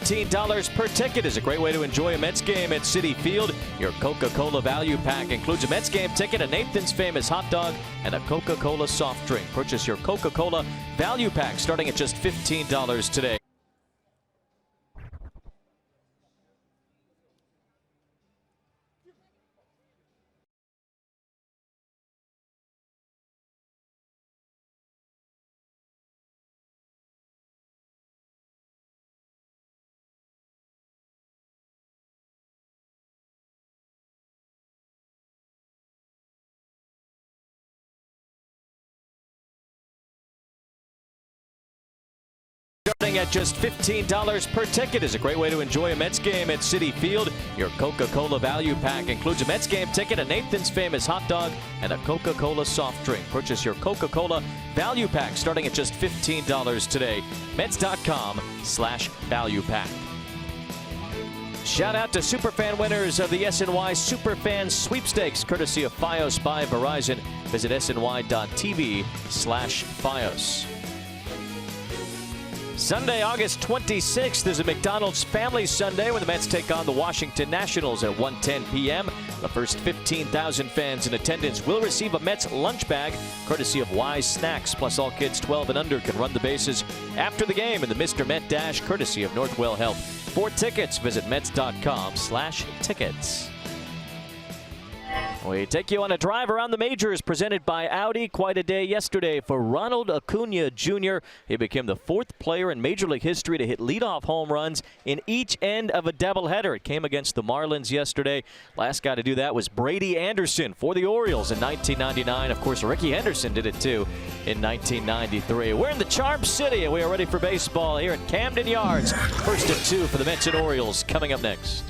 $15 per ticket is a great way to enjoy a Mets game at Citi Field. Your Coca-Cola value pack includes a Mets game ticket, a Nathan's Famous hot dog, and a Coca-Cola soft drink. Purchase your Coca-Cola value pack starting at just $15 today. Starting at just $15 per ticket is a great way to enjoy a Mets game at Citi Field. Your Coca-Cola value pack includes a Mets game ticket, a Nathan's Famous hot dog, and a Coca-Cola soft drink. Purchase your Coca-Cola value pack starting at just $15 today. Mets.com/value pack. Shout out to Superfan winners of the SNY Superfan Sweepstakes, courtesy of Fios by Verizon. Visit sny.tv/Fios. Sunday, August 26th is a McDonald's Family Sunday when the Mets take on the Washington Nationals at 1:10 p.m. The first 15,000 fans in attendance will receive a Mets lunch bag, courtesy of Wise Snacks. Plus, all kids 12 and under can run the bases after the game in the Mr. Met Dash, courtesy of Northwell Health. For tickets, visit Mets.com/tickets. We take you on a drive around the majors presented by Audi. Quite a day yesterday for Ronald Acuna Jr. He became the fourth player in Major League history to hit leadoff home runs in each end of a doubleheader. It came against the Marlins yesterday. Last guy to do that was Brady Anderson for the Orioles in 1999. Of course, Ricky Henderson did it too in 1993. We're in the Charm City, and we are ready for baseball here at Camden Yards. First and 2 for the Mets and Orioles coming up next.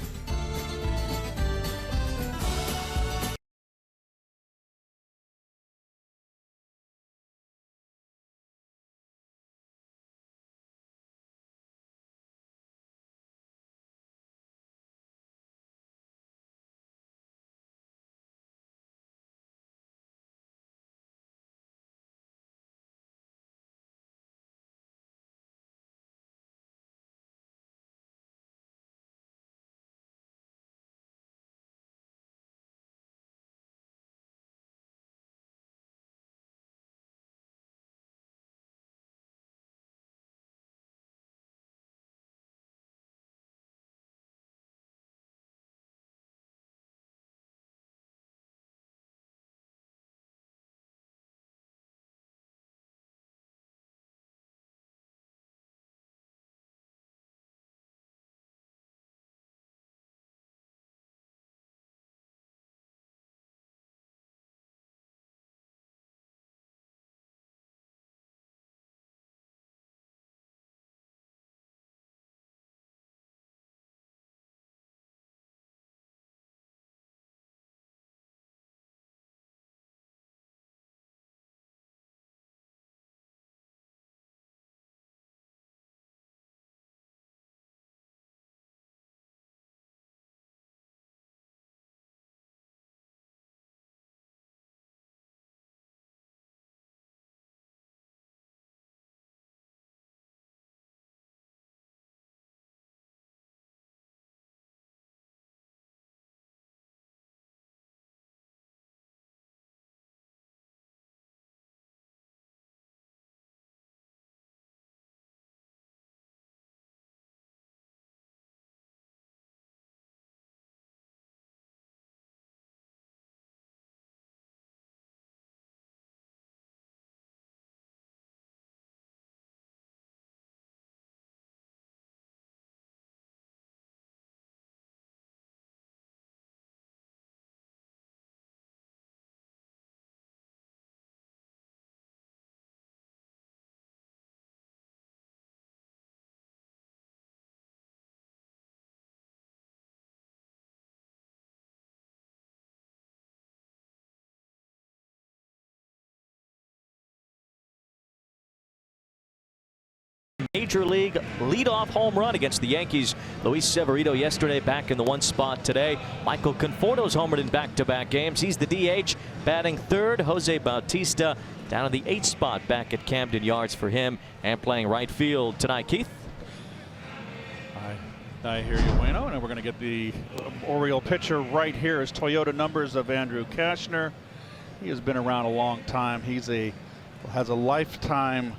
Major League leadoff home run against the Yankees. Luis Severino yesterday back in the one spot today. Michael Conforto's homered in back-to-back games. He's the DH, batting third. Jose Bautista down in the 8th spot back at Camden Yards for him, and playing right field tonight. Keith? I hear you, Wayno, and we're going to get the Oriole pitcher right here. Is Toyota numbers of Andrew Kashner. He has been around a long time. Has a lifetime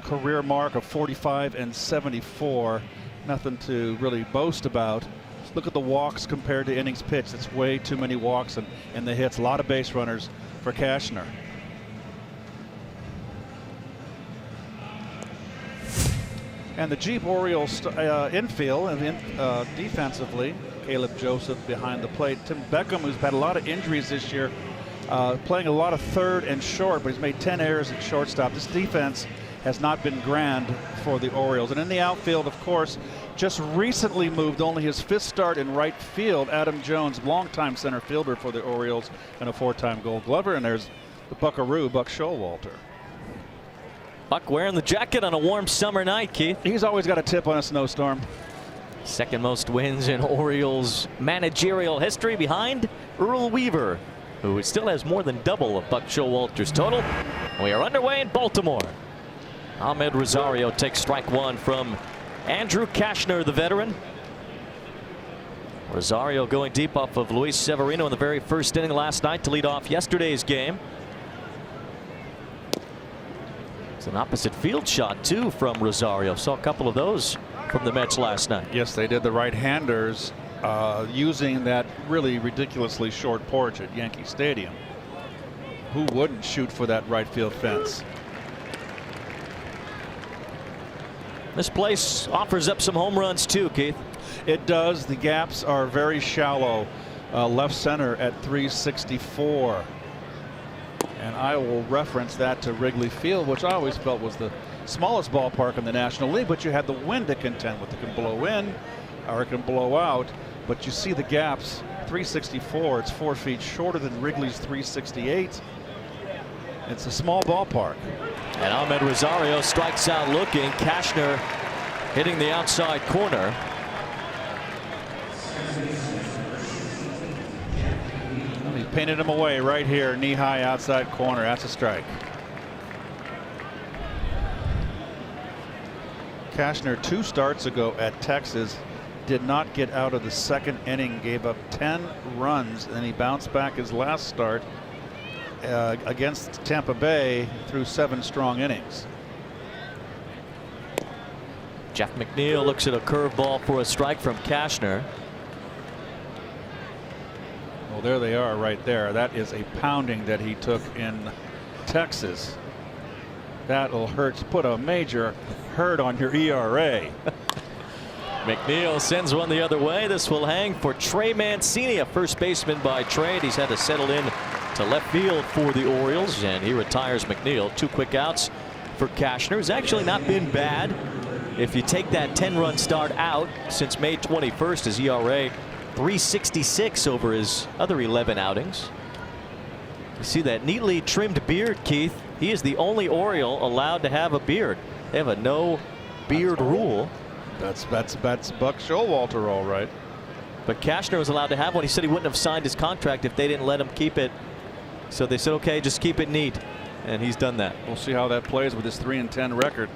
career mark of 45 and 74. Nothing to really boast about. Look at the walks compared to innings pitched. It's way too many walks and the hits. A lot of base runners for Kashner. And the Jeep Orioles infield and defensively, Caleb Joseph behind the plate. Tim Beckham, who's had a lot of injuries this year, playing a lot of third and short, but he's made 10 errors at shortstop. This defense has not been grand for the Orioles. And in the outfield, of course, just recently moved, only his 5th start in right field, Adam Jones, longtime center fielder for the Orioles and a 4-time Gold Glover. And there's the Buckaroo, Buck Showalter. Buck wearing the jacket on a warm summer night, Keith. He's always got a tip on a snowstorm. Second most wins in Orioles managerial history, behind Earl Weaver, who still has more than double of Buck Showalter's total. We are underway in Baltimore. Ahmed Rosario takes strike one from Andrew Kashner, the veteran. Rosario going deep off of Luis Severino in the very first inning last night to lead off yesterday's game. It's an opposite field shot too from Rosario. Saw a couple of those from the Mets last night. Yes, they did. The right-handers using that really ridiculously short porch at Yankee Stadium. Who wouldn't shoot for that right field fence? This place offers up some home runs too, Keith. It does. The gaps are very shallow. Left center at 364. And I will reference that to Wrigley Field, which I always felt was the smallest ballpark in the National League, but you had the wind to contend with. It can blow in or it can blow out, but you see the gaps. 364, it's 4 feet shorter than Wrigley's 368. It's a small ballpark. And Ahmed Rosario strikes out looking. Kashner hitting the outside corner. He painted him away right here, knee-high outside corner. That's a strike. Kashner 2 starts ago at Texas did not get out of the second inning, gave up 10 runs, and he bounced back his last start against Tampa Bay through 7 strong innings. Jeff McNeil looks at a curveball for a strike from Kashner. Well, there they are right there. That is a pounding that he took in Texas. That'll hurt. Put a major hurt on your ERA. McNeil sends one the other way. This will hang for Trey Mancini, a first baseman by trade. He's had to settle in to left field for the Orioles, and he retires McNeil. 2 quick outs for Kashner. It's actually not been bad. If you take that 10-run start out since May 21st, his ERA 3.66 over his other 11 outings. You see that neatly trimmed beard, Keith. He is the only Oriole allowed to have a beard. They have a no beard rule. That's Buck Showalter, all right. But Kashner was allowed to have one. He said he wouldn't have signed his contract if they didn't let him keep it. So they said, okay, just keep it neat. And he's done that. We'll see how that plays with his 3-10 record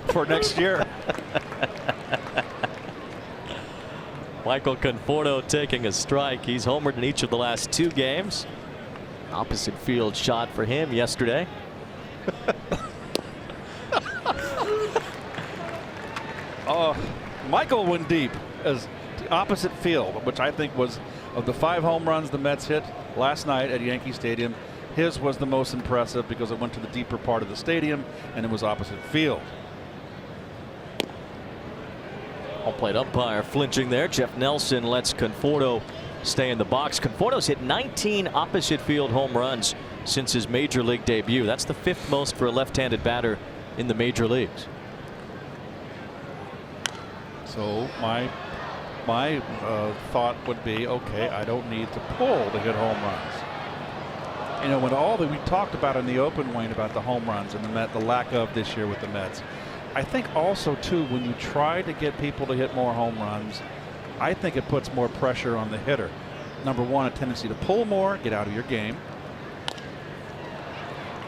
for next year. Michael Conforto taking a strike. He's homered in each of the last 2 games. Opposite field shot for him yesterday. Michael went deep as the opposite field, which I think was, of the 5 home runs the Mets hit last night at Yankee Stadium, his was the most impressive because it went to the deeper part of the stadium and it was opposite field. Home plate umpire flinching there. Jeff Nelson lets Conforto stay in the box. Conforto's hit 19 opposite field home runs since his major league debut. That's the 5th most for a left-handed batter in the major leagues. So my thought would be, okay, I don't need to pull to hit home runs. You know, when all that we talked about in the open, Wayne, about the home runs and the lack of this year with the Mets, I think also too, when you try to get people to hit more home runs, I think it puts more pressure on the hitter. Number one, a tendency to pull more, get out of your game,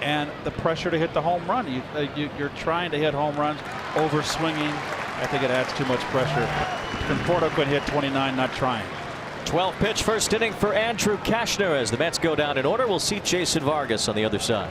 and the pressure to hit the home run. You're trying to hit home runs, over swinging. I think it adds too much pressure Conforto could hit 29, not trying. 12th pitch, first inning for Andrew Kashner as the Mets go down in order. We'll see Jason Vargas on the other side.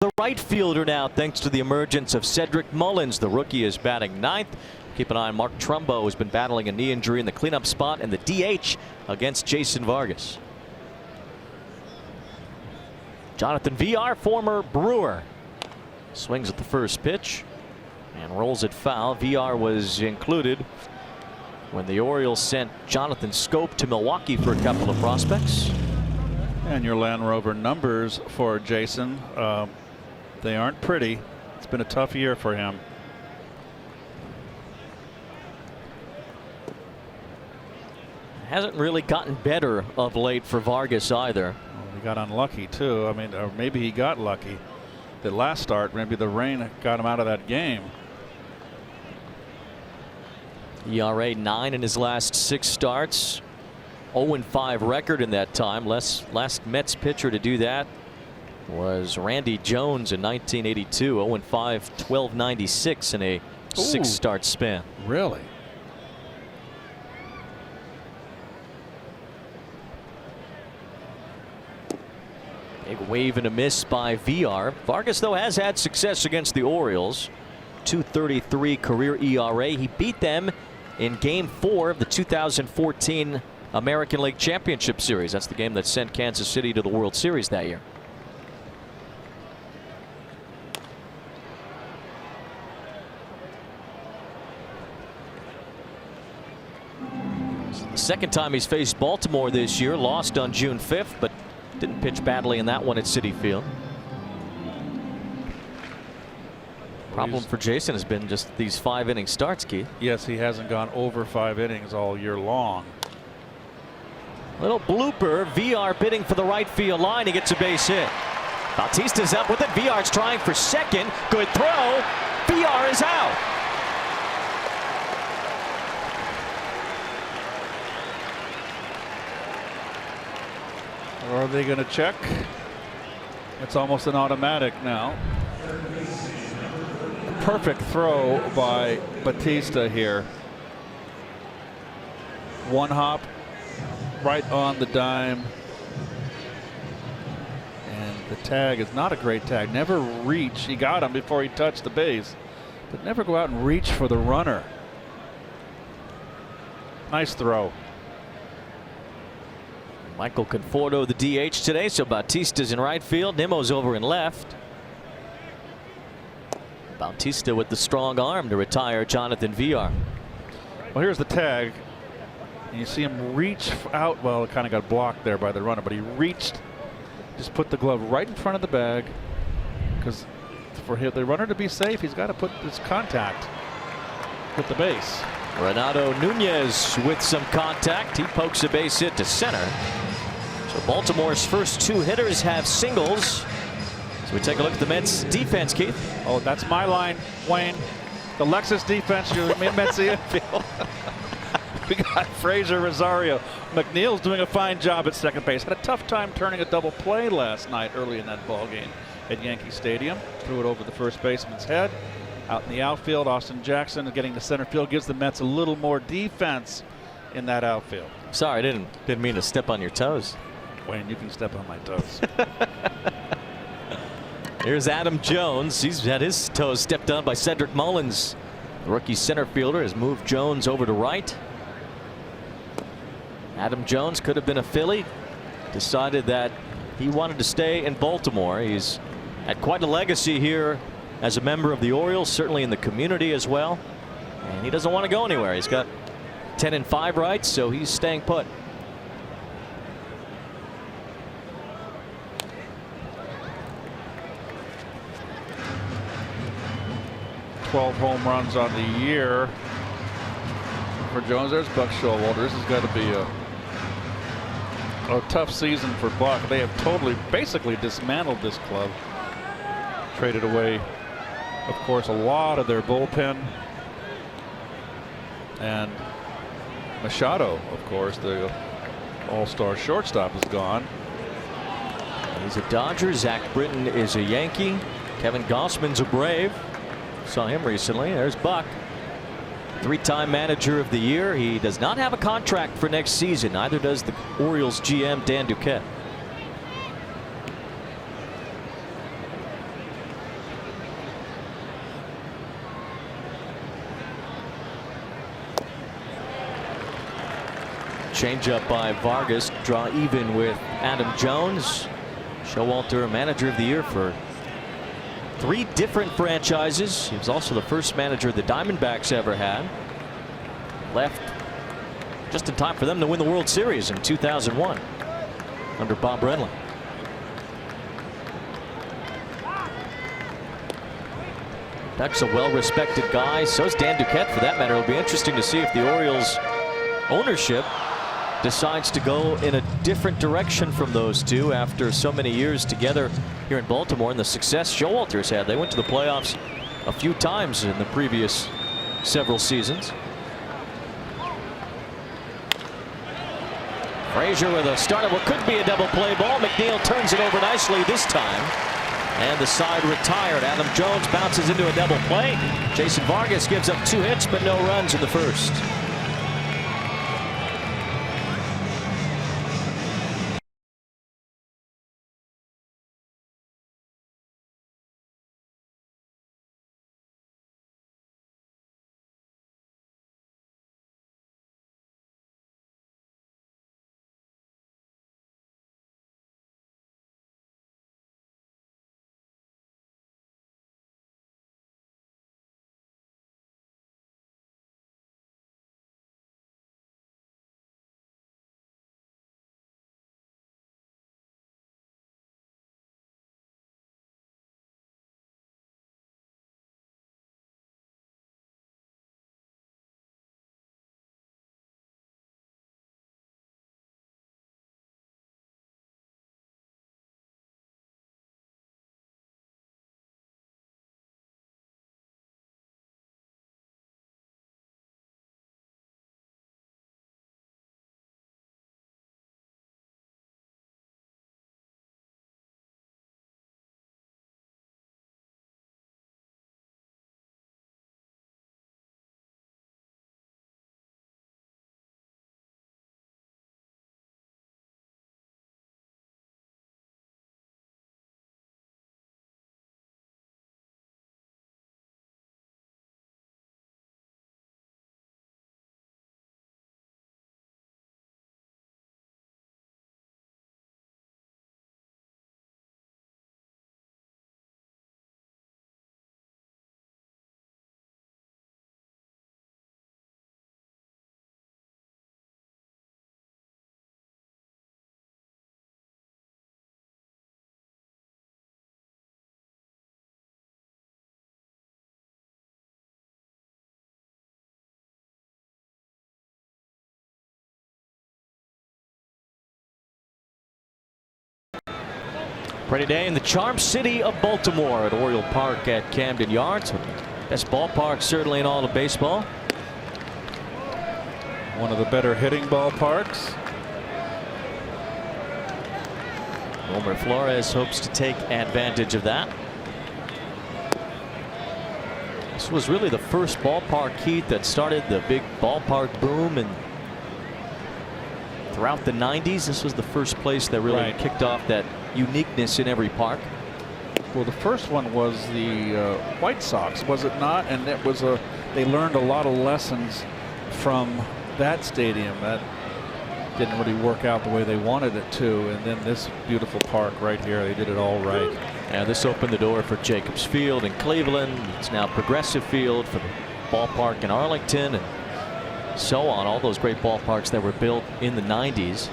The right fielder now, thanks to the emergence of Cedric Mullins. The rookie is batting ninth. Keep an eye on Mark Trumbo, who's been battling a knee injury in the cleanup spot, and the DH against Jason Vargas. Jonathan VR, former Brewer, swings at the first pitch and rolls it foul. VR was included when the Orioles sent Jonathan Scope to Milwaukee for a couple of prospects. And your Land Rover numbers for Jason, they aren't pretty. It's been a tough year for him. Hasn't really gotten better of late for Vargas either. Well, he got unlucky too. I mean, or maybe he got lucky. The last start, maybe the rain got him out of that game. ERA 9 in his last 6 starts. 0-5 record in that time. Last Mets pitcher to do that was Randy Jones in 1982. 0-5, 1296 in a 6-start span. Really? Big wave and a miss by VR. Vargas, though, has had success against the Orioles. 2.33 career ERA. He beat them in Game 4 of the 2014 American League Championship Series. That's the game that sent Kansas City to the World Series that year. The second time he's faced Baltimore this year. Lost on June 5th, but didn't pitch badly in that one at Citi Field. Problem for Jason has been just these 5-inning starts, Keith. Yes, he hasn't gone over 5 innings all year long. Little blooper. VR bidding for the right field line. He gets a base hit. Bautista's up with it. VR's trying for second. Good throw. VR is out. Or are they going to check? It's almost an automatic now. Perfect throw by Bautista here. One hop right on the dime. And the tag is not a great tag. Never reach. He got him before he touched the base, but never go out and reach for the runner. Nice throw. Michael Conforto, the DH today, so Bautista's in right field. Nimmo's over in left. Bautista with the strong arm to retire Jonathan VR. Well, here's the tag. And you see him reach out. Well, it kind of got blocked there by the runner, but he reached, just put the glove right in front of the bag, because for the runner to be safe, he's got to put his contact with the base. Renato Nunez with some contact. He pokes a base hit to center. So Baltimore's first 2 hitters have singles. So we take a look at the Mets defense, Keith. Oh, that's my line, Wayne. The Lexus defense, you're Mets infield. We got Frazier, Rosario. McNeil's doing a fine job at second base. Had a tough time turning a double play last night early in that ball game at Yankee Stadium. Threw it over the first baseman's head. Out in the outfield, Austin Jackson getting to center field gives the Mets a little more defense in that outfield. Sorry, I didn't mean to step on your toes. Wayne, you can step on my toes. Here's Adam Jones. He's had his toes stepped on by Cedric Mullins. The rookie center fielder has moved Jones over to right. Adam Jones could have been a Philly. Decided that he wanted to stay in Baltimore. He's had quite a legacy here as a member of the Orioles, certainly in the community as well. And he doesn't want to go anywhere. He's got 10 and 5 rights, so he's staying put. Home runs on the year for Jones. There's Buck Showalter. This has got to be a tough season for Buck. They have basically dismantled this club. Traded away, of course, a lot of their bullpen. And Machado, of course, the all-star shortstop, is gone. He's a Dodger. Zach Britton is a Yankee. Kevin Gossman's a Brave. Saw him recently. There's Buck, 3-time manager of the year. He does not have a contract for next season. Neither does the Orioles GM Dan Duquette. Changeup by Vargas. Draw even with Adam Jones. Showalter, manager of the year for 3 different franchises. He was also the first manager the Diamondbacks ever had. Left just in time for them to win the World Series in 2001 under Bob Brenly. Duck's a well-respected guy. So is Dan Duquette, for that matter. It'll be interesting to see if the Orioles ownership decides to go in a different direction from those two after so many years together here in Baltimore and the success Showalter's had. They went to the playoffs a few times in the previous several seasons. Frazier with a start of what could be a double play ball. McNeil turns it over nicely this time. And the side retired. Adam Jones bounces into a double play. Jason Vargas gives up 2 hits but no runs in the first. Pretty day in the charm city of Baltimore at Oriole Park at Camden Yards. Best ballpark certainly in all of baseball. One of the better hitting ballparks. Wilmer Flores hopes to take advantage of that. This was really the first ballpark, Keith, that started the big ballpark boom, and throughout the 90s this was the first place that really kicked off that uniqueness in every park. Well, the first one was the White Sox, was it not? And it was they learned a lot of lessons from that stadium. That didn't really work out the way they wanted it to. And then this beautiful park right here, they did it all right. And this opened the door for Jacobs Field in Cleveland. It's now Progressive Field for the ballpark in Arlington, and so on. All those great ballparks that were built in the 90s.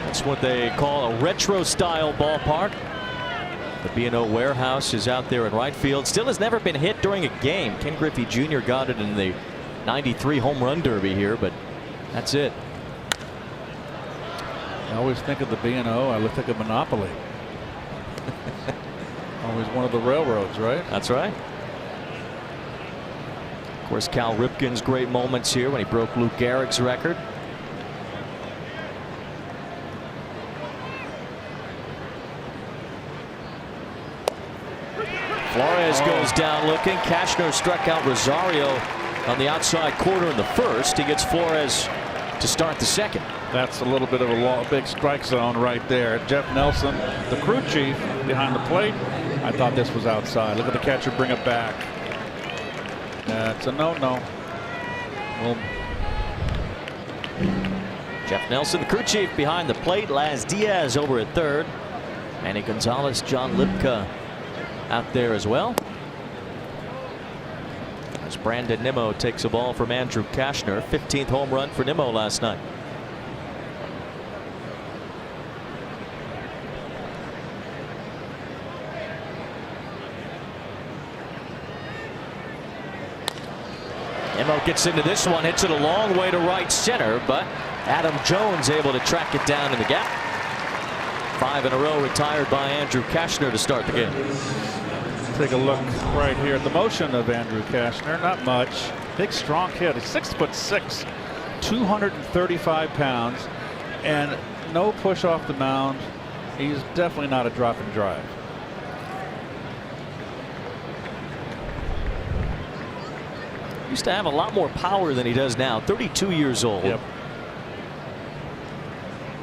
That's what they call a retro style ballpark. The B&O warehouse is out there in right field. Still has never been hit during a game. Ken Griffey Jr. got it in the '93 home run derby here, but that's it. I always think of the B&O, I think of Monopoly. Always one of the railroads, right? That's right. Of course, Cal Ripken's great moments here when he broke Lou Gehrig's record. Flores goes down looking. Cashner struck out Rosario on the outside corner in the first. He gets Flores to start the second. That's a little bit of a big strike zone right there. Jeff Nelson, the crew chief behind the plate. I thought this was outside. Look at the catcher bring it back. That's a no-no. Well, Jeff Nelson, the crew chief behind the plate. Laz Diaz over at third. Manny Gonzalez, John Lipka out there as well. As Brandon Nimmo takes a ball from Andrew Cashner. 15th home run for Nimmo last night. Nimmo gets into this one, hits it a long way to right center, but Adam Jones able to track it down in the gap. 5 in a row retired by Andrew Cashner to start the game. Take a look right here at the motion of Andrew Cashner. Not much. Big strong kid. He's 6'6", 235 pounds, and no push off the mound. He's definitely not a drop and drive. Used to have a lot more power than he does now. 32 years old. Yep.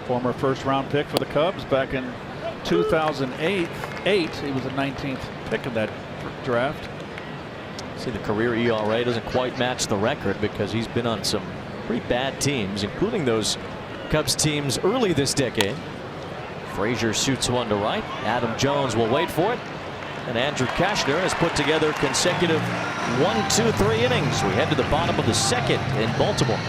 Former first-round pick for the Cubs back in 2008. He was the 19th pick of that draft. See, the career ERA doesn't quite match the record because he's been on some pretty bad teams, including those Cubs teams early this decade. Frazier shoots one to right. Adam Jones will wait for it. And Andrew Cashner has put together consecutive 1, 2, 3 innings. We head to the bottom of the second in Baltimore.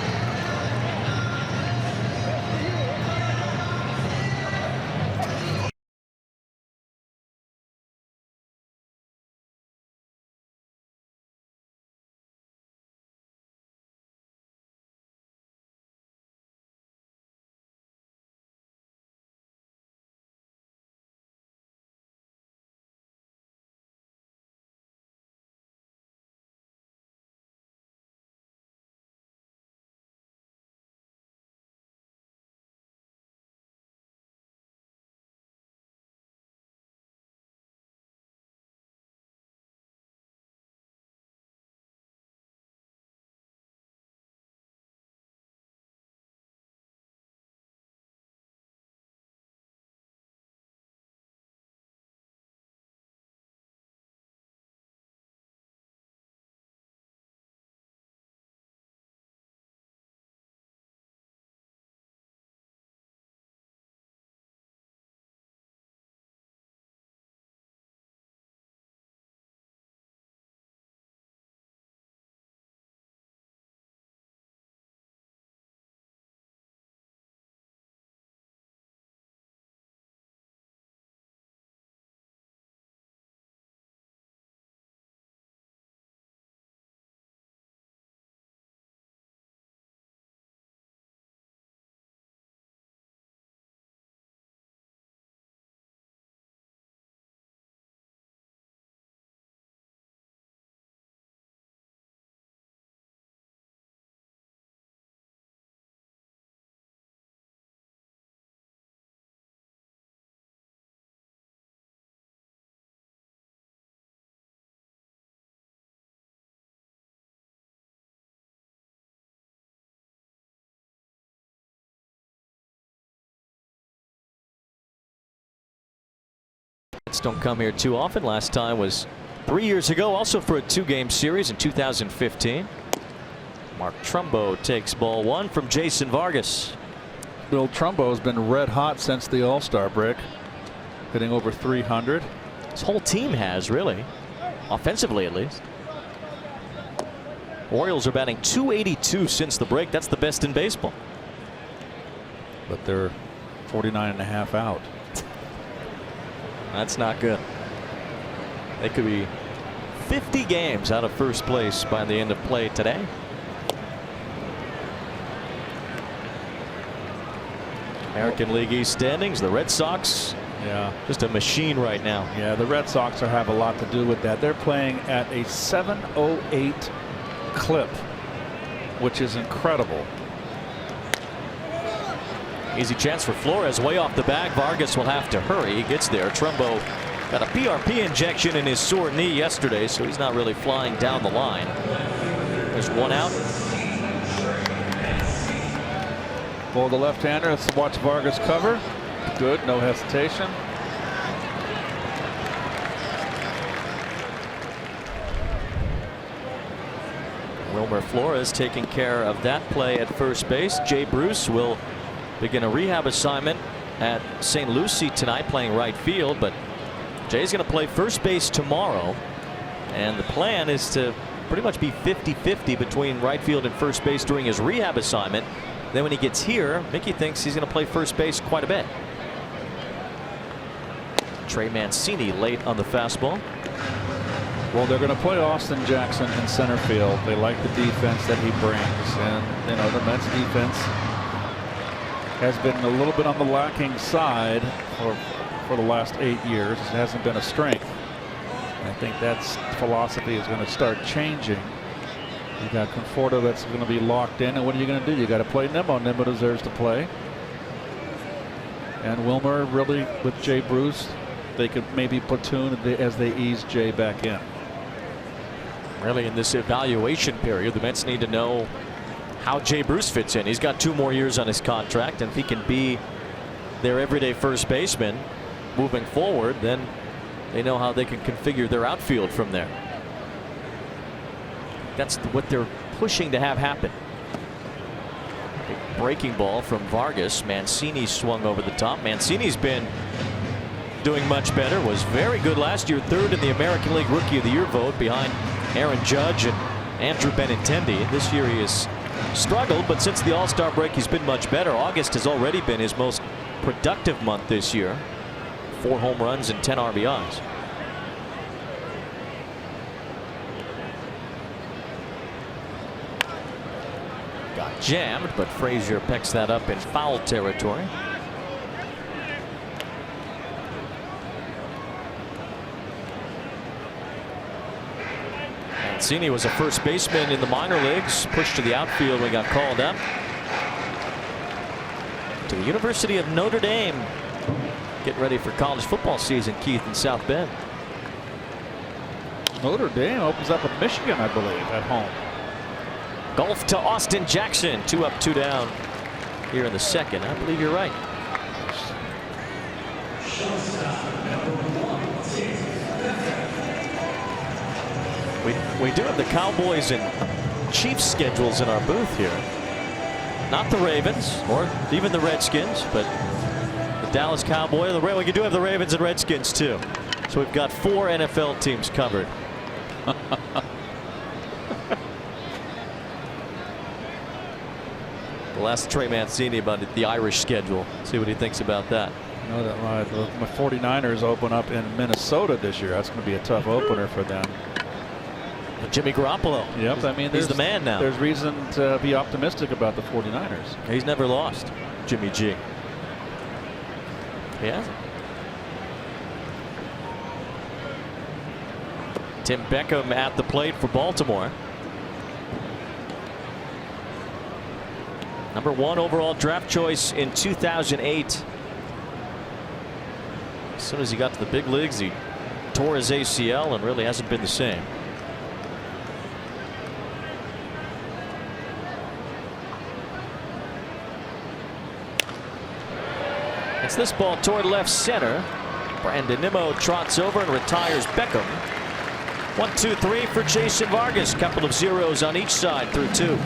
Don't come here too often. Last time was 3 years ago, also for a 2-game series in 2015. Mark Trumbo takes ball 1 from Jason Vargas. Bill Trumbo has been red hot since the All-Star break, hitting over 300. His whole team has, really, offensively at least. Orioles are batting .282 since the break. That's the best in baseball. But they're 49.5 out. That's not good. They could be 50 games out of first place by the end of play today. American League East standings, the Red Sox, just a machine right now. Yeah, the Red Sox have a lot to do with that. They're playing at a 7.08 clip, which is incredible. Easy chance for Flores, way off the bag. Vargas will have to hurry. He gets there. Trumbo got a PRP injection in his sore knee yesterday, so he's not really flying down the line. There's 1 out. Well, the left-hander, let's watch Vargas cover. Good, no hesitation. Wilmer Flores taking care of that play at first base. Jay Bruce will begin a rehab assignment at St. Lucie tonight, playing right field, but Jay's going to play first base tomorrow, and the plan is to pretty much be 50-50 between right field and first base during his rehab assignment. Then when he gets here, Mickey thinks he's going to play first base quite a bit. Trey Mancini late on the fastball. Well, they're going to play Austin Jackson in center field. They like the defense that he brings, and you know the Mets defense has been a little bit on the lacking side for the last 8 years. It hasn't been a strength. I think that's philosophy is going to start changing. You got Conforto that's going to be locked in, and what are you going to do? You got to play Nimmo. Nimmo deserves to play. And Wilmer, really, with Jay Bruce, they could maybe platoon as they ease Jay back in. Really, in this evaluation period, the Mets need to know how Jay Bruce fits in. He's got 2 more years on his contract, and if he can be their everyday first baseman moving forward, then they know how they can configure their outfield from there. That's what they're pushing to have happen. Big breaking ball from Vargas. Mancini swung over the top. Mancini's been doing much better. Was very good last year. 3rd in the American League Rookie of the Year vote behind Aaron Judge and Andrew Benintendi. This year he has struggled, but since the All-Star break he's been much better. August has already been his most productive month this year. 4 home runs and 10 RBIs. Got jammed, but Frazier picks that up in foul territory. Mancini was a first baseman in the minor leagues, pushed to the outfield when he got called up. To the University of Notre Dame. Getting ready for college football season, Keith, in South Bend. Notre Dame opens up with Michigan, I believe, at home. Golf to Austin Jackson. 2 up, 2 down here in the second. I believe you're right. We do have the Cowboys and Chiefs schedules in our booth here. Not the Ravens or even the Redskins, but the Dallas Cowboys. We do have the Ravens and Redskins too. So we've got 4 NFL teams covered. We'll ask Trey Mancini about the Irish schedule. See what he thinks about that. You know that right. The 49ers open up in Minnesota this year. That's going to be a tough opener for them. But Jimmy Garoppolo. Yep, I mean, he's the man now. There's reason to be optimistic about the 49ers. He's never lost, Jimmy G. He hasn't. Tim Beckham at the plate for Baltimore. Number 1 overall draft choice in 2008. As soon as he got to the big leagues, he tore his ACL and really hasn't been the same. It's this ball toward left center. Brandon Nimmo trots over and retires Beckham. 1, 2, 3 for Jason Vargas. Couple of zeros on each side through 2.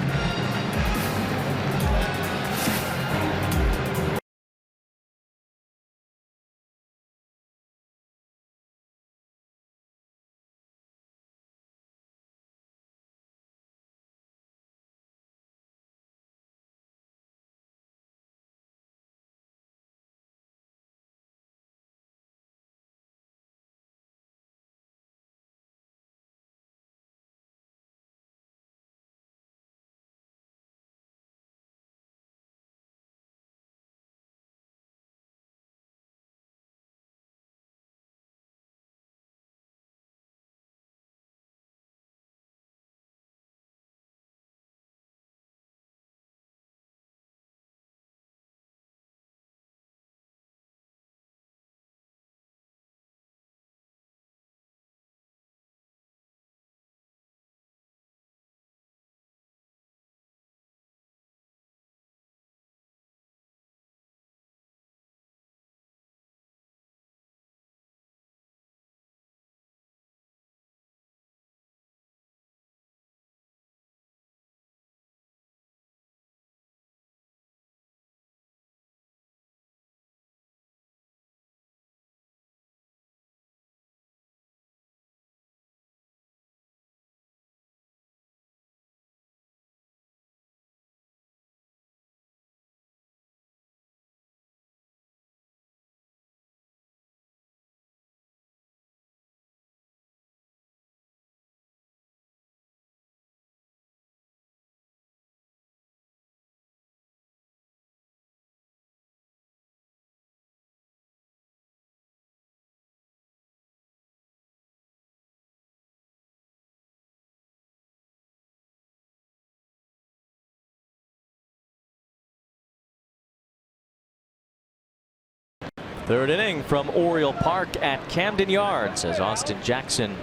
Third inning from Oriole Park at Camden Yards as Austin Jackson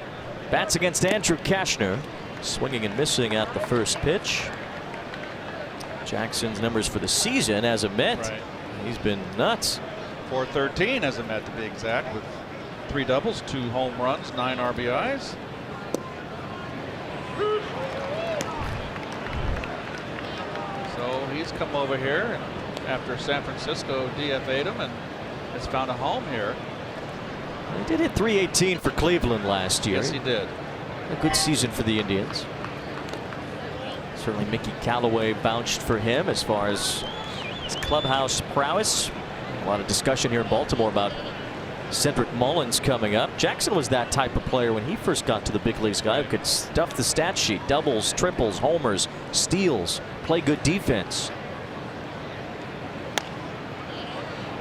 bats against Andrew Kashner, swinging and missing at the first pitch. Jackson's numbers for the season as a Met, right. He's been nuts. 413 as a Met to be exact, with 3 doubles, 2 home runs, 9 RBIs. So he's come over here after San Francisco DFA'd him and has found a home here. He did hit .318 for Cleveland last year. Yes, he did. A good season for the Indians. Certainly Mickey Callaway vouched for him as far as his clubhouse prowess. A lot of discussion here in Baltimore about Cedric Mullins coming up. Jackson was that type of player when he first got to the big leagues. Guy who could stuff the stat sheet: doubles, triples, homers, steals, play good defense.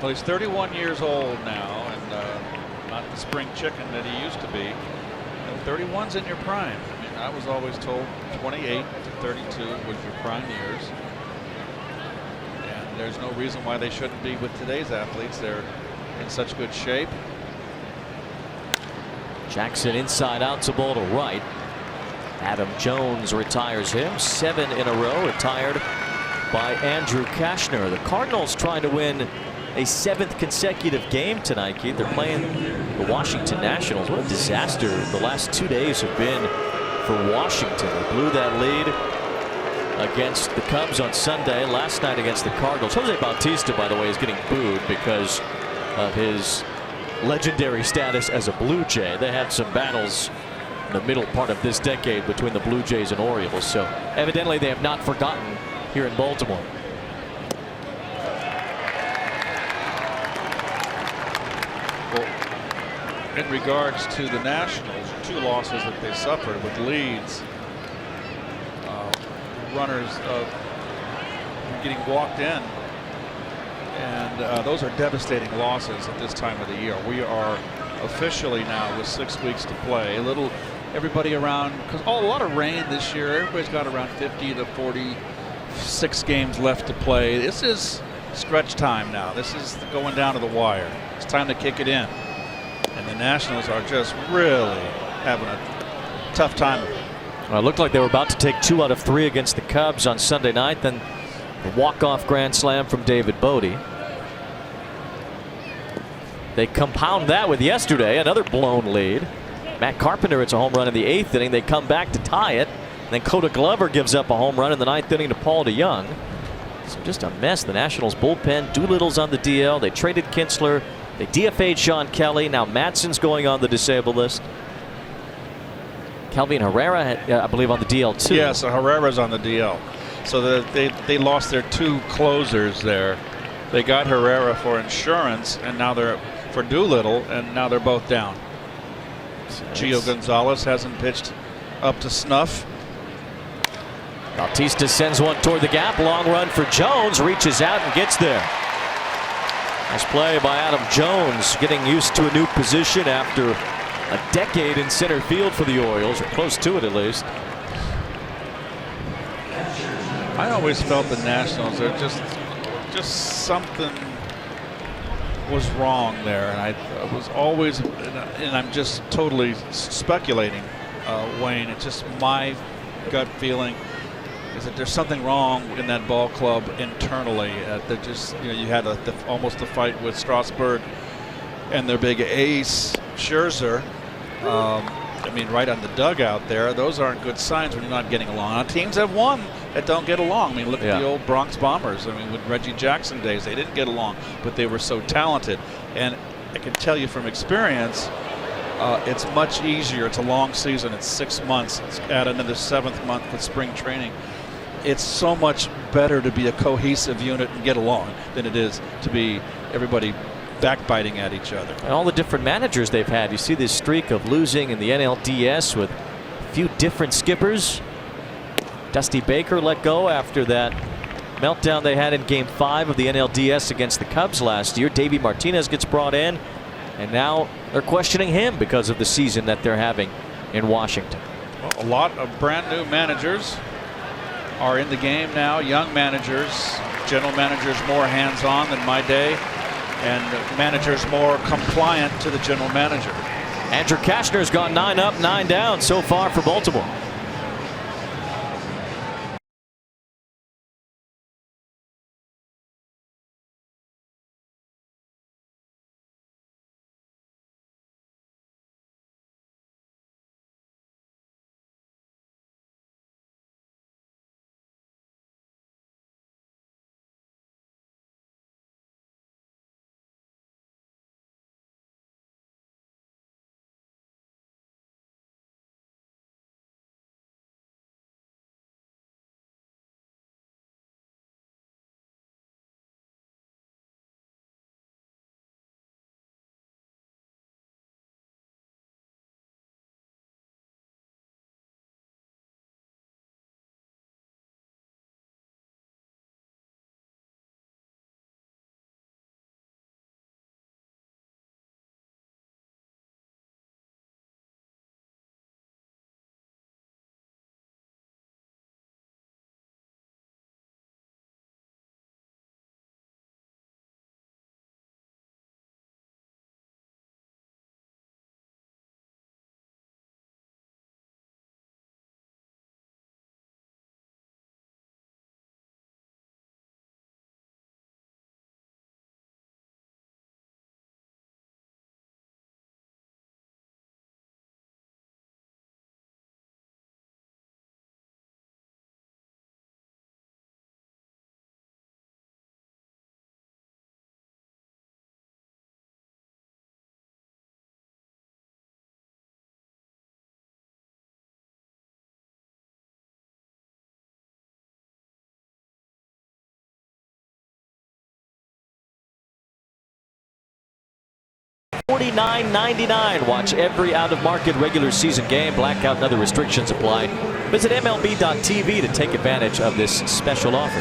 Well, he's 31 years old now, and not the spring chicken that he used to be. And 31's in your prime. I mean, I was always told 28 to 32 was your prime years. And there's no reason why they shouldn't be with today's athletes. They're in such good shape. Jackson inside out to ball to right. Adam Jones retires him. 7 in a row retired by Andrew Kashner. The Cardinals trying to win a 7th consecutive game tonight, Keith. They're playing the Washington Nationals. What a disaster the last 2 days have been for Washington. They blew that lead against the Cubs on Sunday. Last night against the Cardinals. Jose Bautista, by the way, is getting booed because of his legendary status as a Blue Jay. They had some battles in the middle part of this decade between the Blue Jays and Orioles. So evidently they have not forgotten here in Baltimore. In regards to the Nationals, 2 losses that they suffered with leads, runners getting walked in, and those are devastating losses at this time of the year. We are officially now with 6 weeks to play. Everybody around, because a lot of rain this year. Everybody's got around 50 to 46 games left to play. This is stretch time now. This is going down to the wire. It's time to kick it in. And the Nationals are just really having a tough time. Well, it looked like they were about to take 2 out of 3 against the Cubs on Sunday night. Then the walk-off grand slam from David Bodie. They compound that with yesterday, another blown lead. Matt Carpenter hits a home run in the 8th inning. They come back to tie it. Then Coda Glover gives up a home run in the 9th inning to Paul DeYoung. So just a mess. The Nationals bullpen. Doolittle's on the DL. They traded Kinsler. They DFA'd Sean Kelly. Now Matson's going on the disabled list. Kelvin Herrera, I believe, on the DL too. Yeah, so Herrera's on the DL. So they lost their 2 closers there. They got Herrera for insurance, and now they're for Doolittle, and now they're both down. Gio Gonzalez hasn't pitched up to snuff. Bautista sends one toward the gap. Long run for Jones. Reaches out and gets there. Nice play by Adam Jones, getting used to a new position after a decade in center field for the Orioles, or close to it at least. I always felt the Nationals are just something was wrong there, and I was always, and I'm just totally speculating, Wayne. It's just my gut feeling is that there's something wrong in that ball club internally. They're just, you had almost a fight with Strasburg and their big ace Scherzer. I mean, right on the dugout there. Those aren't good signs when you're not getting along. Now, teams have won that don't get along. I mean, look at the old Bronx Bombers. I mean, with Reggie Jackson days, they didn't get along, but they were so talented. And I can tell you from experience, it's much easier. It's a long season. It's 6 months. It's add another 7th month with spring training. It's so much better to be a cohesive unit and get along than it is to be everybody backbiting at each other. And all the different managers they've had. You see this streak of losing in the NLDS with a few different skippers. Dusty Baker let go after that meltdown they had in Game 5 of the NLDS against the Cubs last year. Davey Martinez gets brought in, and now they're questioning him because of the season that they're having in Washington. Well, a lot of brand new managers are in the game now. Young managers, general managers more hands-on than my day, and managers more compliant to the general manager. Andrew Kashner's gone 9 up, 9 down so far for Baltimore. $49.99. Watch every out-of-market regular season game. Blackout and other restrictions apply. Visit MLB.tv to take advantage of this special offer.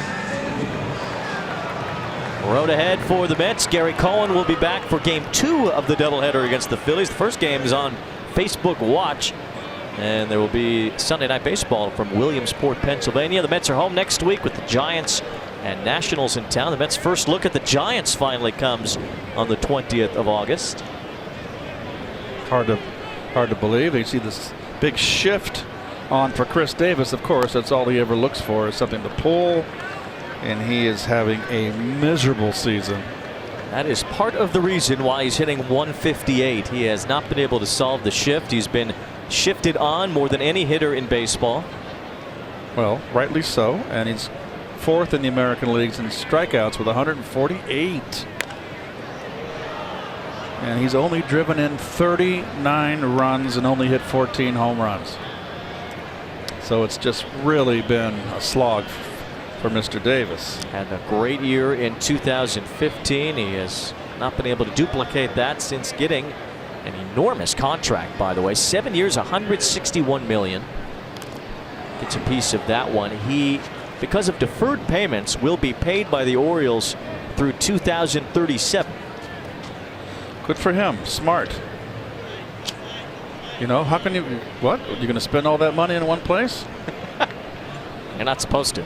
Road ahead for the Mets. Gary Cohen will be back for Game 2 of the doubleheader against the Phillies. The first game is on Facebook Watch. And there will be Sunday Night Baseball from Williamsport, Pennsylvania. The Mets are home next week with the Giants and Nationals in town. The Mets' first look at the Giants finally comes on the 20th of August. Hard to believe. You see this big shift on for Chris Davis. Of course, that's all he ever looks for is something to pull, and he is having a miserable season. That is part of the reason why he's hitting 158. He has not been able to solve the shift. He's been shifted on more than any hitter in baseball. Well, rightly so. And he's 4th in the American leagues in strikeouts with 148. And he's only driven in 39 runs and only hit 14 home runs. So it's just really been a slog for Mr. Davis. Had a great year in 2015. He has not been able to duplicate that since getting an enormous contract, by the way. 7 years, $161 million. Gets a piece of that one. He, because of deferred payments, will be paid by the Orioles through 2037. Good for him. Smart. You know, how can you, what? You're going to spend all that money in one place? You're not supposed to.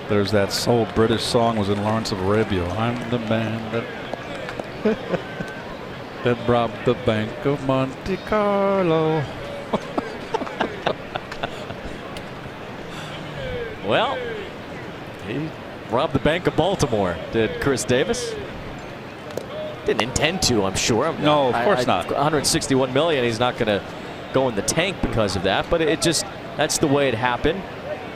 There's that old British song was in Lawrence of Arabia. I'm the man that that robbed the Bank of Monte Carlo. Well, he robbed the Bank of Baltimore, did Chris Davis. Didn't intend to, I'm sure. No, of course not. 161 million. He's not going to go in the tank because of that. But it just, that's the way it happened.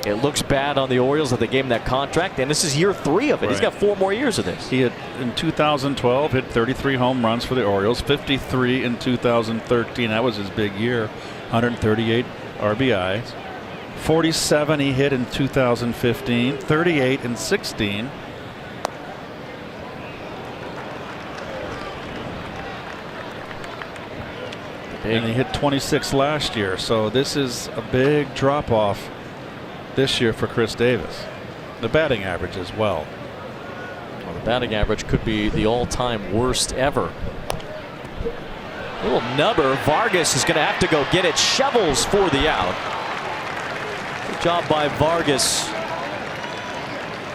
It looks bad on the Orioles that they gave him that contract, and this is year 3 of it. Right. He's got 4 more years of this. He had, in 2012, hit 33 home runs for the Orioles, 53 in 2013. That was his big year. 138 RBIs. 47 he hit in 2015, 38 in 16. And he hit 26 last year. So this is a big drop off this year for Chris Davis. The batting average as well. Well, the batting average could be the all-time worst ever. Little nubber. Vargas is going to have to go get it. Shovels for the out. Good job by Vargas.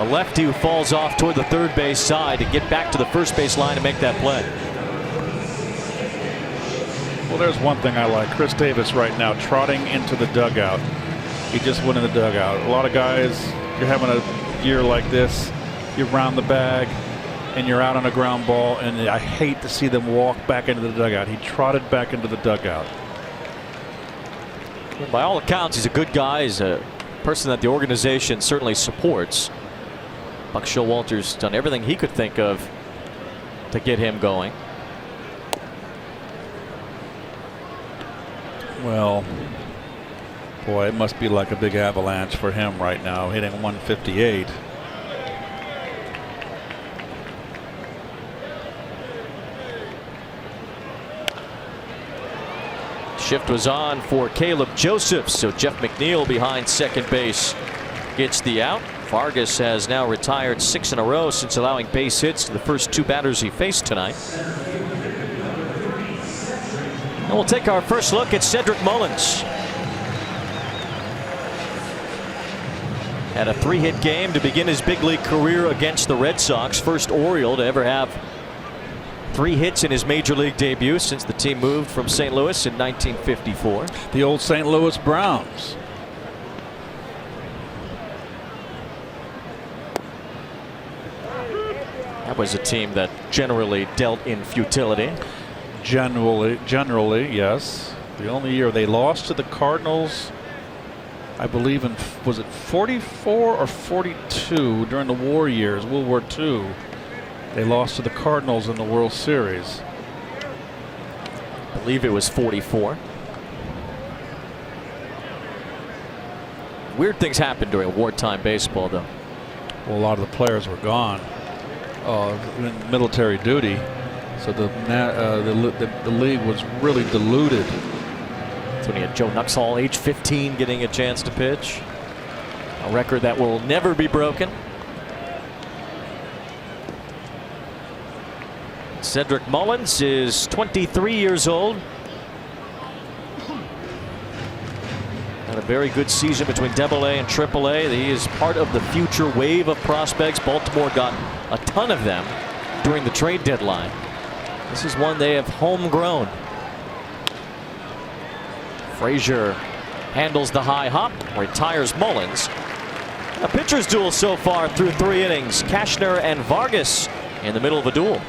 A lefty who falls off toward the third base side to get back to the first base line and make that play. Well, there's one thing I like. Chris Davis right now trotting into the dugout. He just went in the dugout. A lot of guys, you're having a year like this, you round the bag and you're out on a ground ball, and I hate to see them walk back into the dugout. He trotted back into the dugout. By all accounts, he's a good guy. He's a person that the organization certainly supports. Buck Showalter's done everything he could think of to get him going. Well, boy, it must be like a big avalanche for him right now, hitting 158. Shift was on for Caleb Joseph, so Jeff McNeil behind second base gets the out. Vargas has now retired 6 in a row since allowing base hits to the first 2 batters he faced tonight. And we'll take our first look at Cedric Mullins. Had a 3-hit game to begin his big league career against the Red Sox. First Oriole to ever have 3 hits in his major league debut since the team moved from St. Louis in 1954. The old St. Louis Browns. That was a team that generally dealt in futility. Generally, yes. The only year they lost to the Cardinals, I believe in, was it 44 or 42 during the war years, World War II. They lost to the Cardinals in the World Series. I believe it was 44. Weird things happened during wartime baseball, though. Well, a lot of the players were gone in military duty. So the league was really diluted. That's when you had Joe Nuxhall, age 15, getting a chance to pitch. A record that will never be broken. Cedric Mullins is 23 years old. Had a very good season between AA and AAA. He is part of the future wave of prospects. Baltimore got a ton of them during the trade deadline. This is one they have homegrown. Frazier handles the high hop, retires Mullins. A pitcher's duel so far through 3 innings. Kashner and Vargas in the middle of a duel.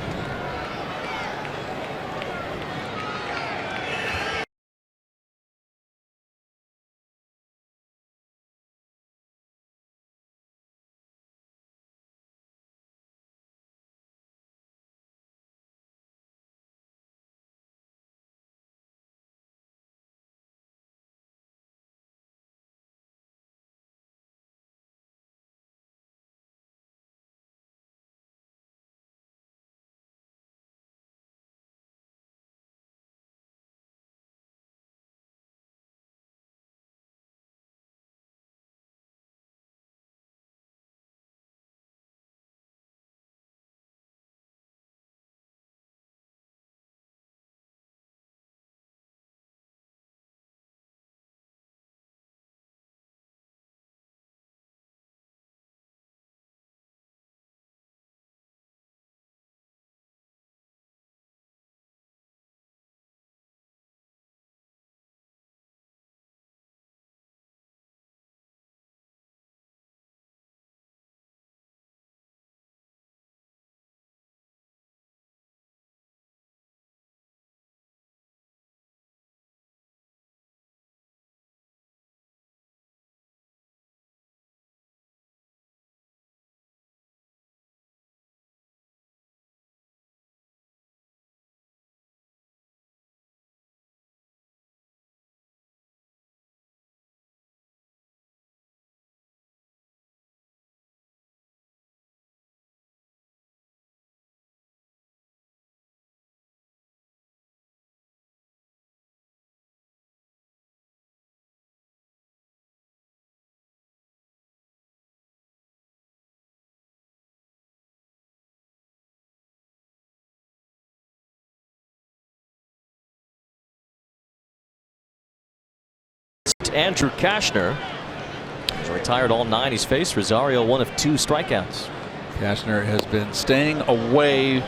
Andrew Kashner has retired all 9 he's faced. Rosario, 1 of 2 strikeouts. Kashner has been staying away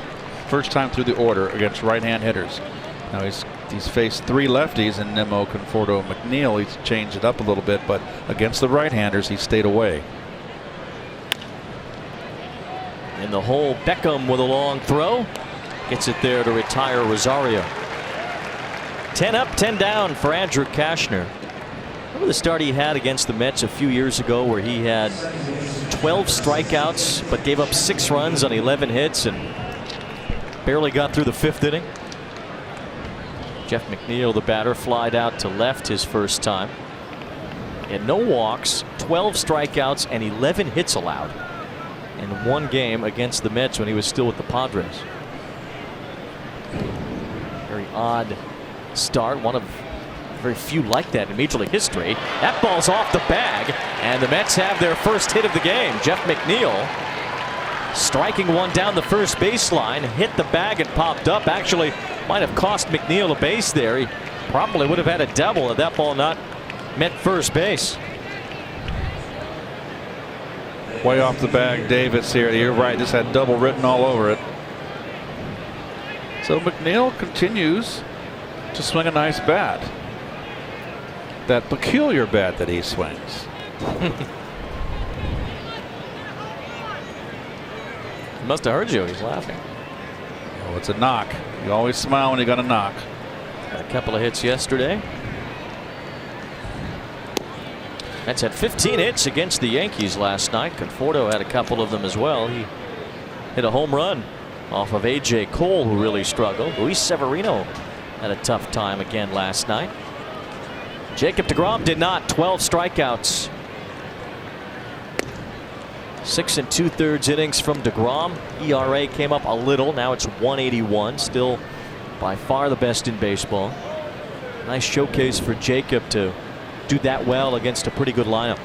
first time through the order against right-hand hitters. Now he's faced 3 lefties in Nimmo, Conforto, McNeil. He's changed it up a little bit, but against the right-handers he stayed away. In the hole, Beckham with a long throw. Gets it there to retire Rosario. 10 up, 10 down for Andrew Kashner. Remember the start he had against the Mets a few years ago where he had 12 strikeouts but gave up 6 runs on 11 hits and barely got through the 5th inning. Jeff McNeil, the batter, flied out to left his first time. And no walks, 12 strikeouts and 11 hits allowed in 1 game against the Mets when he was still with the Padres. Very odd start, one of very few like that in Major League history. That ball's off the bag, and the Mets have their first hit of the game. Jeff McNeil striking one down the first baseline, hit the bag and popped up. Actually, might have cost McNeil a base there. He probably would have had a double had that ball not met first base. Way off the bag, Davis here. You're right, this had double written all over it. So McNeil continues to swing a nice bat. That peculiar bat that he swings. He must have heard you. He's laughing. Oh, it's a knock. You always smile when you got a knock. Had a couple of hits yesterday. Mets had 15 hits against the Yankees last night. Conforto had a couple of them as well. He hit a home run off of A.J. Cole, who really struggled. Luis Severino had a tough time again last night. Jacob deGrom did not. 12 strikeouts. 6 2/3 innings from deGrom. ERA came up a little. Now it's 181. Still by far the best in baseball. Nice showcase for Jacob to do that well against a pretty good lineup.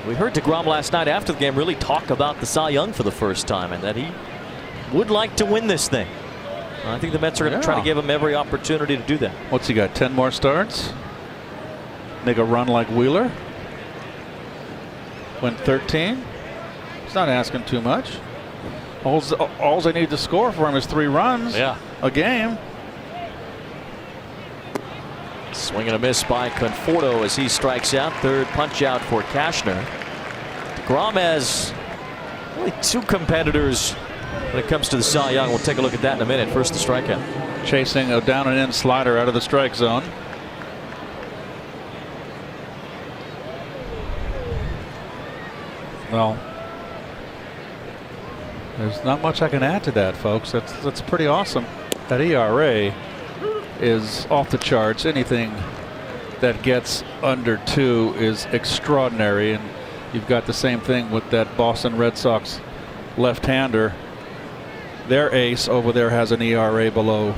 We heard deGrom last night after the game really talk about the Cy Young for the first time and that he would like to win this thing. I think the Mets are going to try to give him every opportunity to do that. What's he got? 10 more starts? Make a run like Wheeler? Win 13? He's not asking too much. All they need to score for him is 3 runs a game. Swing and a miss by Conforto as he strikes out. Third punch out for Cashner. DeGrom has only 2 competitors when it comes to the Cy Young. We'll take a look at that in a minute. First, the strikeout. Chasing a down and in slider out of the strike zone. Well, there's not much I can add to that, folks. That's pretty awesome. That ERA is off the charts. Anything that gets under 2 is extraordinary, and you've got the same thing with that Boston Red Sox left-hander. Their ace over there has an ERA below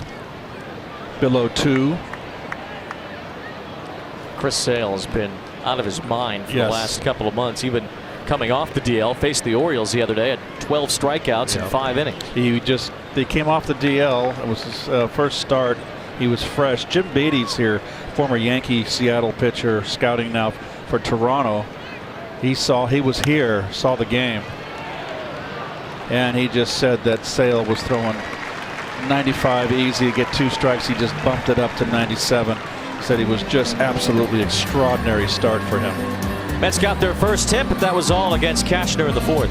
2. Chris Sale has been out of his mind for Yes. the last couple of months, even coming off the DL. Faced the Orioles the other day, had 12 strikeouts in 5 innings. They came off the DL. It was his first start. He was fresh. Jim Beatty's here, former Yankee Seattle pitcher, scouting now for Toronto. He was here, saw the game, and he just said that Sale was throwing 95 easy to get 2 strikes. He just bumped it up to 97. He said he was just absolutely extraordinary start for him. Mets got their first hit, but that was all against Cashner in the 4th.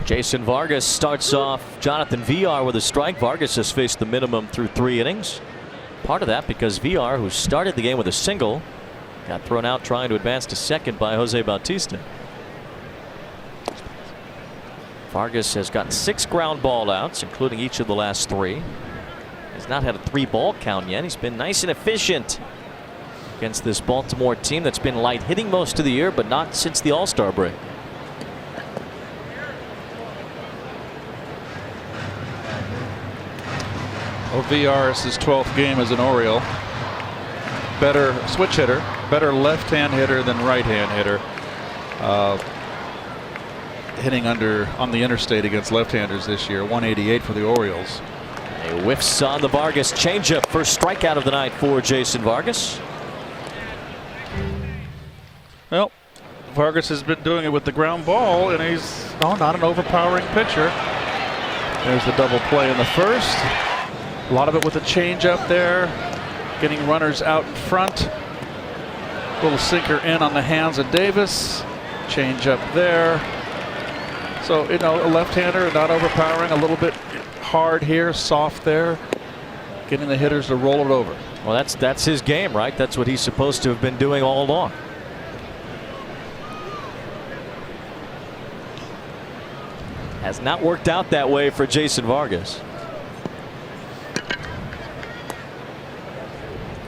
Jason Vargas starts off Jonathan Villar with a strike. Vargas has faced the minimum through 3 innings. Part of that because Villar, who started the game with a single, got thrown out trying to advance to second by Jose Bautista. Vargas has gotten 6 ground ball outs, including each of the last 3. He's not had a 3-ball count yet. He's been nice and efficient against this Baltimore team that's been light hitting most of the year, but not since the All-Star break. Villar is his 12th game as an Oriole. Better switch hitter, better left-hand hitter than right-hand hitter. Hitting on the interstate against left-handers this year. 188 for the Orioles. A whiffs on the Vargas changeup. First strikeout of the night for Jason Vargas. Well, Vargas has been doing it with the ground ball, and he's not an overpowering pitcher. There's the double play in the first. A lot of it with a changeup there, getting runners out in front. Little sinker in on the hands of Davis. Changeup there. So, a left-hander, not overpowering, a little bit hard here, soft there, getting the hitters to roll it over. Well, that's his game, right? That's what he's supposed to have been doing all along. Has not worked out that way for Jason Vargas.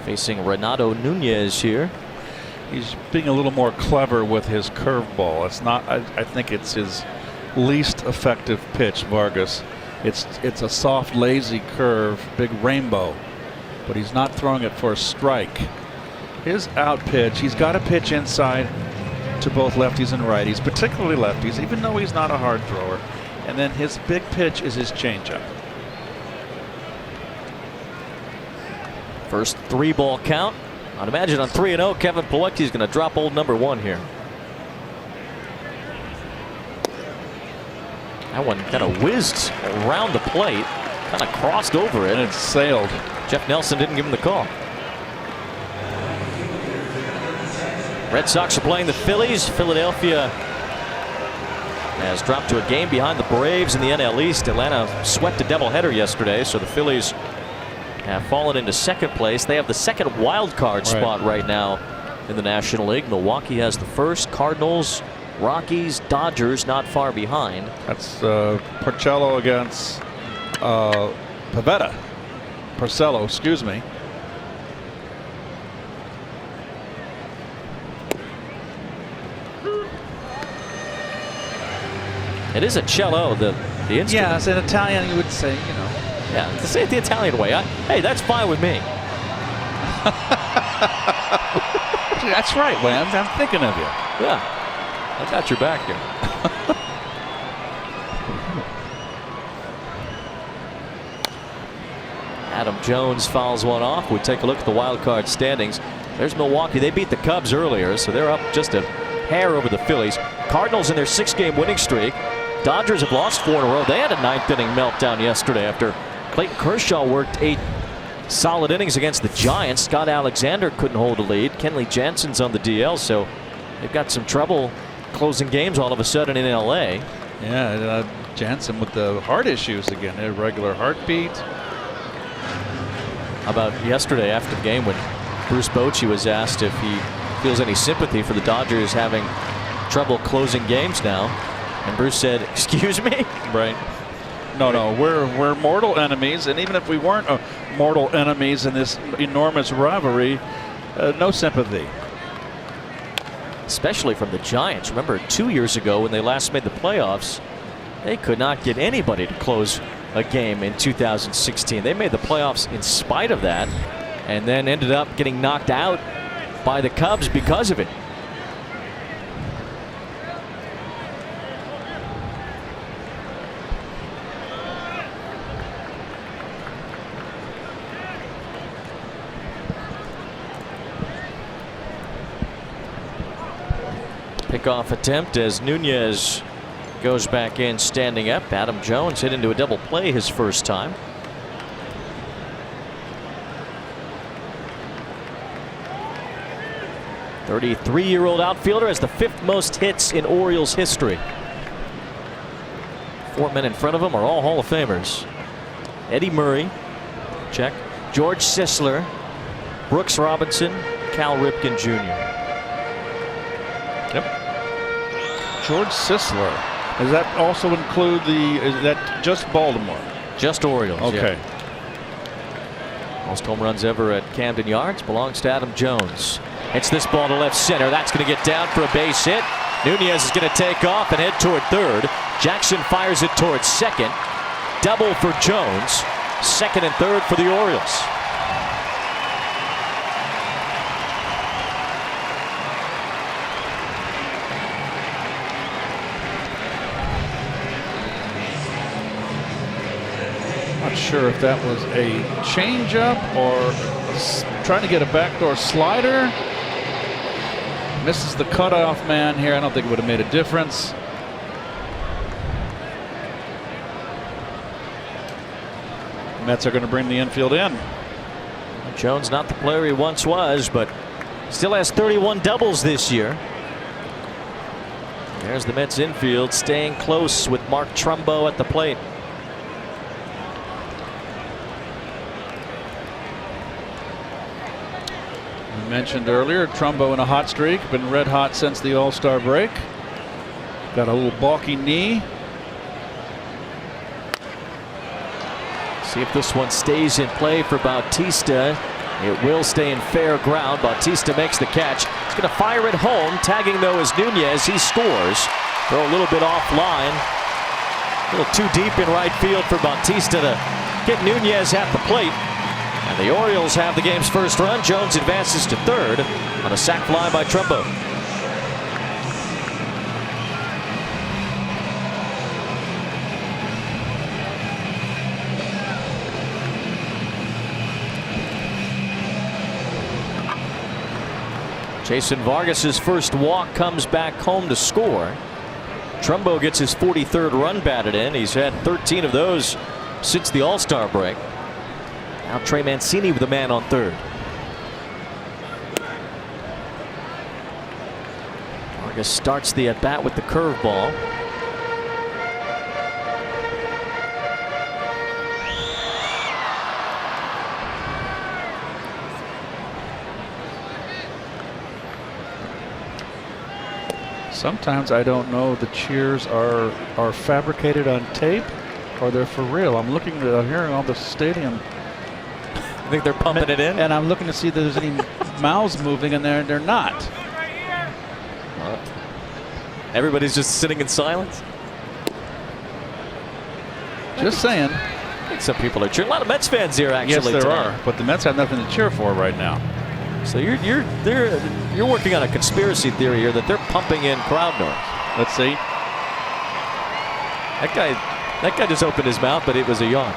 Facing Renato Nunez here. He's being a little more clever with his curveball. It's not. I think it's his least effective pitch, Vargas. It's a soft, lazy curve, big rainbow, but he's not throwing it for a strike. His out pitch, he's got to pitch inside to both lefties and righties, particularly lefties, even though he's not a hard thrower. And then his big pitch is his changeup. First 3-ball count. I'd imagine on 3-0, Kevin Plawecki is going to drop old number 1 here. That one kind of whizzed around the plate, kind of crossed over it. And it sailed. Jeff Nelson didn't give him the call. Red Sox are playing the Phillies. Philadelphia has dropped to a game behind the Braves in the NL East. Atlanta swept a doubleheader yesterday, so the Phillies have fallen into second place. They have the second wild card spot right now in the National League. Milwaukee has the first. Cardinals, Rockies, Dodgers not far behind. That's Porcello against Porcello, excuse me. It is a cello, the instrument. Yeah, it's in Italian, you would say, you know. Yeah, to say it the Italian way. Hey, that's fine with me. That's right, Wham. I'm thinking of you. Yeah, I got your back here. Adam Jones fouls one off. We take a look at the wild card standings. There's Milwaukee. They beat the Cubs earlier, so they're up just a hair over the Phillies. Cardinals in their 6-game winning streak. Dodgers have lost 4 in a row. They had a 9th-inning meltdown yesterday after Clayton Kershaw worked 8 solid innings against the Giants. Scott Alexander couldn't hold a lead. Kenley Jansen's on the DL, so they've got some trouble closing games all of a sudden in LA. Yeah, Jansen with the heart issues again. Irregular heartbeat. How about yesterday after the game when Bruce Bochy was asked if he feels any sympathy for the Dodgers having trouble closing games now, and Bruce said, "Excuse me?" Right. No, we're mortal enemies, and even if we weren't mortal enemies in this enormous rivalry, no sympathy. Especially from the Giants. Remember 2 years ago when they last made the playoffs, they could not get anybody to close a game in 2016. They made the playoffs in spite of that, and then ended up getting knocked out by the Cubs because of it. Pickoff attempt as Nunez goes back in standing up. Adam Jones hit into a double play his first time. The 33-year-old outfielder has the 5th most hits in Orioles history. 4 men in front of him are all Hall of Famers. Eddie Murray, check. George Sisler, Brooks Robinson, Cal Ripken Jr. Yep. George Sisler. Does that also include is that just Baltimore? Just Orioles. Okay. Yeah. Most home runs ever at Camden Yards belongs to Adam Jones. Hits this ball to left center. That's going to get down for a base hit. Nunez is going to take off and head toward third. Jackson fires it towards second. Double for Jones. Second and third for the Orioles. Not sure if that was a changeup or trying to get a backdoor slider. Misses the cutoff man here. I don't think it would have made a difference. Mets are going to bring the infield in. Jones not the player he once was, but still has 31 doubles this year. There's the Mets infield staying close with Mark Trumbo at the plate. I mentioned earlier, Trumbo in a hot streak, been red hot since the All-Star break. Got a little balky knee. See if this one stays in play for Bautista. It will stay in fair ground. Bautista makes the catch. He's going to fire it home. Tagging, though, is Nunez. He scores. Throw a little bit offline. A little too deep in right field for Bautista to get Nunez at the plate. And the Orioles have the game's first run. Jones advances to third on a sac fly by Trumbo. Jason Vargas's first walk comes back home to score. Trumbo gets his 43rd run batted in. He's had 13 of those since the All-Star break. Now Trey Mancini with the man on third. Vargas starts the at-bat with the curveball. Sometimes I don't know the cheers are fabricated on tape or they're for real. I'm looking at hearing all the stadium. I think they're pumping it in. And I'm looking to see if there's any mouths moving, and they're not. Everybody's just sitting in silence. Just saying. I think some people are cheering. A lot of Mets fans here, actually. Yes, there tonight. are. But the Mets have nothing to cheer for right now. So you're working on a conspiracy theory here that they're pumping in crowd noise. Let's see. That guy just opened his mouth, but it was a yawn.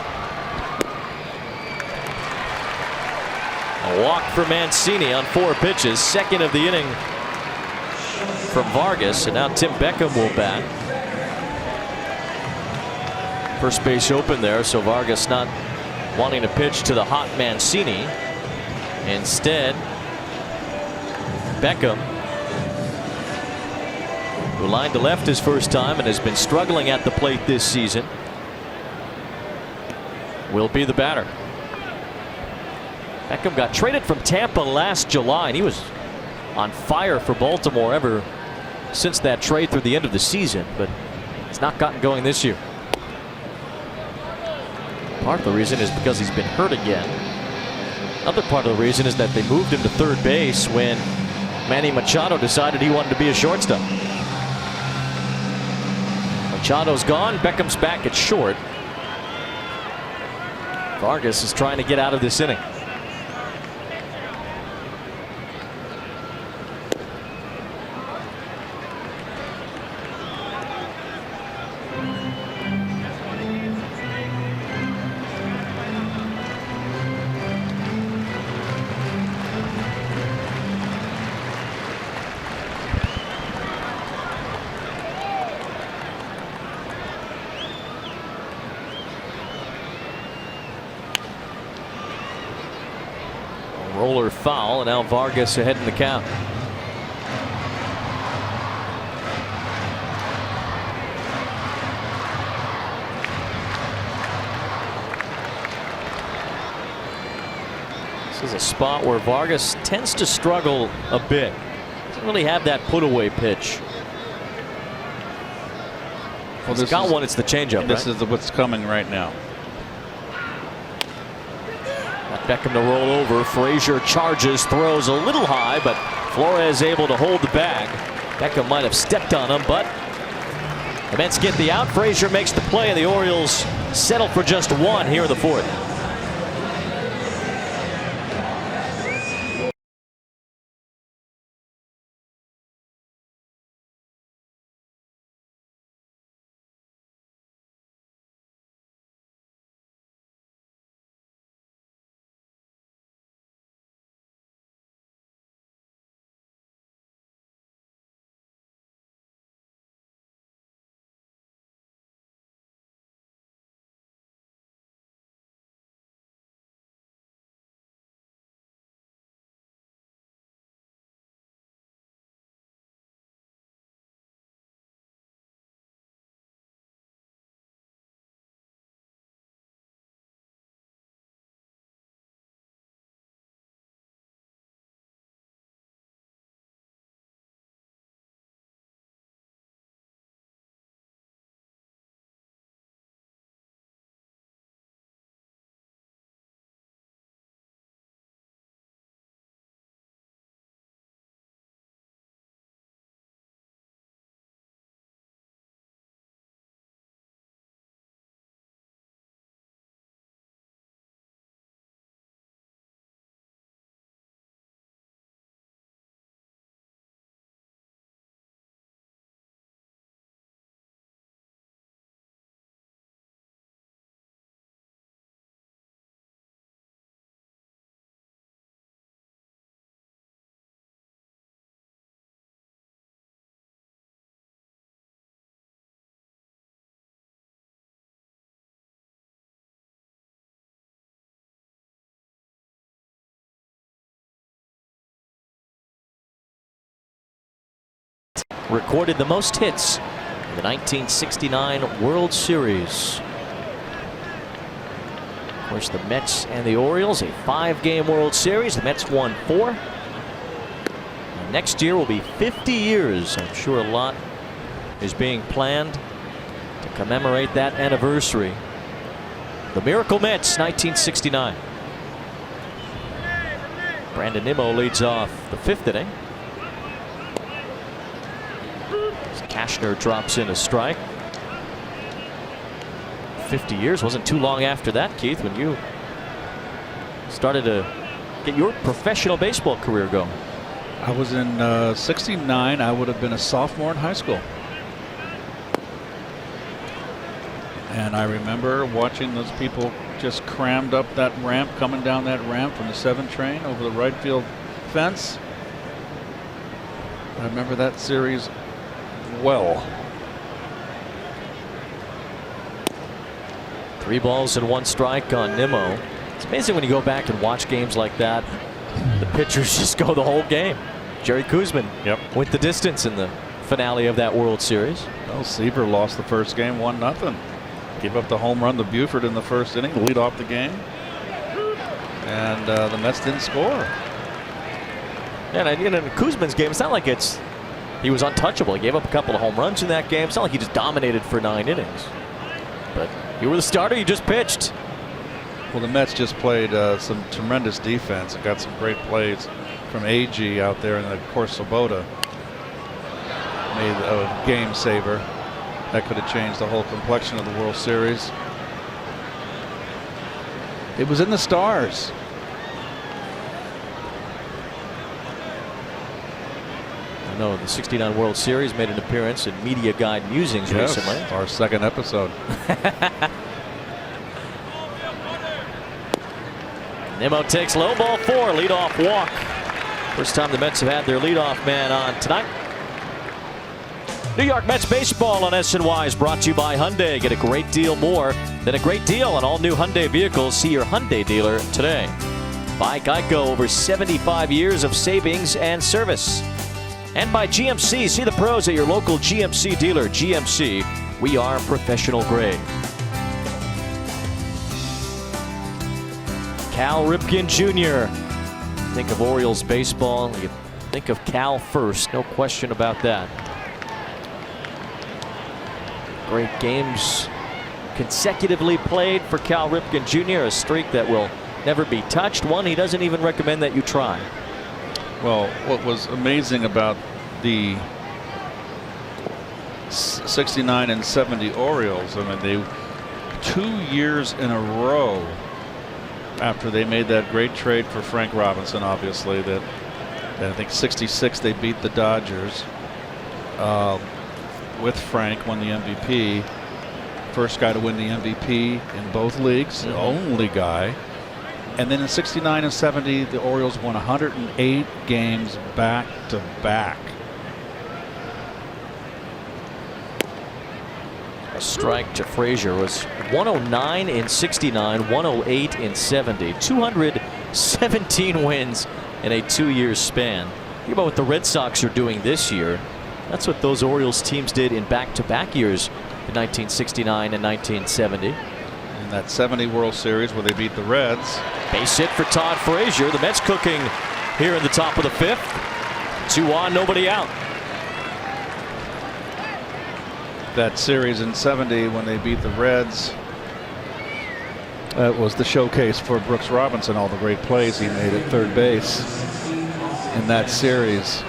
A walk for Mancini on 4 pitches, second of the inning from Vargas, and now Tim Beckham will bat. First base open there, so Vargas not wanting to pitch to the hot Mancini. Instead, Beckham, who lined to left his first time and has been struggling at the plate this season, will be the batter. Beckham got traded from Tampa last July, and he was on fire for Baltimore ever since that trade through the end of the season, but he's not gotten going this year. Part of the reason is because he's been hurt again. Another part of the reason is that they moved him to third base when Manny Machado decided he wanted to be a shortstop. Machado's gone. Beckham's back at short. Vargas is trying to get out of this inning. Roller foul, and now Vargas ahead in the count. This is a spot where Vargas tends to struggle a bit. Doesn't really have that put away pitch. Well, he's got one, it's the changeup. This right? is what's coming right now. Beckham to roll over. Frazier charges, throws a little high, but Flores able to hold the bag. Beckham might have stepped on him, but the Mets get the out. Frazier makes the play, and the Orioles settle for just one here in the fourth. recorded the most hits in the 1969 World Series. Of course, the Mets and the Orioles, a 5-game World Series. The Mets won 4. And next year will be 50 years. I'm sure a lot is being planned to commemorate that anniversary. The Miracle Mets, 1969. Brandon Nimmo leads off the 5th inning. Cashner drops in a strike. 50 years wasn't too long after that, Keith, when you started to get your professional baseball career going. I was in 69. I would have been a sophomore in high school. And I remember watching those people just crammed up that ramp, coming down that ramp from the 7 train over the right field fence. I remember that series well. 3 balls and 1 strike on Nimmo. It's amazing when you go back and watch games like that. The pitchers just go the whole game. Jerry Koosman went the distance in the finale of that World Series. Well, Seaver lost the first game 1-0. Gave up the home run to Buford in the first inning to lead off the game. And the Mets didn't score. And in Koosman's game, it's not like he was untouchable. He gave up a couple of home runs in that game. It's not like he just dominated for 9 innings. But you were the starter, you just pitched. Well, the Mets just played some tremendous defense and got some great plays from AG out there, and of course Sobota made a game saver that could have changed the whole complexion of the World Series. It was in the stars. I know the '69 World Series made an appearance in Media Guide Musings recently. Our 2nd episode. Nimmo takes low ball 4, leadoff walk. First time the Mets have had their leadoff man on tonight. New York Mets baseball on SNY is brought to you by Hyundai. Get a great deal more than a great deal on all new Hyundai vehicles. See your Hyundai dealer today. By Geico, over 75 years of savings and service. And by GMC, see the pros at your local GMC dealer. GMC, we are professional grade. Cal Ripken Jr. Think of Orioles baseball, you think of Cal first, no question about that. Great games consecutively played for Cal Ripken Jr., a streak that will never be touched, one he doesn't even recommend that you try. Well, what was amazing about the 69 and 70 Orioles, I mean, they 2 years in a row after they made that great trade for Frank Robinson, obviously, that I think 66 they beat the Dodgers with Frank, won the MVP. First guy to win the MVP in both leagues, the only guy. And then in 69 and 70, the Orioles won 108 games back to back. A strike to Frazier was 109 in 69, 108 in 70. 217 wins in a 2-year span. Think about what the Red Sox are doing this year. That's what those Orioles teams did in back-to-back years in 1969 and 1970. In that 70 World Series where they beat the Reds. Base hit for Todd Frazier. The Mets cooking here in the top of the 5th. 2 on, nobody out. That series in 70 when they beat the Reds, that was the showcase for Brooks Robinson, all the great plays he made at third base in that series.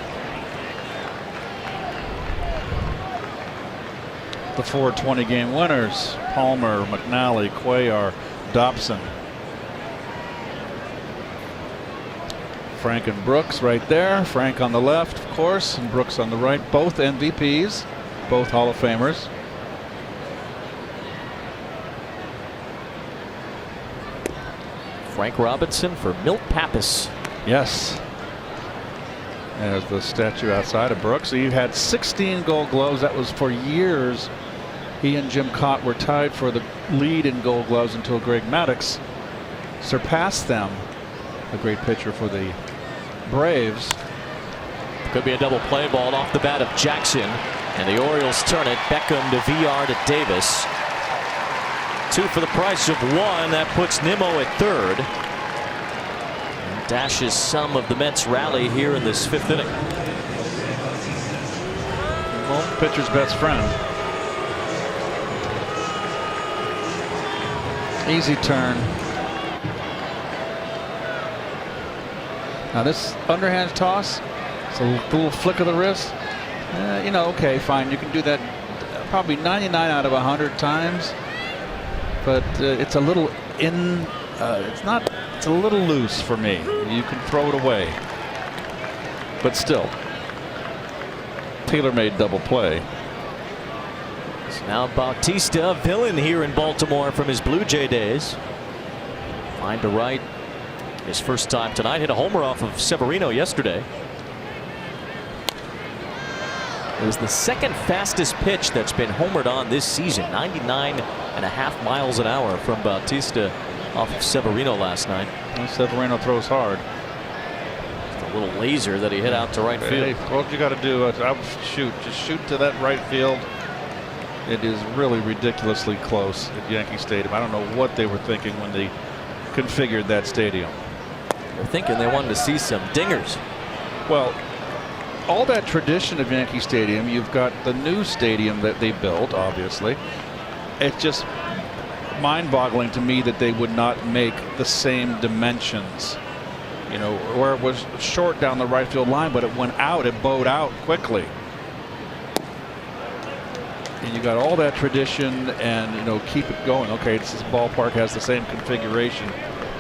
The 4 20-game winners: Palmer, McNally, Cuellar, Dobson. Frank and Brooks right there. Frank on the left, of course, and Brooks on the right. Both MVPs, both Hall of Famers. Frank Robinson for Milt Pappas. Yes. There's the statue outside of Brooks. So you had 16 Gold Gloves. That was for years. He and Jim Cott were tied for the lead in Gold Gloves until Greg Maddux surpassed them. A great pitcher for the Braves. Could be a double play ball off the bat of Jackson. And the Orioles turn it. Beckham to VR to Davis. 2 for the price of 1. That puts Nimmo at third. And dashes some of the Mets rally here in this 5th inning. Well, pitcher's best friend. Easy turn. Now this underhand toss, it's a little flick of the wrist. You know, okay, fine. You can do that probably 99 out of 100 times. But it's a little it's a little loose for me. You can throw it away. But still, tailor-made double play. So now Bautista, a villain here in Baltimore from his Blue Jay days. Line to right. His first time tonight. Hit a homer off of Severino yesterday. It was the second fastest pitch that's been homered on this season. 99.5 miles an hour from Bautista off of Severino last night. Well, Severino throws hard. Just a little laser that he hit out to right field. Hey, what you got to do is just shoot to that right field. It is really ridiculously close at Yankee Stadium. I don't know what they were thinking when they configured that stadium. They're thinking they wanted to see some dingers. Well, all that tradition of Yankee Stadium, you've got the new stadium that they built, obviously. It's just mind-boggling to me that they would not make the same dimensions. You know, where it was short down the right field line, but it went out, it bowed out quickly. And you got all that tradition and, you know, keep it going. Okay, this ballpark has the same configuration.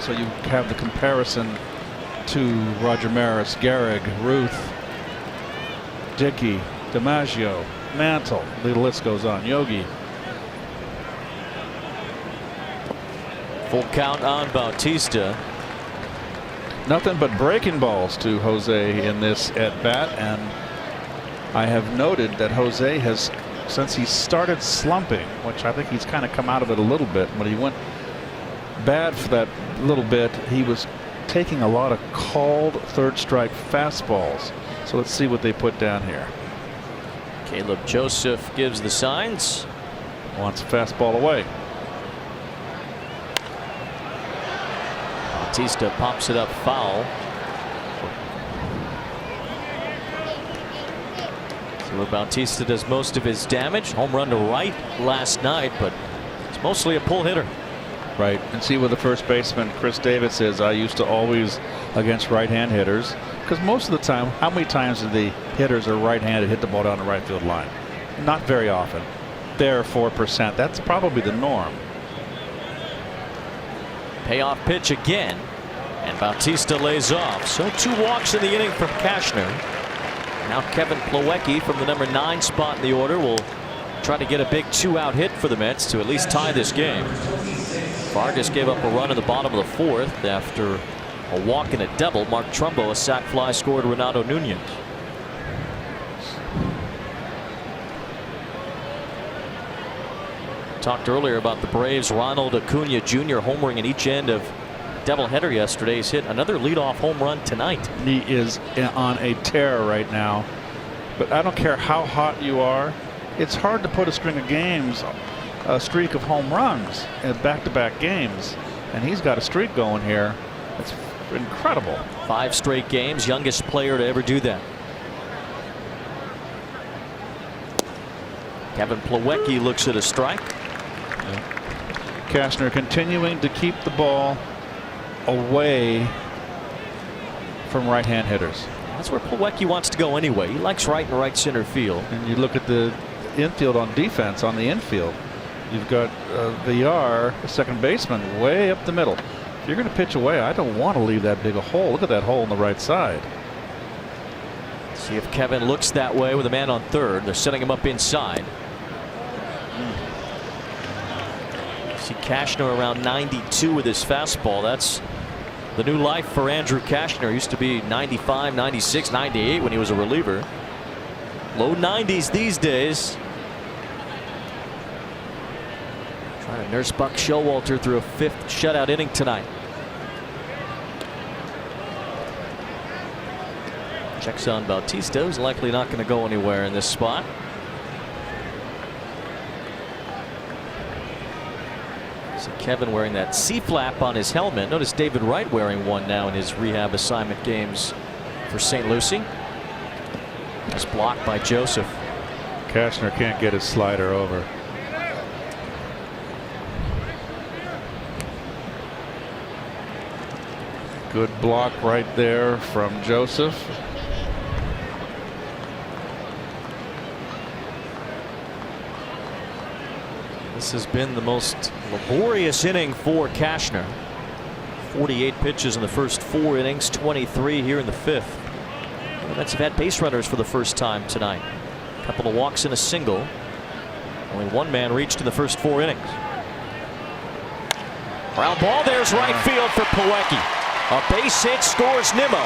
So you have the comparison to Roger Maris, Gehrig, Ruth, Dickey, DiMaggio, Mantle. The list goes on. Yogi. Full count on Bautista. Nothing but breaking balls to Jose in this at bat, and I have noted that Jose has, since he started slumping, which I think he's kind of come out of it a little bit, when he went bad for that little bit, he was taking a lot of called third strike fastballs. So let's see what they put down here. Caleb Joseph gives the signs. Wants a fastball away. Bautista pops it up foul. So where Bautista does most of his damage. Home run to right last night, but it's mostly a pull hitter. Right, and see where the first baseman Chris Davis is. I used to always against right-hand hitters, because most of the time, how many times do the hitters are right-handed hit the ball down the right field line? Not very often. They're 4%. That's probably the norm. Payoff pitch again, and Bautista lays off. So 2 walks in the inning from Cashner. Now Kevin Plawecki from the number 9 spot in the order will try to get a big 2-out hit for the Mets to at least tie this game. Vargas gave up a run in the bottom of the 4th after a walk and a double. Mark Trumbo, a sac fly, scored Renato Nunez. Talked earlier about the Braves. Ronald Acuna Jr. homering in each end of doubleheader yesterday. He's hit another leadoff home run tonight. He is on a tear right now. But I don't care how hot you are. It's hard to put a string of games, a streak of home runs in back-to-back games. And he's got a streak going here. It's incredible. 5 straight games. Youngest player to ever do that. Kevin Plawecki looks at a strike. Cashner continuing to keep the ball away from right-hand hitters. That's where Plawecki wants to go anyway. He likes right and right center field. And you look at the infield on defense on the infield. You've got VR, second baseman, way up the middle. If you're going to pitch away, I don't want to leave that big a hole. Look at that hole on the right side. See if Kevin looks that way with a man on third. They're setting him up inside. See Cashner around 92 with his fastball. That's the new life for Andrew Cashner. Used to be 95, 96, 98 when he was a reliever. Low 90s these days. Trying to nurse Buck Showalter through a 5th shutout inning tonight. Checks on Bautista, who's likely not going to go anywhere in this spot. See Kevin wearing that C-flap on his helmet. Notice David Wright wearing one now in his rehab assignment games for St. Lucie. It's blocked by Joseph. Cashner can't get his slider over. Good block right there from Joseph. This has been the most laborious inning for Cashner. 48 pitches in the first 4 innings, 23 here in the 5th. The Mets have had base runners for the first time tonight. A couple of walks and a single. Only one man reached in the first 4 innings. Ground ball, there's right field for Plawecki. A base hit scores Nimmo.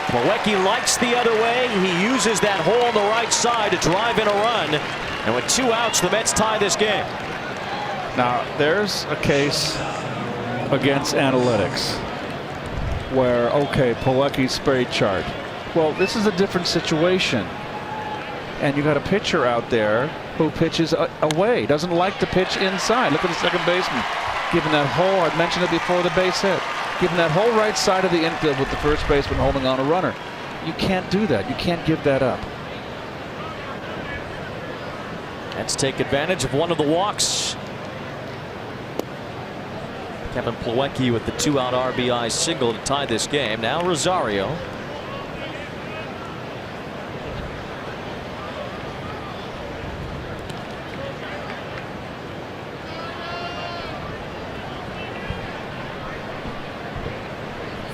Plawecki likes the other way. He uses that hole on the right side to drive in a run. And with 2 outs, the Mets tie this game. Now, there's a case against analytics where, okay, Plawecki's spray chart. Well, this is a different situation. And you got a pitcher out there who pitches away, doesn't like to pitch inside. Look at the second baseman. Given that hole, I'd mentioned it before the base hit. Given that whole right side of the infield with the first baseman holding on a runner. You can't do that. You can't give that up. Let's take advantage of one of the walks. Kevin Plawecki with the 2-out RBI single to tie this game. Now Rosario.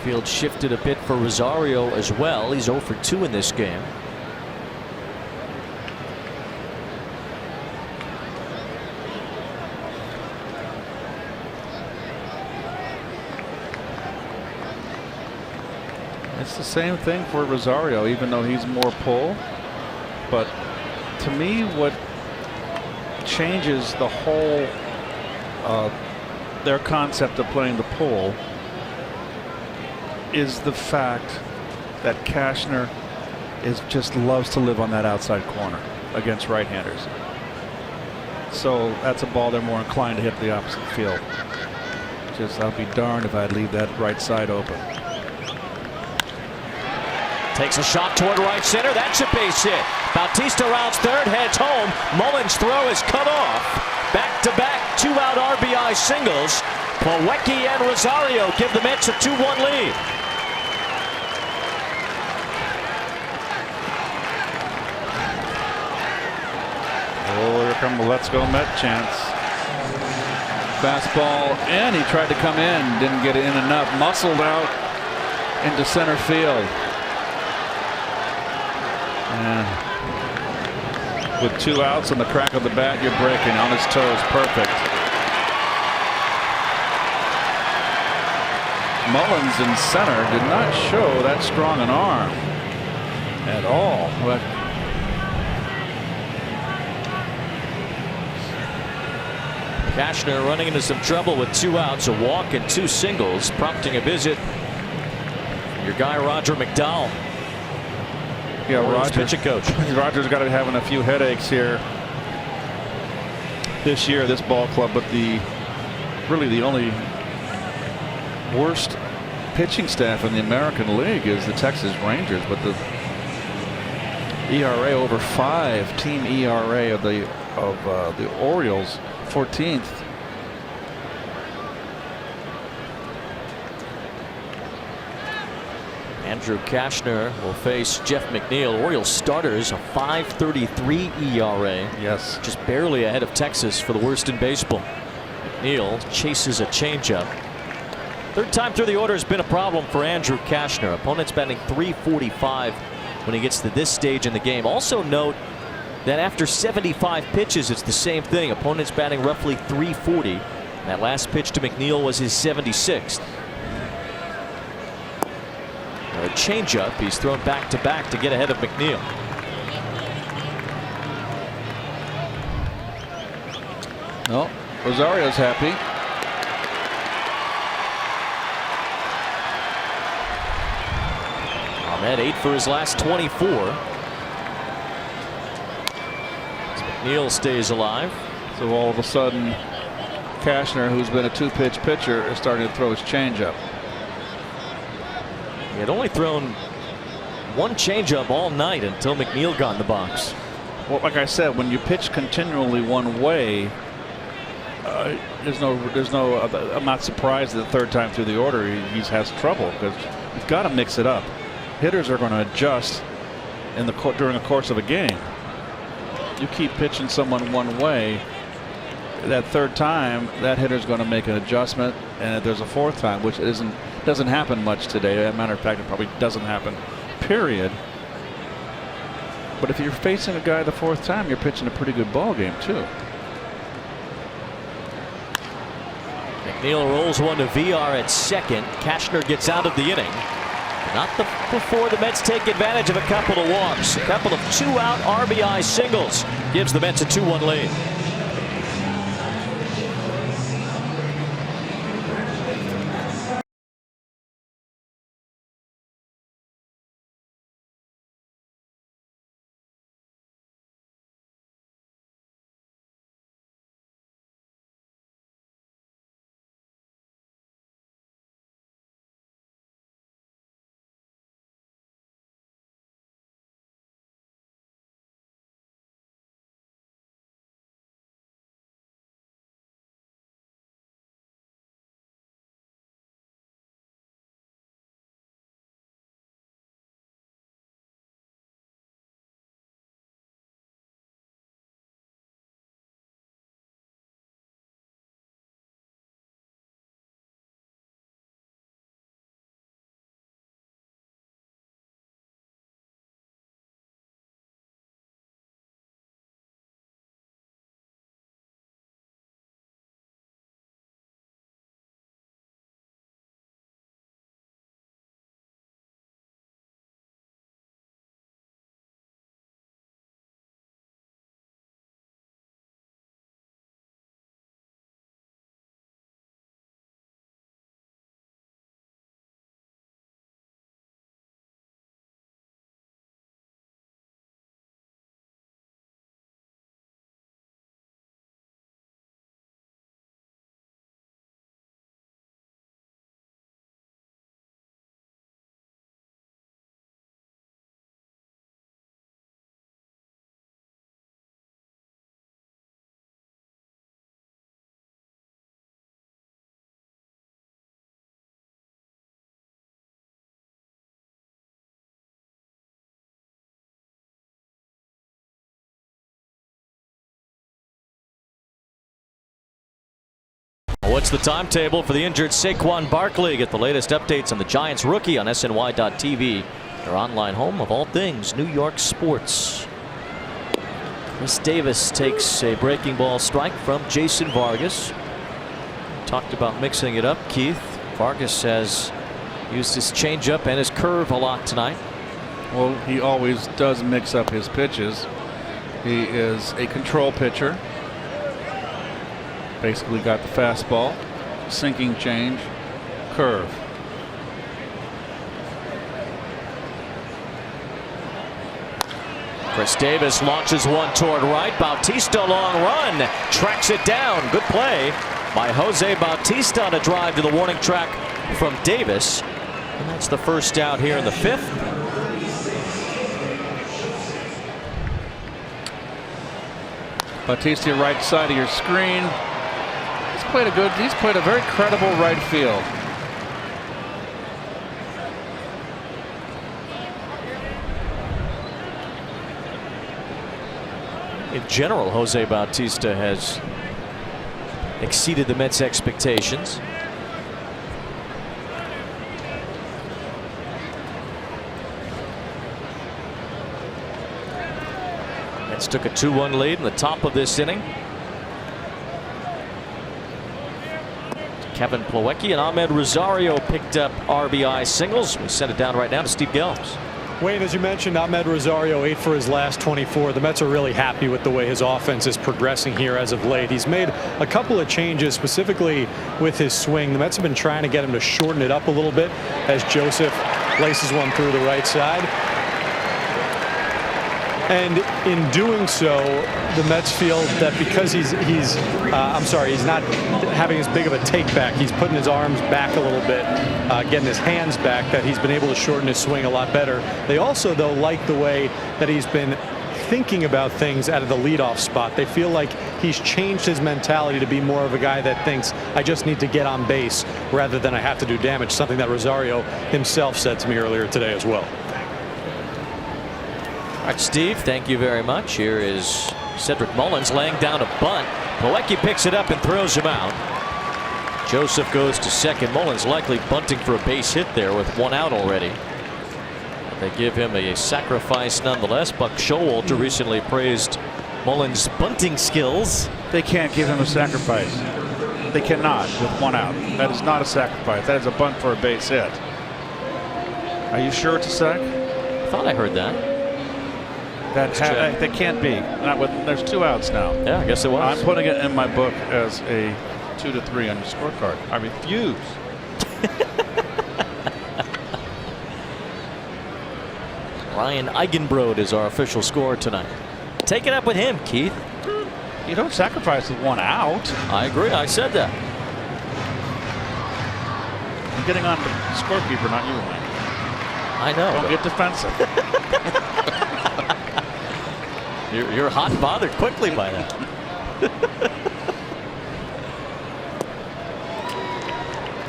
Field shifted a bit for Rosario as well. He's 0 for 2 in this game. It's the same thing for Rosario, even though he's more pull. But to me, what changes the whole their concept of playing the pull is the fact that Cashner just loves to live on that outside corner against right-handers. So that's a ball they're more inclined to hit the opposite field. I'll be darned if I'd leave that right side open. Takes a shot toward right center. That's a base hit. Bautista rounds third, heads home. Mullins' throw is cut off. Back-to-back 2-out RBI singles. Plawecki and Rosario give the Mets a 2-1 lead. Oh, here come the let's go Met chants. Fastball, and he tried to come in, didn't get it in enough. Muscled out into center field. And with 2 outs on the crack of the bat, you're breaking on his toes. Perfect. Mullins in center did not show that strong an arm at all. But Cashner running into some trouble with 2 outs, a walk and 2 singles, prompting a visit. Your guy Roger McDowell. yeah, Rogers, pitching coach. Rogers got to be having a few headaches here this year, this ball club. But really the only worst pitching staff in the American League is the Texas Rangers. But the ERA over 5, team ERA of the Orioles, 14th. Andrew Cashner will face Jeff McNeil. Orioles starters a 5.33 ERA. Yes. Just barely ahead of Texas for the worst in baseball. McNeil chases a changeup. Third time through the order has been a problem for Andrew Cashner. Opponents batting .345 when he gets to this stage in the game. Also note that after 75 pitches, it's the same thing. Opponents batting roughly .340. That last pitch to McNeil was his 76th. A changeup. He's thrown back to back to get ahead of McNeil. No, Rosario's happy. Ahmed 8 for his last 24. McNeil stays alive. So all of a sudden, Cashner, who's been a two-pitch pitcher, is starting to throw his changeup. He had only thrown one changeup all night until McNeil got in the box. Well, like I said, when you pitch continually one way, there's no. I'm not surprised that the third time through the order he has trouble, because you've got to mix it up. Hitters are going to adjust during the course of a game. You keep pitching someone one way, that third time that hitter's going to make an adjustment, and if there's a fourth time, which doesn't happen much today. As a matter of fact, it probably doesn't happen. Period. But if you're facing a guy the fourth time, you're pitching a pretty good ball game too. McNeil rolls one to VR at second. Cashner gets out of the inning. Not before the Mets take advantage of a couple of walks. A couple of 2-out RBI singles gives the Mets a 2-1 lead. What's the timetable for the injured Saquon Barkley? Get the latest updates on the Giants rookie on SNY.TV, your online home of all things New York sports. Chris Davis takes a breaking ball strike from Jason Vargas. Talked about mixing it up, Keith. Vargas has used his changeup and his curve a lot tonight. Well, he always does mix up his pitches. He is a control pitcher. Basically got the fastball, sinking change, curve. Chris Davis launches one toward right. Bautista, long run, tracks it down. Good play by Jose Bautista to drive to the warning track from Davis. And that's the first out here in the fifth. Bautista, right side of your screen. He's played a very credible right field. In general, Jose Bautista has exceeded the Mets' expectations. Mets took a 2-1 lead in the top of this inning. Kevin Plawecki and Ahmed Rosario picked up RBI singles. We send it down right now to Steve Gelbs. Wayne, as you mentioned, Ahmed Rosario 8 for his last 24. The Mets are really happy with the way his offense is progressing here as of late. He's made a couple of changes, specifically with his swing. The Mets have been trying to get him to shorten it up a little bit as Joseph laces one through the right side. And in doing so, the Mets feel that because he's not having as big of a take back, he's putting his arms back a little bit, getting his hands back, that he's been able to shorten his swing a lot better. They also, though, like the way that he's been thinking about things out of the leadoff spot. They feel like he's changed his mentality to be more of a guy that thinks, I just need to get on base rather than I have to do damage, something that Rosario himself said to me earlier today as well. All right, Steve, thank you very much. Here is Cedric Mullins laying down a bunt. Plawecki picks it up and throws him out. Joseph goes to second. Mullins likely bunting for a base hit there with one out already. They give him a sacrifice nonetheless. Buck Showalter recently praised Mullins' bunting skills. They can't give him a sacrifice. They cannot with one out. That is not a sacrifice. That is a bunt for a base hit. Are you sure it's a sac? I thought I heard that. That can't be. Not with, there's 2 outs now. Yeah, I guess it was. I'm putting it in my book as a 2-3 on your scorecard. I refuse. Ryan Eigenbrod is our official scorer tonight. Take it up with him, Keith. You don't sacrifice with one out. I agree. I said that. I'm getting on the scorekeeper, not you, Ryan. I know. Don't get defensive. You're hot and bothered quickly by that.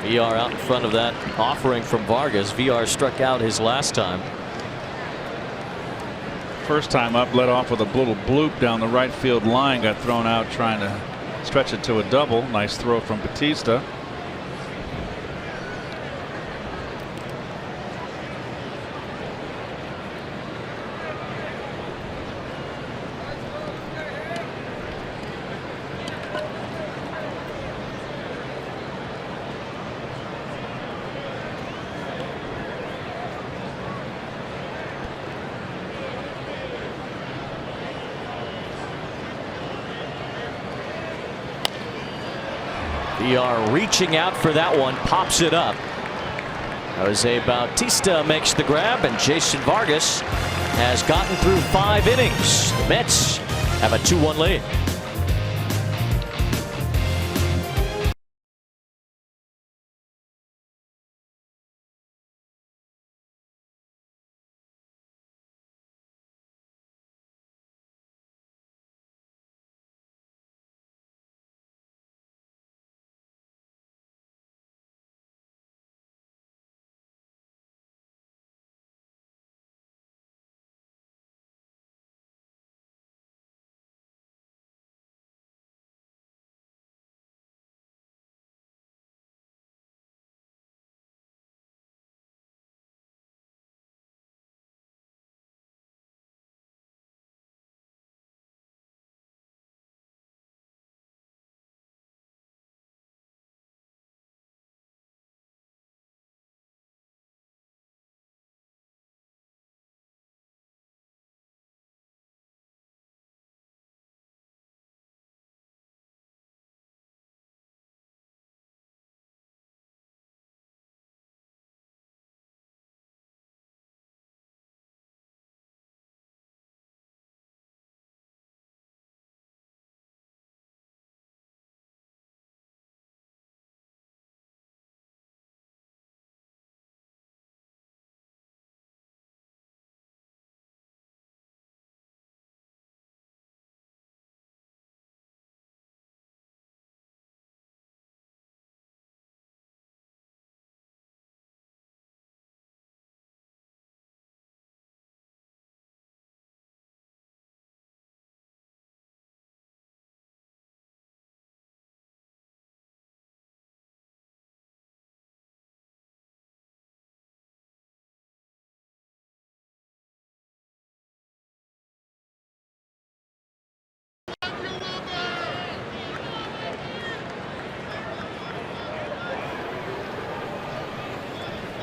VR out in front of that offering from Vargas. VR struck out his last time. First time up, led off with a little bloop down the right field line. Got thrown out trying to stretch it to a double. Nice throw from Batista. VR reaching out for that one, pops it up. Jose Bautista makes the grab, and Jason Vargas has gotten through 5 innings. The Mets have a 2-1 lead.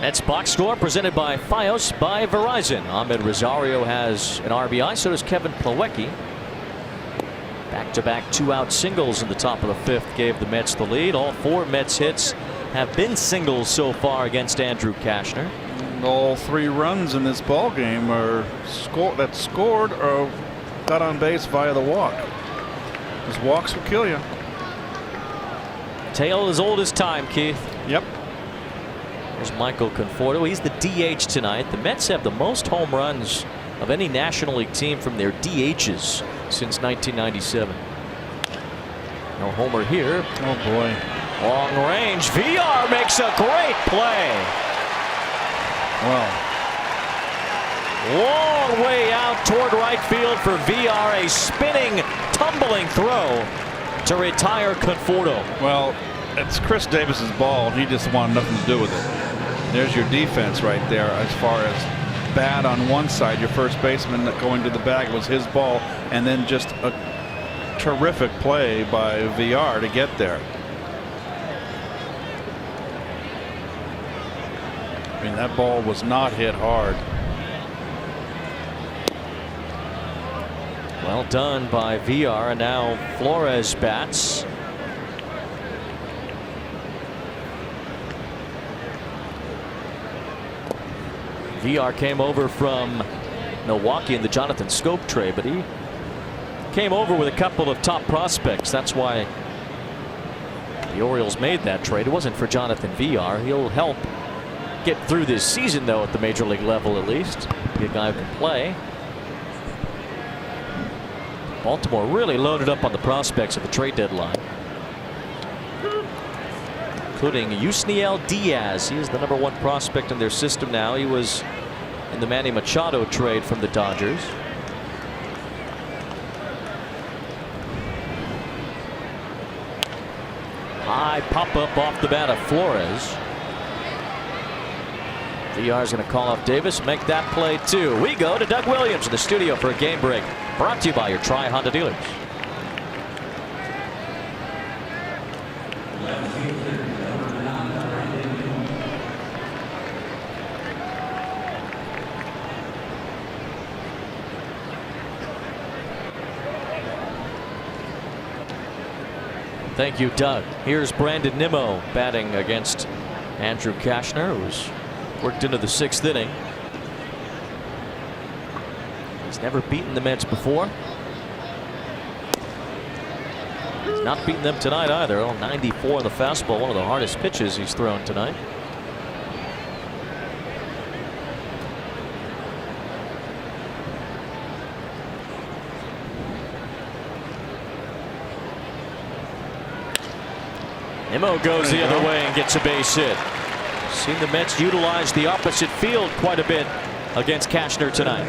Mets box score presented by Fios by Verizon. Ahmed Rosario has an RBI, so does Kevin Plawecki. Back-to-back 2-out singles in the top of the 5th gave the Mets the lead. All 4 Mets hits have been singles so far against Andrew Cashner. All 3 runs in this ball game are scored or got on base via the walk. Those walks will kill you. Tale as old as time, Keith. Yep. There's Michael Conforto. He's the DH tonight. The Mets have the most home runs of any National League team from their DHs since 1997. No homer here. Oh boy. Long range. VR makes a great play. Well, long way out toward right field for VR. A spinning, tumbling throw to retire Conforto. well, it's Chris Davis's ball. He just wanted nothing to do with it. There's your defense right there. As far as bad on one side, your first baseman going to the bag was his ball, and then just a terrific play by VR to get there. I mean, that ball was not hit hard. Well done by VR, and now Flores bats. VR came over from Milwaukee in the Jonathan Scope trade, but he came over with a couple of top prospects. That's why the Orioles made that trade. It wasn't for Jonathan VR. He'll help get through this season, though, at the major league level at least. Be a guy who can play. Baltimore really loaded up on the prospects at the trade deadline, including Yusniel Diaz. He is the #1 prospect in their system now. He was in the Manny Machado trade from the Dodgers. High pop up off the bat of Flores. VR is going to call off Davis, make that play too. We go to Doug Williams in the studio for a game break, brought to you by your Tri-Honda dealers. Thank you, Doug. Here's Brandon Nimmo batting against Andrew Kashner, who's worked into the 6th inning. He's never beaten the Mets before. He's not beaten them tonight either. Oh, 94 on the fastball, one of the hardest pitches he's thrown tonight. Nimmo goes the other way and gets a base hit. Seen the Mets utilize the opposite field quite a bit against Kashner tonight.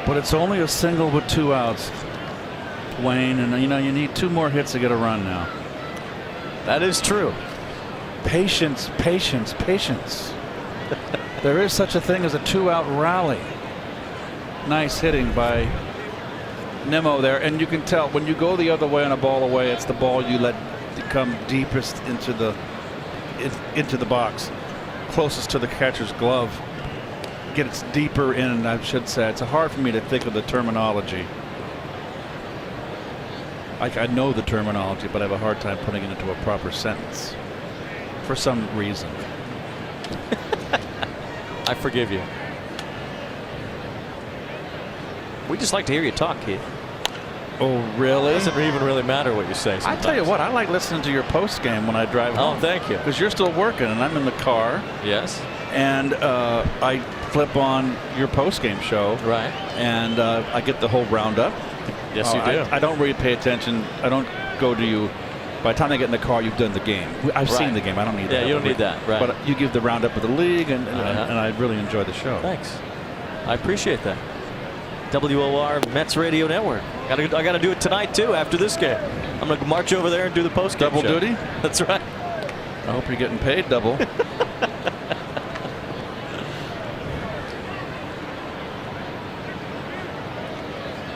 But it's only a single with 2 outs, Wayne, and you know you need 2 more hits to get a run now. That is true. Patience, patience, patience. There is such a thing as a 2-out rally. Nice hitting by Nimmo there, and you can tell when you go the other way on a ball away, it's the ball you let come deepest into the box, closest to the catcher's glove. Gets deeper in, I should say. It's hard for me to think of the terminology. I know the terminology, but I have a hard time putting it into a proper sentence for some reason. I forgive you. We just like to hear you talk, Keith. Oh, really? It doesn't even really matter what you say sometimes. I tell you what, I like listening to your post game when I drive home. Oh, thank you. Because you're still working and I'm in the car. Yes. And I flip on your post game show. Right. And I get the whole roundup. Yes, you do. I don't really pay attention. I don't go to you. By the time I get in the car, you've done the game. I've seen the game. I don't need that. Yeah, you don't need that. Right. But you give the roundup of the league, and I really enjoy the show. Thanks. I appreciate that. WOR Mets Radio Network. I got to do it tonight too. After this game, I'm going to march over there and do the post game double show. duty. That's right. I hope you're getting paid double.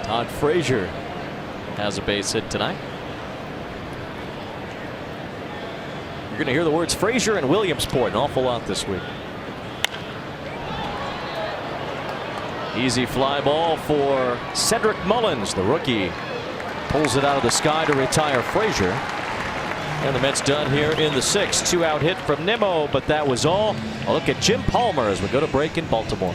Todd Frazier has a base hit tonight. You're going to hear the words Frazier and Williamsport an awful lot this week. Easy fly ball for Cedric Mullins, the rookie. Pulls it out of the sky to retire Frazier. And the Mets done here in the 6th. 2-out hit from Nimmo, but that was all. A look at Jim Palmer as we go to break in Baltimore.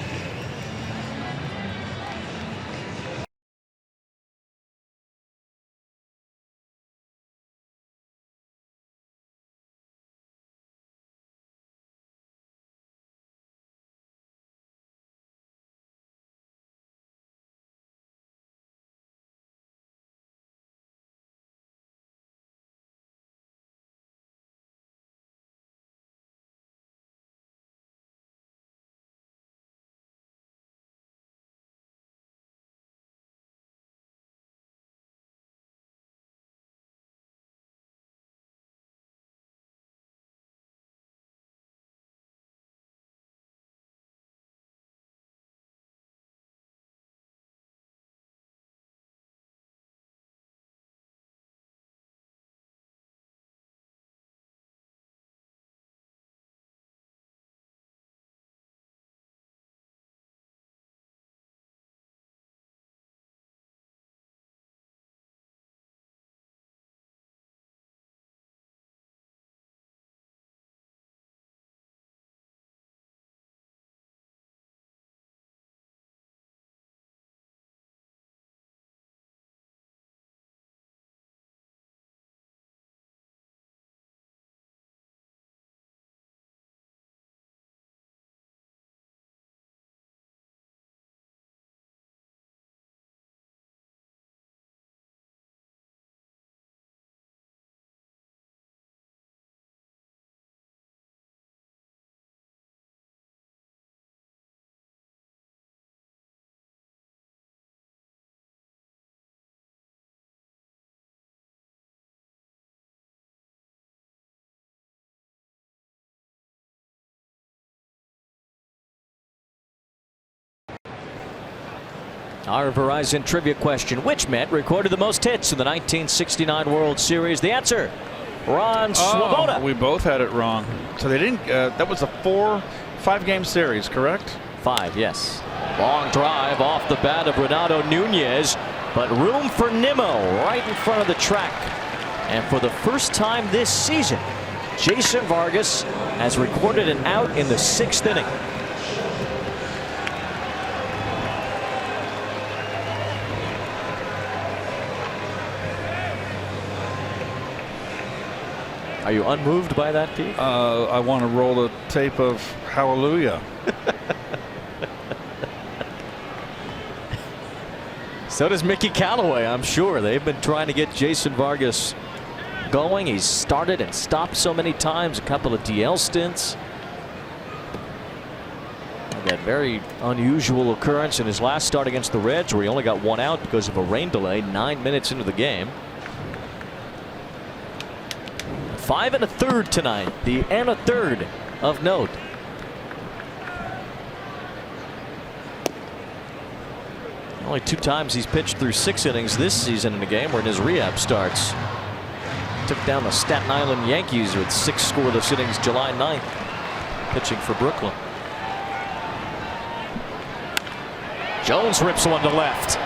Our Verizon trivia question: which Met recorded the most hits in the 1969 World Series? The answer: Ron Swoboda. We both had it wrong. So they didn't. That was a 5-game series, correct? 5, yes. Long drive off the bat of Renato Nunez, but room for Nimmo right in front of the track. And for the first time this season, Jason Vargas has recorded an out in the 6th inning. Are you unmoved by that, Pete? I want to roll the tape of Hallelujah. So does Mickey Callaway, I'm sure. They've been trying to get Jason Vargas going. He's started and stopped so many times, a couple of DL stints. That very unusual occurrence in his last start against the Reds, where he only got 1 out because of a rain delay 9 minutes into the game. 5 1/3 tonight, the and a third of note. Only 2 times he's pitched through 6 innings this season in a game, were in his rehab starts. Took down the Staten Island Yankees with 6 scoreless innings July 9th, pitching for Brooklyn. Jones rips one to left.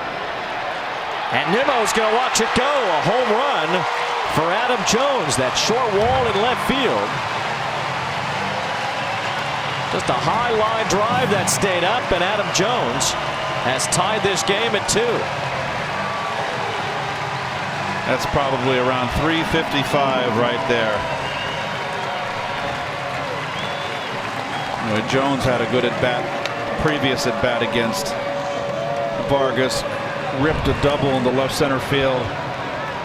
And Nimmo's going to watch it go. A home run for Adam Jones. That short wall in left field. Just a high line drive that stayed up, and Adam Jones has tied this game at 2. That's probably around 3:55 right there. Anyway, Jones had a good previous at bat against Vargas. Ripped a double in the left center field,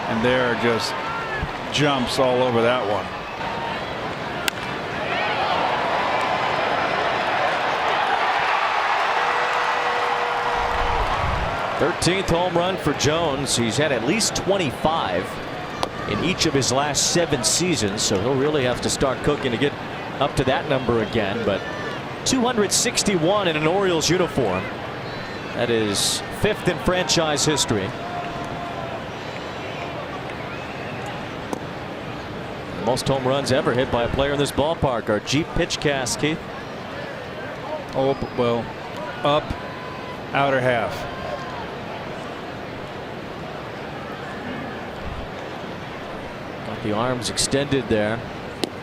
and there just jumps all over that one. Thirteenth home run for Jones. He's had at least 25 in each of his last 7 seasons, so he'll really have to start cooking to get up to that number again. But 261 in an Orioles uniform. That is 5th in franchise history. Most home runs ever hit by a player in this ballpark. Our Jeep pitch cast, Keith. Oh, well, up, outer half. The arms extended there.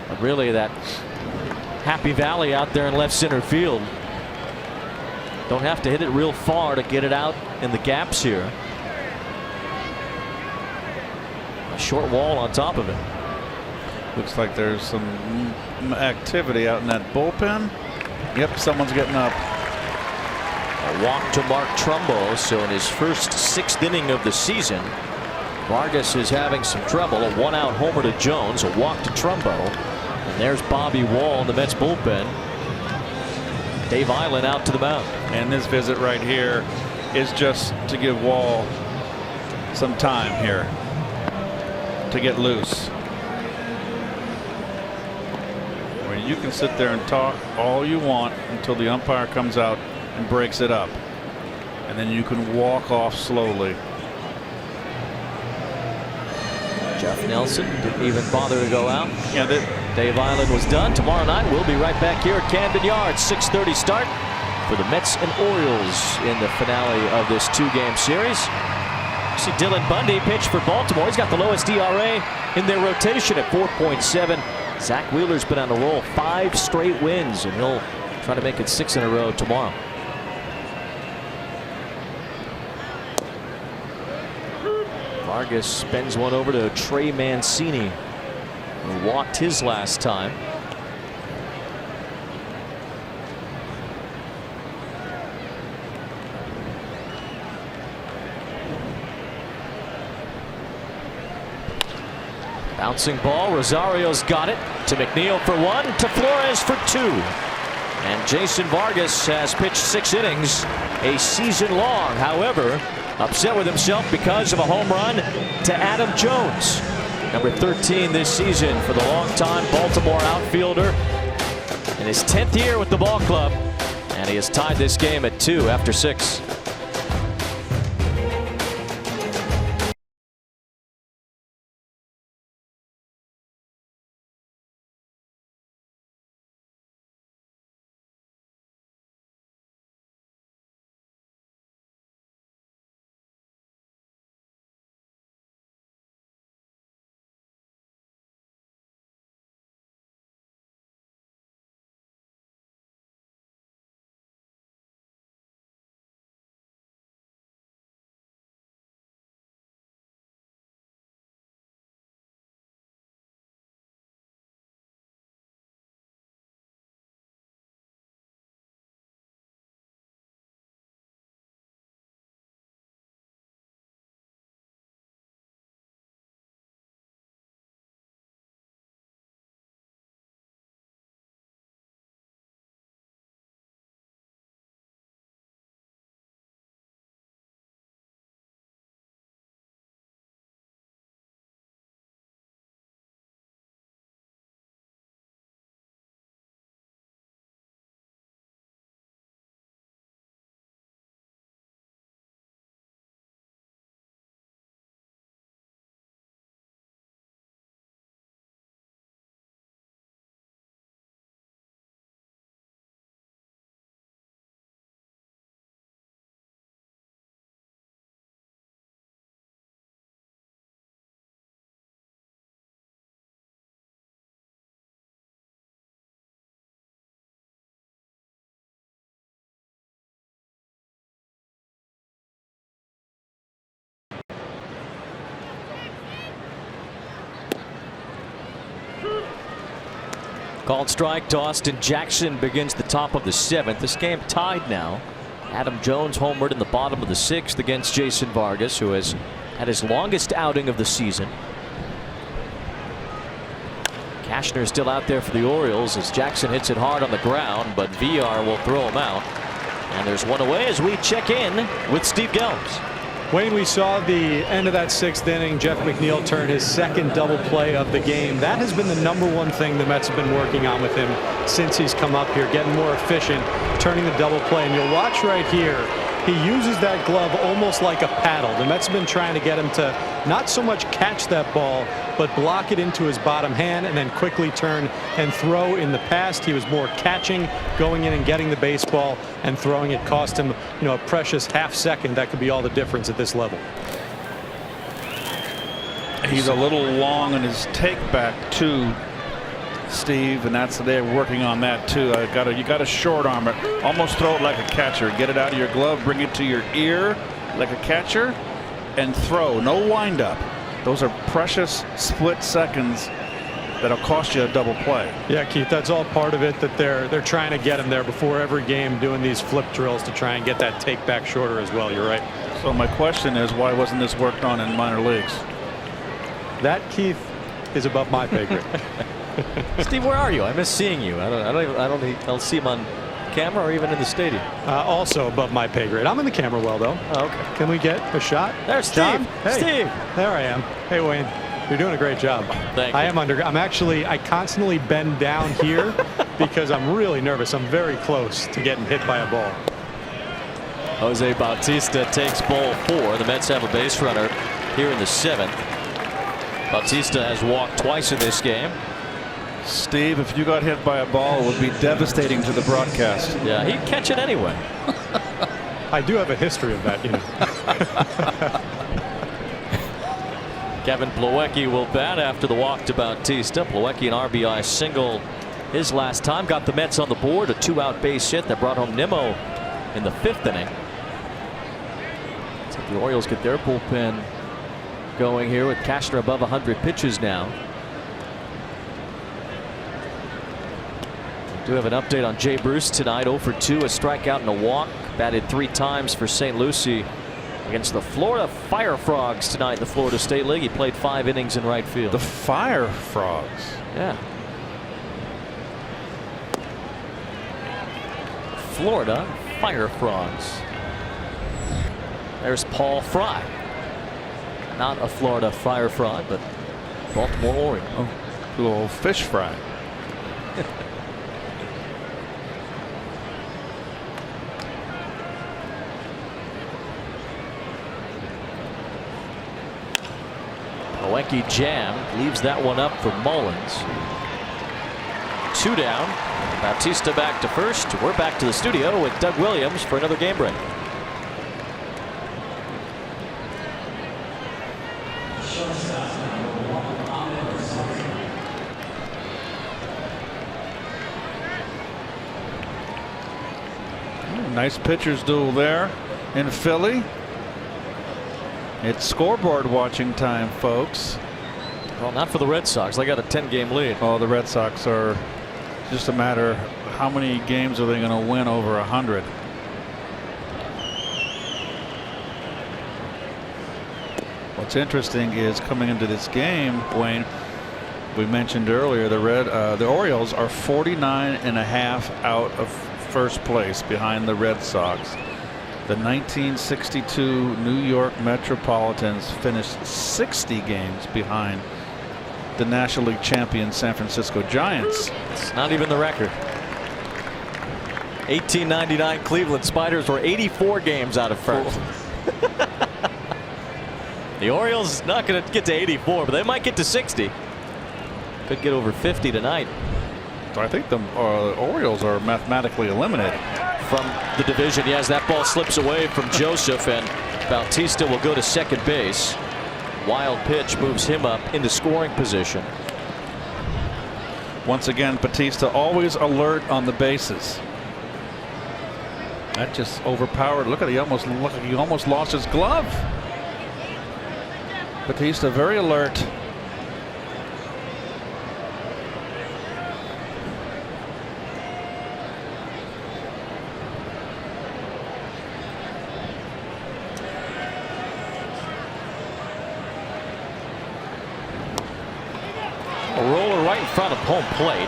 But really, that happy valley out there in left center field. Don't have to hit it real far to get it out in the gaps here. A short wall on top of it. Looks like there's some activity out in that bullpen. Yep, someone's getting up. A walk to Mark Trumbo. So in his first 6th inning of the season, Vargas is having some trouble. A 1-out homer to Jones, a walk to Trumbo. And there's Bobby Wall in the Mets bullpen. Dave Island out to the mound. And this visit right here is just to give Wall some time here to get loose. I mean, you can sit there and talk all you want until the umpire comes out and breaks it up. And then you can walk off slowly. Jeff Nelson didn't even bother to go out. Yeah, Dave Island was done. Tomorrow night we'll be right back here at Camden Yards. 6:30 start for the Mets and Orioles in the finale of this 2-game series. See Dylan Bundy pitch for Baltimore. He's got the lowest ERA in their rotation at 4.7. Zach Wheeler's been on a roll, 5 straight wins, and he'll try to make it 6 in a row tomorrow. Vargas spins one over to Trey Mancini, who walked his last time. Bouncing ball, Rosario's got it to McNeil for 1, to Flores for 2. And Jason Vargas has pitched 6 innings, a season long. However, upset with himself because of a home run to Adam Jones, number 13 this season for the longtime Baltimore outfielder, in his 10th year with the ball club, and he has tied this game at 2 after 6. Called strike to Austin Jackson begins the top of the 7th. This game tied now. Adam Jones homered in the bottom of the 6th against Jason Vargas, who has had his longest outing of the season. Cashner still out there for the Orioles as Jackson hits it hard on the ground, but VR will throw him out. And there's one away as we check in with Steve Gelbs. Wayne, we saw the end of that 6th inning. Jeff McNeil turn his 2nd double play of the game. That has been the #1 thing the Mets have been working on with him since he's come up here, getting more efficient, turning the double play. And you'll watch right here, he uses that glove almost like a paddle. The Mets have been trying to get him to not so much catch that ball, but block it into his bottom hand and then quickly turn and throw. In the past, he was more catching, going in and getting the baseball, and throwing it cost him, a precious half second. That could be all the difference at this level. He's a little long in his take back too, Steve, and they're working on that too. You got to short arm it, almost throw it like a catcher. Get it out of your glove, bring it to your ear like a catcher, and throw. No wind up. Those are precious split seconds that'll cost you a double play. Yeah, Keith, that's all part of it, that they're trying to get him there before every game, doing these flip drills to try and get that take back shorter as well. You're right. So my question is, why wasn't this worked on in minor leagues? That, Keith, is above my pay grade. Steve, where are you? I miss seeing you. I don't see him on camera or even in the stadium. Also above my pay grade. I'm in the camera well, though. Oh, okay. Can we get a shot? There's Steve. John? Hey, Steve. There I am. Hey, Wayne. You're doing a great job. Thank you. I constantly bend down here because I'm really nervous. I'm very close to getting hit by a ball. Jose Bautista takes ball 4. The Mets have a base runner here in the 7th. Bautista has walked twice in this game. Steve, if you got hit by a ball, it would be devastating to the broadcast. Yeah, he'd catch it anyway. I do have a history of that, you know. Kevin Plawecki will bat after the walk to Bautista. Plawecki an RBI single his last time. Got the Mets on the board. A 2-out base hit that brought home Nimmo in the 5th inning. So the Orioles get their bullpen going here with Cashner above 100 pitches now. We do have an update on Jay Bruce tonight. 0 for 2, a strikeout and a walk. Batted 3 times for St. Lucie against the Florida Fire Frogs tonight in the Florida State League. He played 5 innings in right field. The Fire Frogs. Yeah. Florida Fire Frogs. There's Paul Fry. Not a Florida Fire Frog, but Baltimore Oriole. Oh, little fish fry. Plawecki jammed, leaves that one up for Mullins. 2 down. Bautista back to first. We're back to the studio with Doug Williams for another game break. Nice pitchers duel there in Philly. It's scoreboard watching time, folks. Well, not for the Red Sox. They got a 10-game lead. Oh, the Red Sox are just a matter how many games are they going to win over 100. What's interesting is coming into this game, Wayne, we mentioned earlier the Orioles are 49.5 out of first place behind the Red Sox. The 1962 New York Metropolitans finished 60 games behind the National League champion San Francisco Giants. It's not even the record. 1899 Cleveland Spiders were 84 games out of first. The Orioles not going to get to 84, but they might get to 60. Could get over 50 tonight. So I think the Orioles are mathematically eliminated from the division. Yes, that ball slips away from Joseph, and Bautista will go to second base. Wild pitch moves him up into scoring position. Once again, Bautista always alert on the bases. That just overpowered. Look at he almost lost his glove. Bautista very alert. A roller right in front of home plate.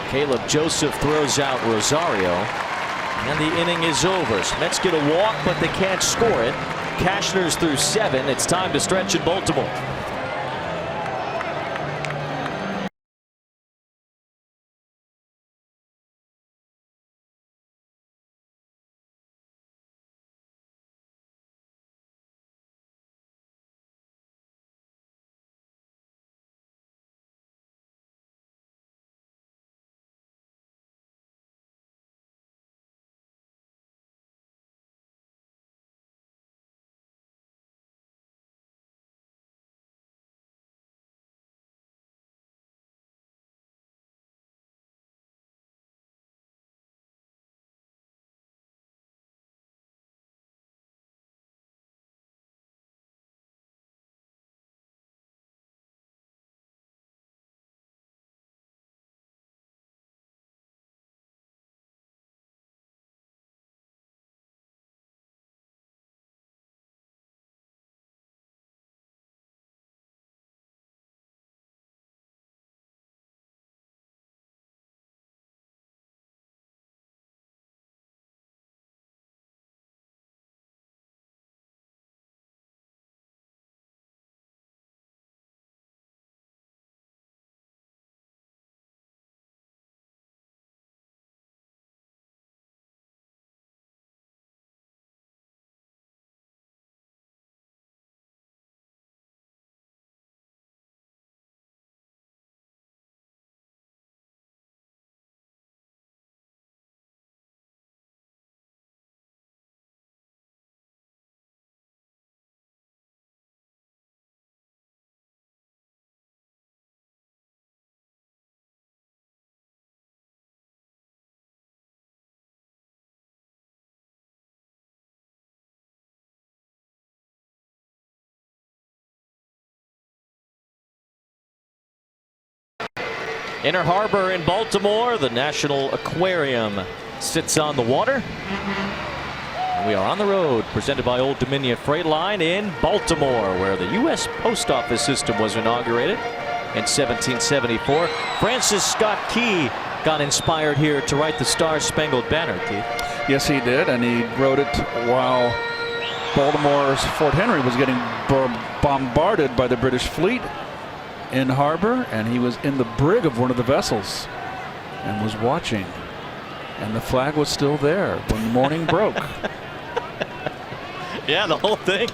Caleb Joseph throws out Rosario, and the inning is over. So Mets get a walk, but they can't score it. Cashner's through 7. It's time to stretch in Baltimore. Inner Harbor in Baltimore, the National Aquarium sits on the water. We are on the road, presented by Old Dominion Freight Line in Baltimore, where the U.S. Post Office system was inaugurated in 1774. Francis Scott Key got inspired here to write the Star-Spangled Banner, Keith. Yes, he did, and he wrote it while Baltimore's Fort Henry was getting bombarded by the British fleet in harbor, and he was in the brig of one of the vessels and was watching, and the flag was still there when the morning broke. Yeah, the whole thing.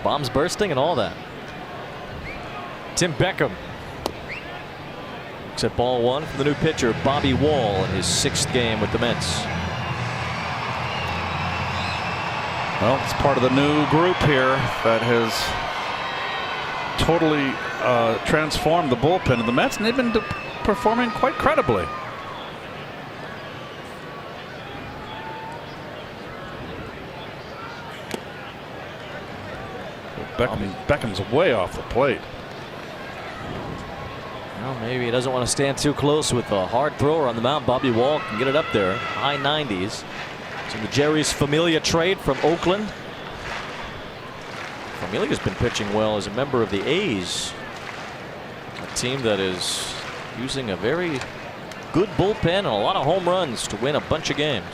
Bombs bursting and all that. Tim Beckham looks at ball one from the new pitcher, Bobby Wall, in his 6th game with the Mets. Well, it's part of the new group here that has totally transformed the bullpen of the Mets, and they've been performing quite credibly. Beckham's way off the plate. Well, maybe he doesn't want to stand too close with a hard thrower on the mound. Bobby Wall can get it up there, high 90s. So the Jerry's Familia trade from Oakland. Familia's been pitching well as a member of the A's, a team that is using a very good bullpen and a lot of home runs to win a bunch of games.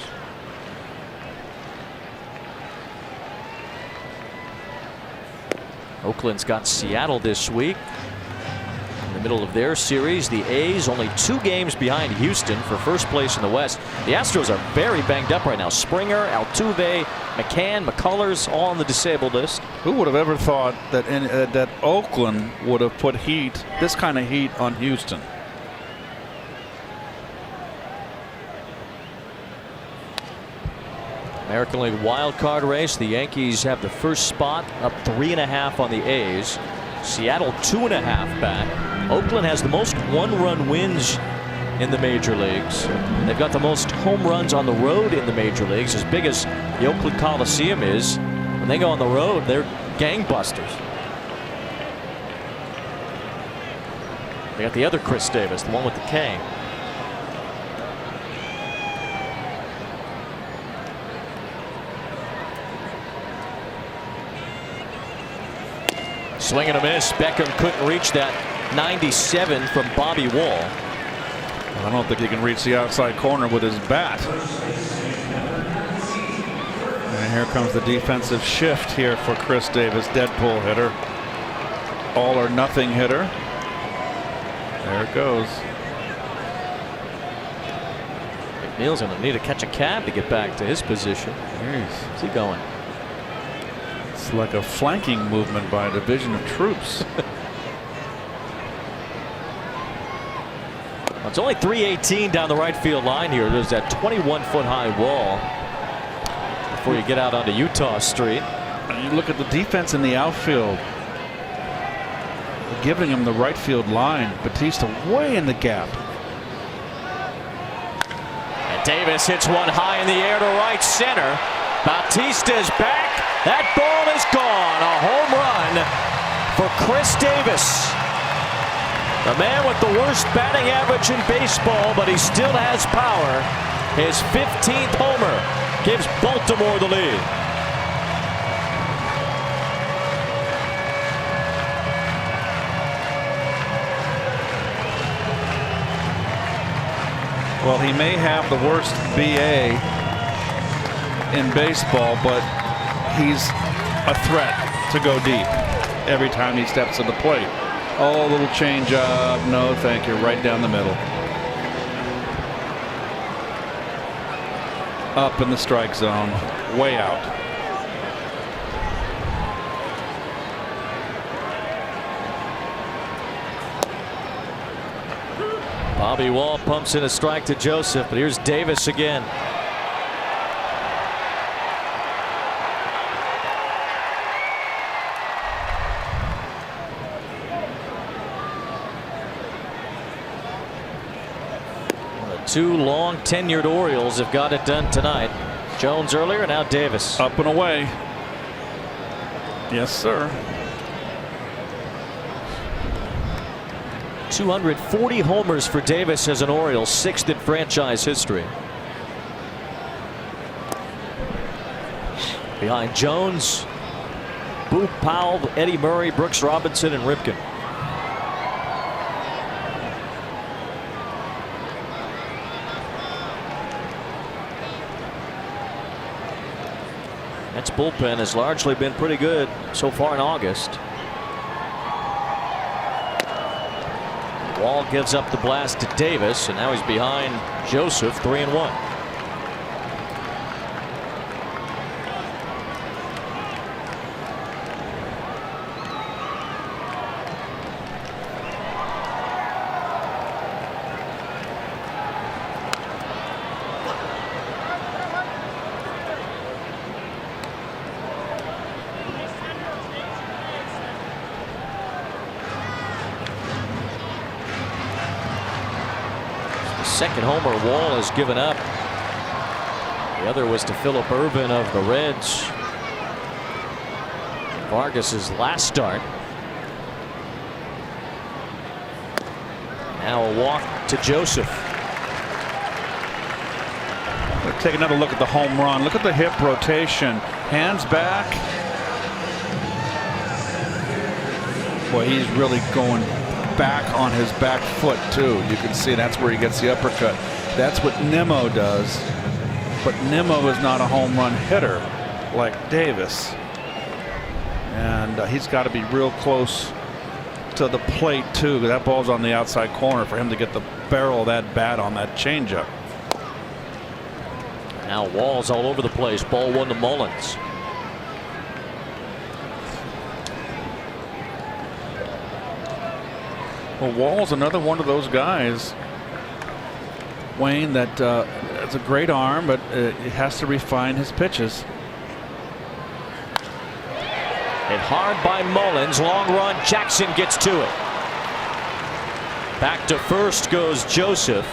Oakland's got Seattle this week. In the middle of their series, the A's only 2 games behind Houston for first place in the West. The Astros are very banged up right now. Springer, Altuve, McCann, McCullers, all on the disabled list. Who would have ever thought that that Oakland would have put this kind of heat on Houston? American League wild card race. The Yankees have the first spot, up 3.5 on the A's. Seattle 2.5 back. Oakland has the most one-run wins in the major leagues. They've got the most home runs on the road in the major leagues. As big as the Oakland Coliseum is, when they go on the road, they're gangbusters. They got the other Chris Davis, the one with the K. Swing and a miss. Beckham couldn't reach that 97 from Bobby Wall. I don't think he can reach the outside corner with his bat. And here comes the defensive shift here for Chris Davis, Deadpool hitter, all or nothing hitter. There it goes. McNeil's going to need to catch a cab to get back to his position. Jeez. Where's he going? It's like a flanking movement by a division of troops. It's only 318 down the right field line here. There's that 21-foot high wall before you get out onto Utah Street. And you look at the defense in the outfield, giving him the right field line. Batista way in the gap. And Davis hits one high in the air to right center. Bautista's back. That ball is gone. A home run for Chris Davis. The man with the worst batting average in baseball, but he still has power. His 15th homer gives Baltimore the lead. Well, he may have the worst BA in baseball, but he's a threat to go deep every time he steps to the plate. Oh, a little change up. No, thank you. Right down the middle. Up in the strike zone. Way out. Bobby Wall pumps in a strike to Joseph, but here's Davis again. Two long tenured Orioles have got it done tonight. Jones earlier, now Davis. Up and away. Yes, sir. 240 homers for Davis as an Oriole, 6th in franchise history. Behind Jones, Boop, Powell, Eddie Murray, Brooks Robinson, and Ripken. Mets bullpen has largely been pretty good so far in August. Wall gives up the blast to Davis, and now he's behind Joseph, 3-1. Second homer Wall has given up. The other was to Phillip Ervin of the Reds. Vargas's last start. Now a walk to Joseph. Let's take another look at the home run. Look at the hip rotation. Hands back. Boy, he's really going back on his back foot too. You can see that's where he gets the uppercut. That's what Nimmo does, but Nimmo is not a home run hitter like Davis, and he's got to be real close to the plate too. That ball's on the outside corner for him to get the barrel of that bat on that changeup. Now Wall's all over the place. Ball 1 to Mullins. Well, Wall's another one of those guys, Wayne, that has a great arm, but he has to refine his pitches. Hit hard by Mullins. Long run. Jackson gets to it. Back to first goes Joseph.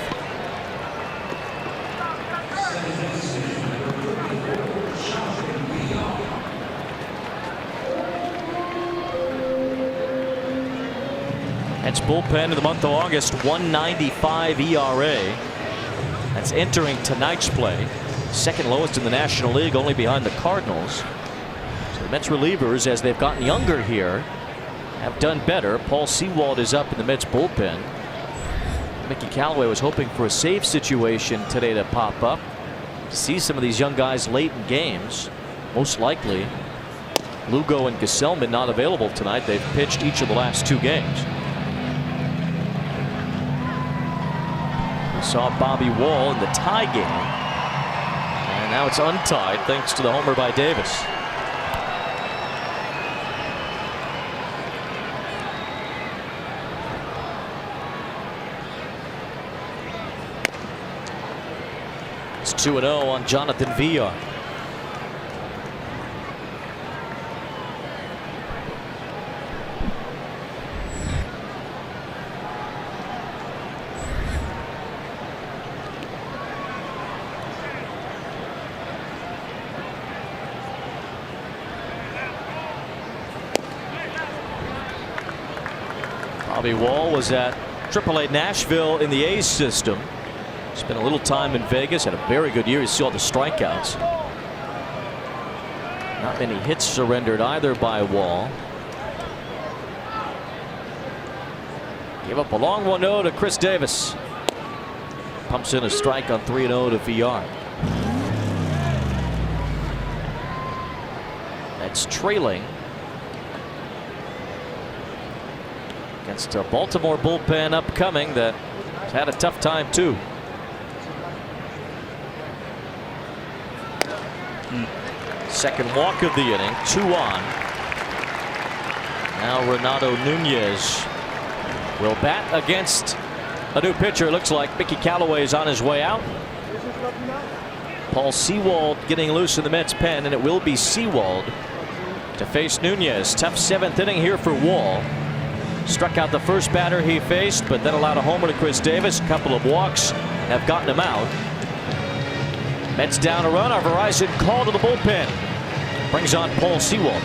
That's bullpen in the month of August, 1.95 ERA. That's entering tonight's play. Second lowest in the National League, only behind the Cardinals. So the Mets relievers, as they've gotten younger here, have done better. Paul Sewald is up in the Mets bullpen. Mickey Callaway was hoping for a save situation today to pop up. To see some of these young guys late in games. Most likely, Lugo and Gesellman not available tonight. They've pitched each of the last 2 games. We saw Bobby Wall in the tie game, and now it's untied thanks to the homer by Davis. It's 2-0 on Jonathan Villar. Bobby Wall was at AAA Nashville in the A's system. Spent a little time in Vegas. Had a very good year. You see all the strikeouts. Not many hits surrendered either by Wall. Gave up a long 1-0 to Chris Davis. Pumps in a strike on 3-0 to Villar. That's trailing against a Baltimore bullpen upcoming that has had a tough time too. Second walk of the inning, 2 on. Now Renato Nunez will bat against a new pitcher. It looks like Mickey Callaway is on his way out. Paul Sewald getting loose in the Mets pen, and it will be Sewald to face Nunez. Tough 7th inning here for Wall. Struck out the first batter he faced, but then allowed a homer to Chris Davis. A couple of walks have gotten him out. Mets down a run. Our Verizon call to the bullpen brings on Paul Sewald.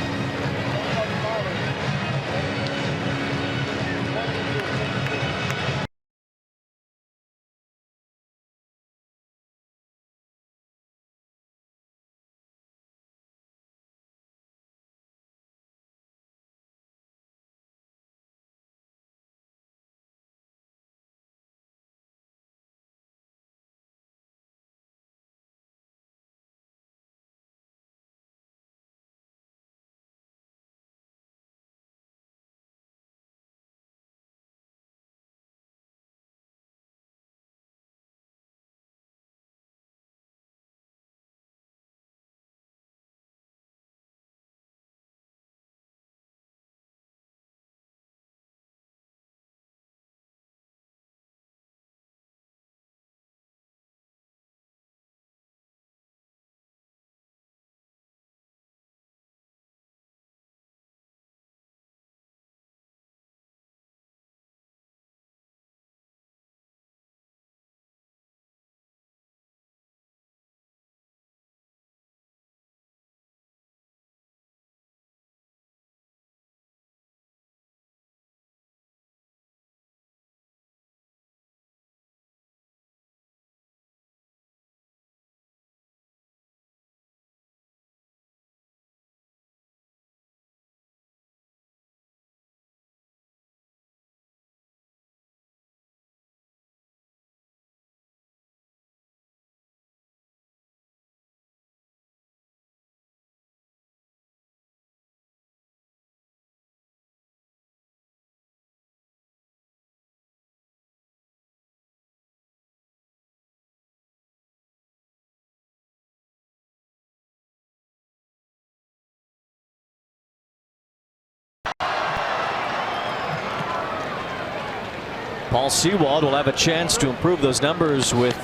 Paul Sewald will have a chance to improve those numbers with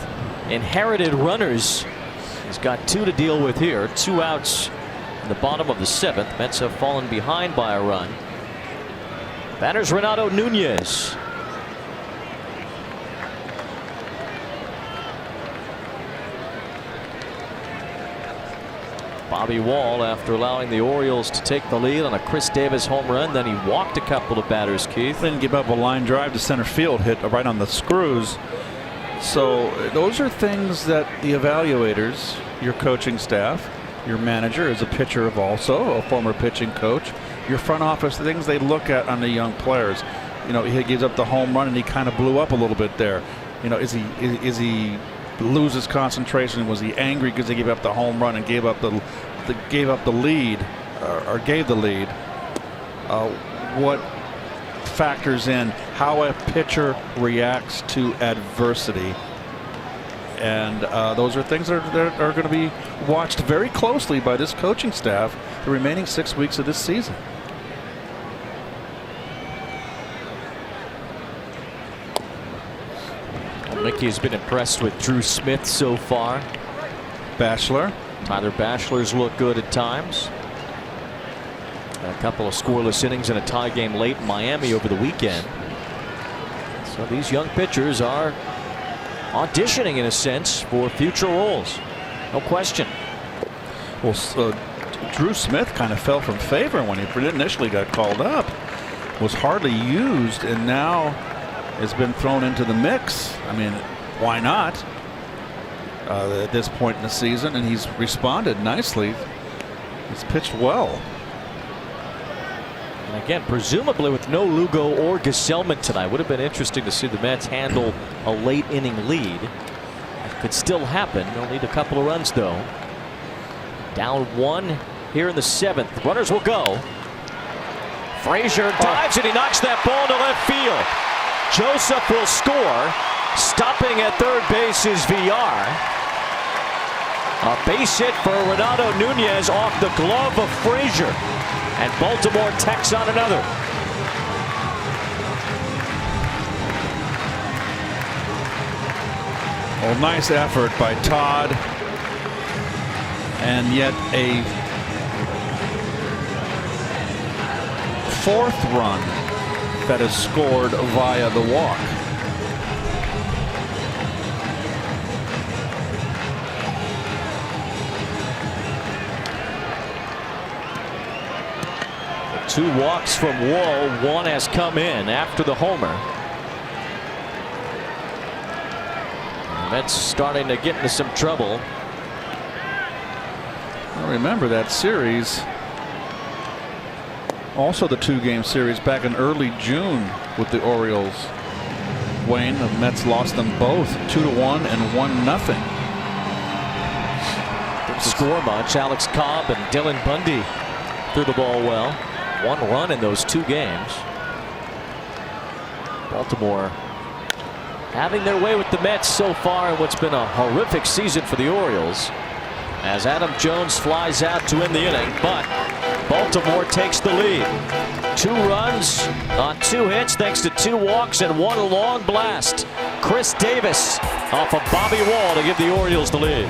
inherited runners. He's got 2 to deal with here. 2 outs in the bottom of the 7th. Mets have fallen behind by a run. Batters Renato Nunez. Bobby Wall, after allowing the Orioles to take the lead on a Chris Davis home run, then he walked a couple of batters, Keith. Didn't give up a line drive to center field, hit right on the screws. So those are things that the evaluators, your coaching staff, your manager is a pitcher of also a former pitching coach, your front office, the things they look at on the young players. You know, he gives up the home run and he kind of blew up a little bit there. You know, is he loses concentration? Was he angry because he gave up the home run and gave up the lead, or gave the lead? What factors in how a pitcher reacts to adversity, and those are things that are going to be watched very closely by this coaching staff the remaining 6 weeks of this season. Mickey's been impressed with Drew Smith so far. Bachelor. Tyler Bachelor's looked good at times. A couple of scoreless innings in a tie game late in Miami over the weekend. So these young pitchers are auditioning in a sense for future roles. No question. Well, Drew Smith kind of fell from favor when he initially got called up. Was hardly used and now has been thrown into the mix. I mean, why not? At this point in the season, and he's responded nicely. He's pitched well. And again, presumably with no Lugo or Gesellman tonight, would have been interesting to see the Mets handle a late inning lead. That could still happen. They'll need a couple of runs though. Down 1 here in the 7th. Runners will go. Frazier dives and he knocks that ball to left field. Joseph will score. Stopping at third base is VR. A base hit for Renato Nunez off the glove of Frazier. And Baltimore tacks on another. Well, nice effort by Todd. And yet a 4th run that is scored via the walk. Two walks from Wall. One has come in after the homer. And that's starting to get into some trouble. I remember that series. Also the 2-game series back in early June with the Orioles. Wayne, the Mets lost them both 2-1 and 1-0. Didn't score much. Alex Cobb and Dylan Bundy threw the ball well. 1 run in those 2 games. Baltimore having their way with the Mets so far in what's been a horrific season for the Orioles. As Adam Jones flies out to end the inning, but Baltimore takes the lead. 2 runs on 2 hits thanks to 2 walks and 1 long blast. Chris Davis off of Bobby Wall to give the Orioles the lead.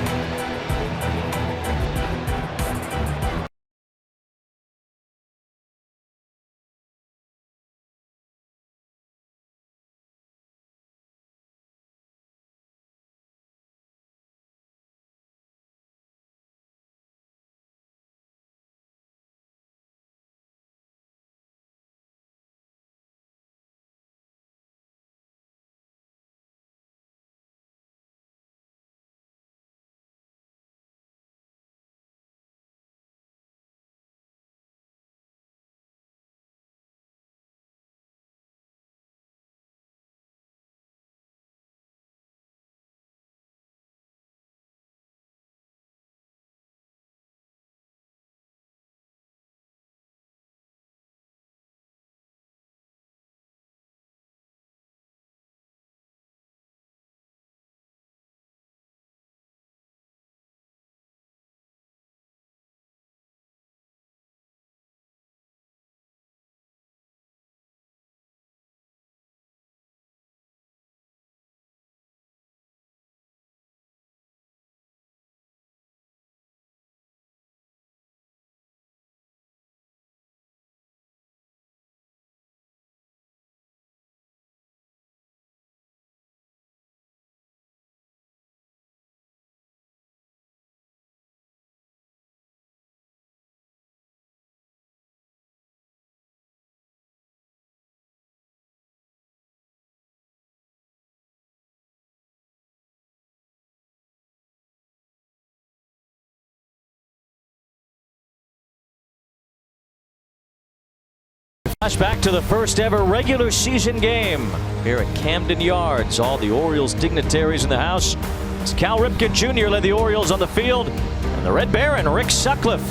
Back to the first ever regular season game here at Camden Yards. All the Orioles dignitaries in the house. As Cal Ripken Jr. led the Orioles on the field, and the Red Baron, Rick Sutcliffe,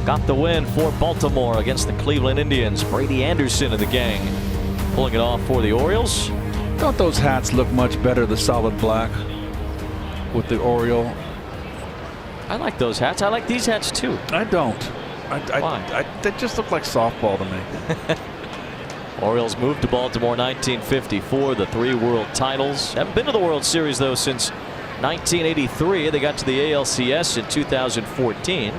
got the win for Baltimore against the Cleveland Indians. Brady Anderson and the gang pulling it off for the Orioles. Don't those hats look much better, the solid black with the Oriole? I like those hats. I like these hats too. I don't. Why? They just look like softball to me. Orioles moved to Baltimore 1954, the 3 world titles. Haven't been to the World Series though since 1983. They got to the ALCS in 2014.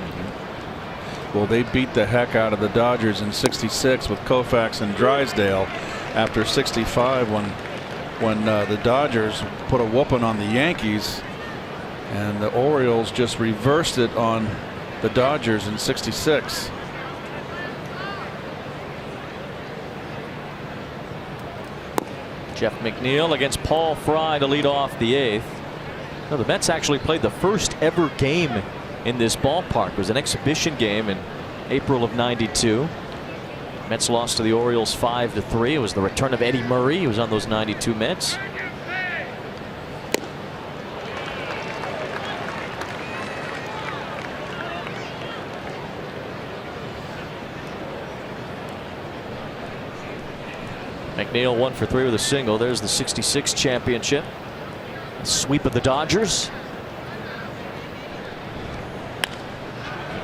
Well, they beat the heck out of the Dodgers in '66 with Koufax and Drysdale after '65 when the Dodgers put a whooping on the Yankees, and the Orioles just reversed it on the Dodgers in '66. Jeff McNeil against Paul Fry to lead off the 8th. No, the Mets actually played the first ever game in this ballpark. It was an exhibition game in April of '92. Mets lost to the Orioles 5-3. It was the return of Eddie Murray. He was on those '92 Mets. McNeil 1 for 3 with a single. There's the '66 championship. A sweep of the Dodgers.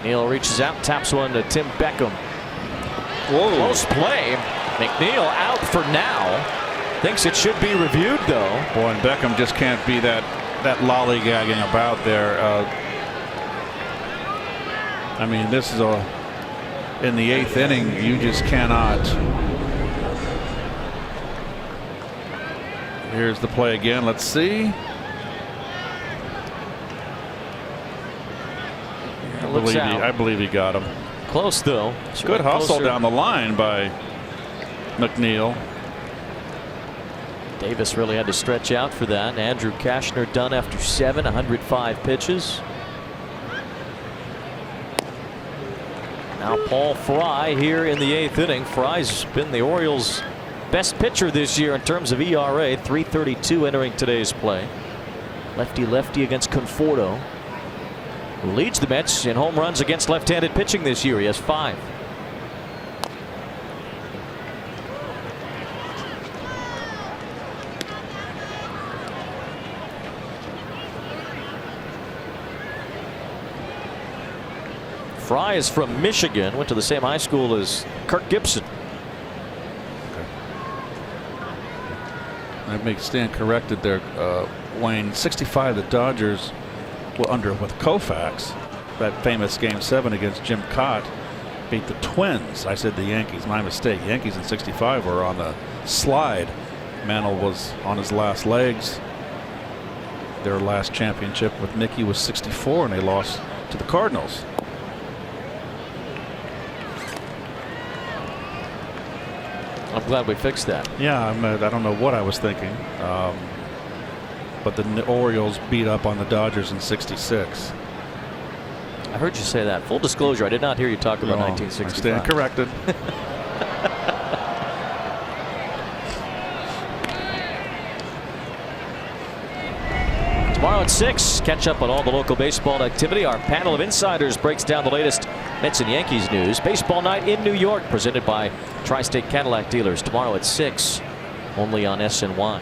McNeil reaches out, taps one to Tim Beckham. Whoa. Close play. McNeil out for now. Thinks it should be reviewed though. Boy, and Beckham just can't be that lollygagging about there. I mean, this is in the 8th inning. You just cannot. Here's the play again. Let's see. I believe he got him. Close though. Good hustle down the line by McNeil. Davis really had to stretch out for that. Andrew Kashner done after 7, 105 pitches. Now Paul Fry here in the 8th inning. Fry's been the Orioles' best pitcher this year in terms of ERA. 3.32 entering today's play. Lefty against Conforto, who leads the Mets in home runs against left-handed pitching this year. He has 5. Fry is from Michigan, went to the same high school as Kirk Gibson. I may stand corrected there, Wayne. 65, the Dodgers were with Koufax. That famous Game 7 against Jim Cott beat the Twins. I said the Yankees. My mistake. Yankees in '65 were on the slide. Mantle was on his last legs. Their last championship with Mickey was '64, and they lost to the Cardinals. I'm glad we fixed that. Yeah, I don't know what I was thinking. But the Orioles beat up on the Dodgers in '66. I heard you say that. Full disclosure, I did not hear you talk about 1965. I stand corrected. Tomorrow at 6, catch up on all the local baseball activity. Our panel of insiders breaks down the latest Mets and Yankees news. Baseball night in New York, presented by Tri-State Cadillac dealers. Tomorrow at 6, only on SNY.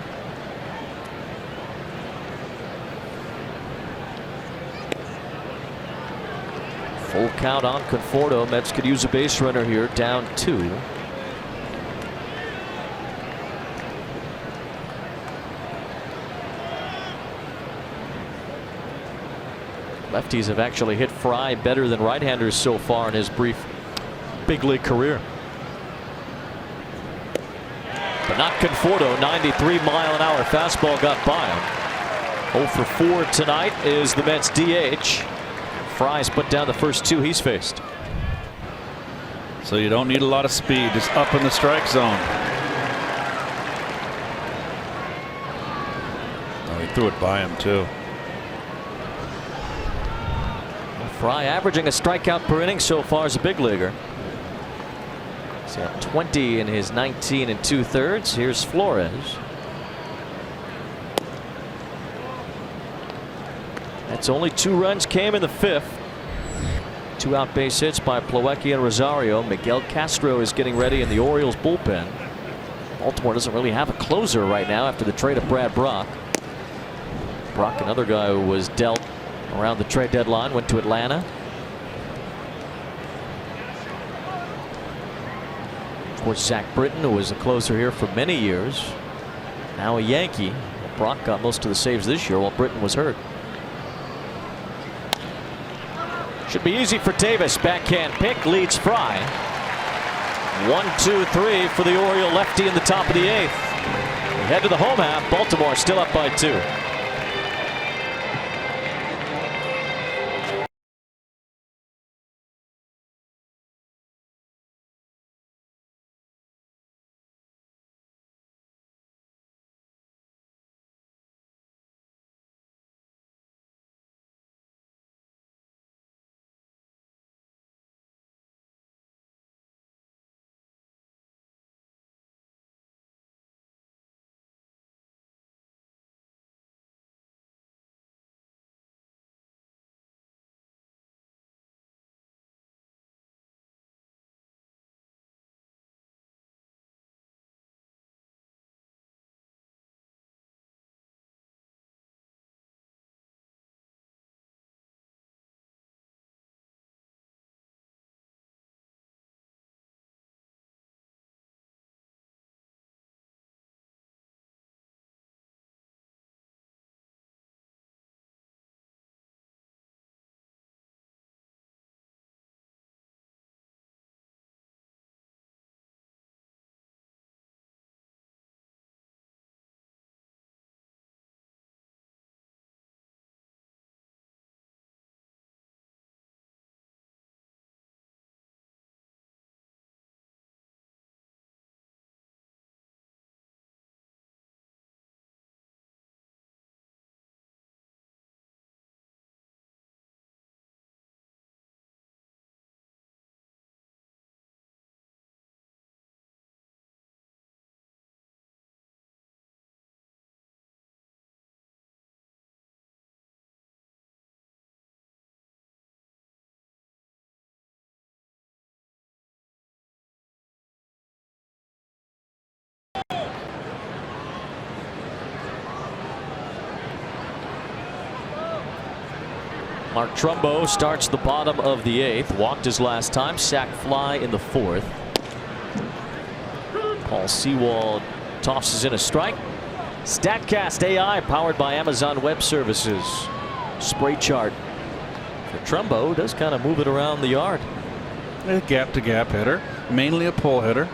Full count on Conforto. Mets could use a base runner here, down 2. Lefties have actually hit Fry better than right-handers so far in his brief big league career. But not Conforto. 93-mile-an-hour fastball got by him. 0 for 4 tonight is the Mets DH. Fry's put down the first 2 he's faced. So you don't need a lot of speed, just up in the strike zone. Oh, he threw it by him too. Fry averaging a strikeout per inning so far as a big leaguer. He's got 20 in his 19 2/3. Here's Flores. That's only 2 runs came in the 5th. 2 out base hits by Plawecki and Rosario. Miguel Castro is getting ready in the Orioles bullpen. Baltimore doesn't really have a closer right now after the trade of Brad Brock. Brock, another guy who was dealt around the trade deadline, went to Atlanta. Of course, Zach Britton, who was a closer here for many years, now a Yankee. Brock got most of the saves this year while Britton was hurt. Should be easy for Davis. Backhand pick, leads Fry. 1-2-3 for the Oriole lefty in the top of the 8th. We head to the home half. Baltimore still up by 2. Mark Trumbo starts the bottom of the 8th. Walked his last time. Sack fly in the 4th. Paul Sewald tosses in a strike. StatCast AI powered by Amazon Web Services. Spray chart for Trumbo does kind of move it around the yard. A gap-to-gap hitter, mainly a pull hitter.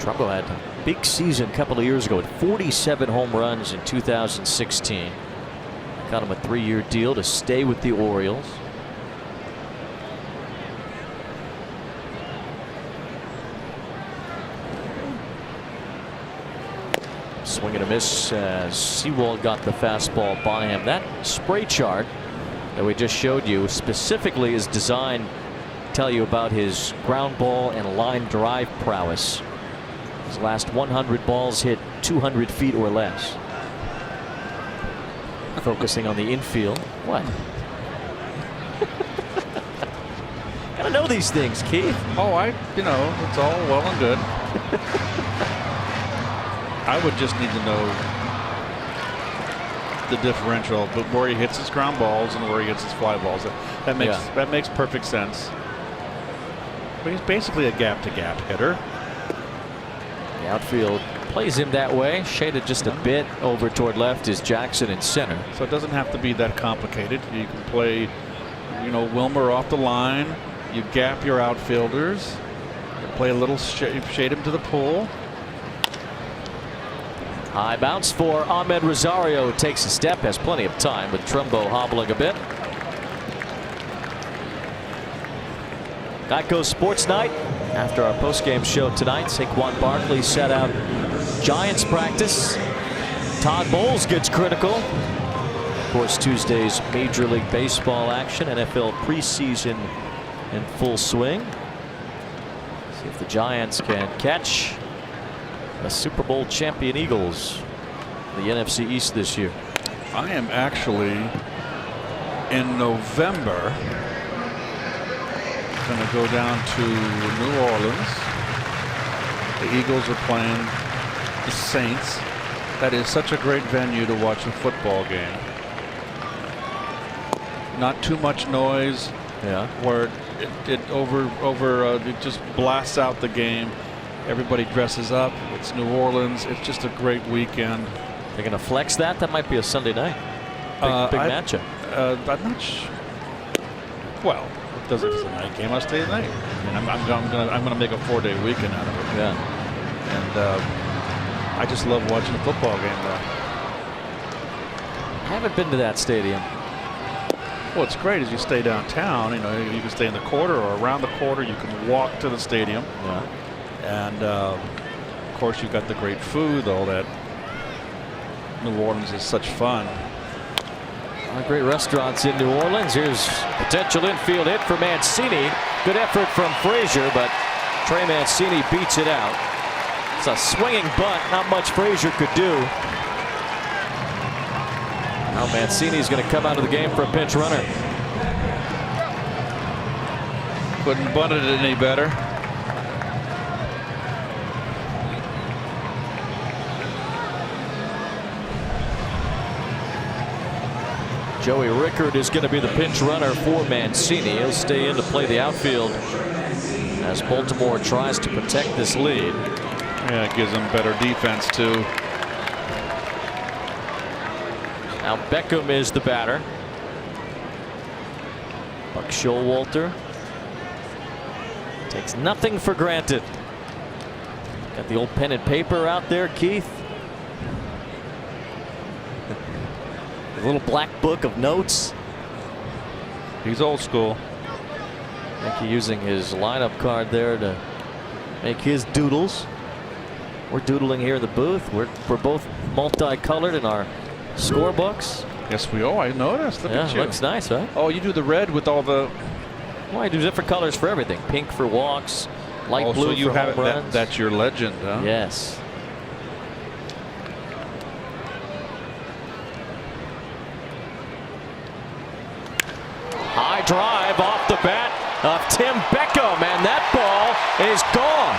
Trumbo had a big season a couple of years ago at 47 home runs in 2016. Got him a 3-year deal to stay with the Orioles. Swing and a miss as Sewald got the fastball by him. That spray chart that we just showed you specifically is designed to tell you about his ground ball and line drive prowess. His last 100 balls hit 200 feet or less. Focusing on the infield. What? Gotta know these things, Keith. Oh, it's all well and good. I would just need to know the differential, but where he hits his ground balls and where he hits his fly balls. That makes perfect sense. But he's basically a gap-to-gap hitter. The outfield plays him that way. Shaded just a bit over toward left is Jackson in center. So it doesn't have to be that complicated. You can play, Wilmer off the line. You gap your outfielders. You play a little shade him to the pool. High bounce for Ahmed Rosario. Takes a step, has plenty of time with Trumbo hobbling a bit. Geico Sports Night. After our postgame show tonight, Saquon Barkley set out Giants practice. Todd Bowles gets critical. Of course, Tuesday's Major League Baseball action, NFL preseason in full swing. See if the Giants can catch the Super Bowl champion Eagles, the NFC East this year. I am actually in November going to go down to New Orleans. The Eagles are playing the Saints. That is such a great venue to watch a football game. Not too much noise. Yeah. Where it just blasts out the game. Everybody dresses up. It's New Orleans. It's just a great weekend. They're going to flex that. That might be a Sunday night. Big matchup. I'm not sure. Well, it doesn't. It's a night game. I'll stay the night. I mean, I'm gonna make a 4-day weekend out of it. Yeah. And I just love watching a football game though. I haven't been to that stadium. Well, it's great as you stay downtown. You know, you can stay in the quarter or around the quarter. You can walk to the stadium. Yeah. And of course, you've got the great food. All that. New Orleans is such fun. Great restaurants in New Orleans. Here's potential infield hit for Mancini. Good effort from Frazier, but Trey Mancini beats it out. It's a swinging bunt. Not much Frazier could do. Now Mancini's going to come out of the game for a pinch runner. Couldn't bunt it any better. Joey Rickard is going to be the pinch runner for Mancini. He'll stay in to play the outfield as Baltimore tries to protect this lead. Yeah, it gives them better defense too. Now Beckham is the batter. Buck Showalter takes nothing for granted. Got the old pen and paper out there, Keith. A little black book of notes. He's old school. I think he's using his lineup card there to make his doodles. We're doodling here in the booth. We're both multicolored in our scorebooks. Yes, we are. I noticed. Look at you. Looks nice, right? Oh, you do the red with all the. Well, I do different colors for everything. Pink for walks, light blue you for have home runs. That's your legend, huh? Yes. High drive off the bat of Tim Beckham, and that ball is gone.